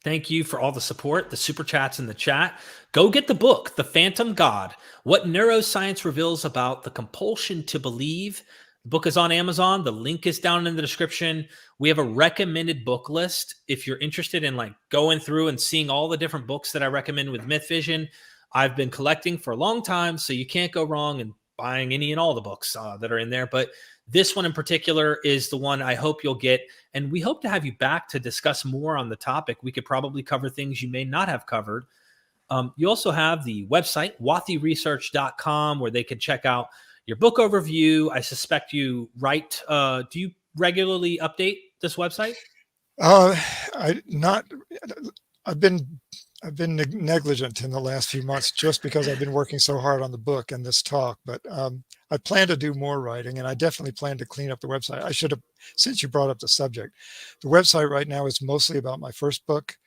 Thank you for all the support, the super chats in the chat. Go get the book, The Phantom God, What Neuroscience Reveals About the Compulsion to Believe. The book is on Amazon. The link is down in the description. We have a recommended book list. If you're interested in going through and seeing all the different books that I recommend with MythVision, I've been collecting for a long time, so you can't go wrong in buying any and all the books that are in there. But this one in particular is the one I hope you'll get. And we hope to have you back to discuss more on the topic. We could probably cover things you may not have covered. You also have the website, watheyresearch.com, where they can check out your book overview. I suspect you write. Do you regularly update this website? I've been negligent in the last few months just because I've been working so hard on the book and this talk. But I plan to do more writing, and I definitely plan to clean up the website. I should have, since you brought up the subject, the website right now is mostly about my first book.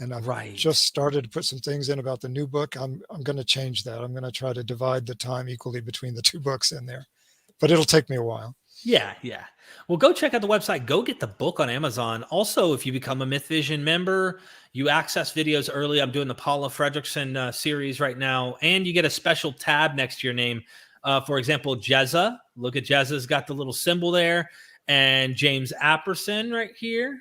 And I've just started to put some things in about the new book. I'm going to change that. I'm going to try to divide the time equally between the two books in there, but it'll take me a while. Yeah. Well, go check out the website. Go get the book on Amazon. Also, if you become a MythVision member, you access videos early. I'm doing the Paula Fredrickson series right now, and you get a special tab next to your name. For example, Jezza. Look at Jezza's got the little symbol there, and James Apperson right here.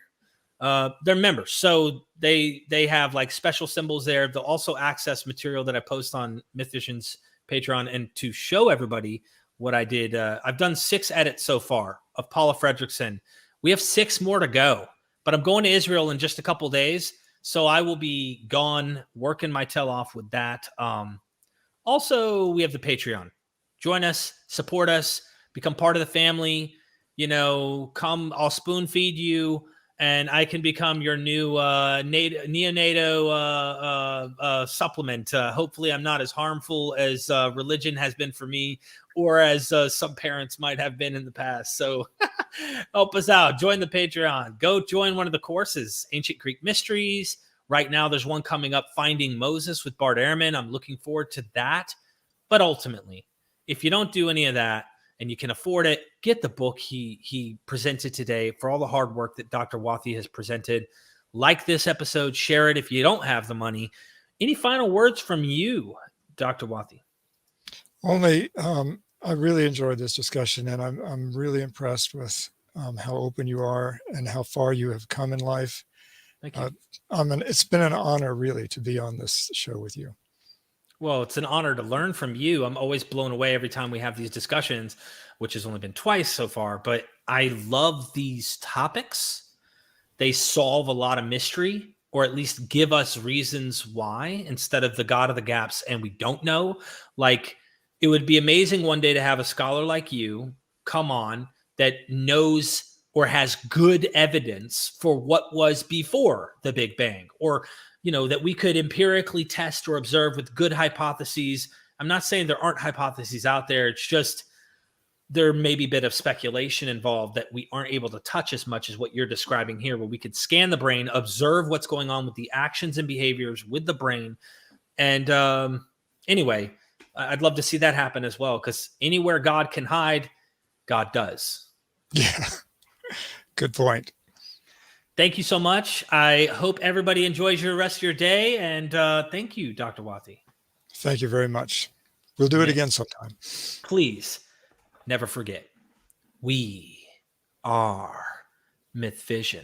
They're members, so they have special symbols there. They'll also access material that I post on MythVision's Patreon. And to show everybody what I did, I've done 6 edits so far of Paula Fredrickson. We have 6 more to go, but I'm going to Israel in just a couple of days, so I will be gone working my tail off with that. Also, we have the Patreon. Join us, support us, become part of the family. Come, I'll spoon feed you, and I can become your new neonato supplement. Hopefully I'm not as harmful as religion has been for me, or as some parents might have been in the past. So help us out. Join the Patreon. Go join one of the courses, Ancient Greek Mysteries. Right now there's one coming up, Finding Moses with Bart Ehrman. I'm looking forward to that. But ultimately, if you don't do any of that, and you can afford it, get the book he presented today for all the hard work that Dr. Wathey has presented. Like this episode, share it if you don't have the money. Any final words from you, Dr. Wathey? Only, I really enjoyed this discussion, and I'm really impressed with how open you are and how far you have come in life. Thank you. It's been an honor, really, to be on this show with you. Well, it's an honor to learn from you. I'm always blown away every time we have these discussions, which has only been twice so far. But I love these topics, they solve a lot of mystery, or at least give us reasons why, instead of the God of the gaps and we don't know. Like, it would be amazing one day to have a scholar like you come on that knows or has good evidence for what was before the Big Bang, or, you know, that we could empirically test or observe with good hypotheses. I'm not saying there aren't hypotheses out there. It's just there may be a bit of speculation involved that we aren't able to touch as much as what you're describing here, where we could scan the brain, observe what's going on with the actions and behaviors with the brain. And anyway, I'd love to see that happen as well, because anywhere God can hide, God does. Yeah, good point. Thank you so much. I hope everybody enjoys your rest of your day. And thank you, Dr. Wathey. Thank you very much. We'll do it again sometime. Please never forget, we are MythVision.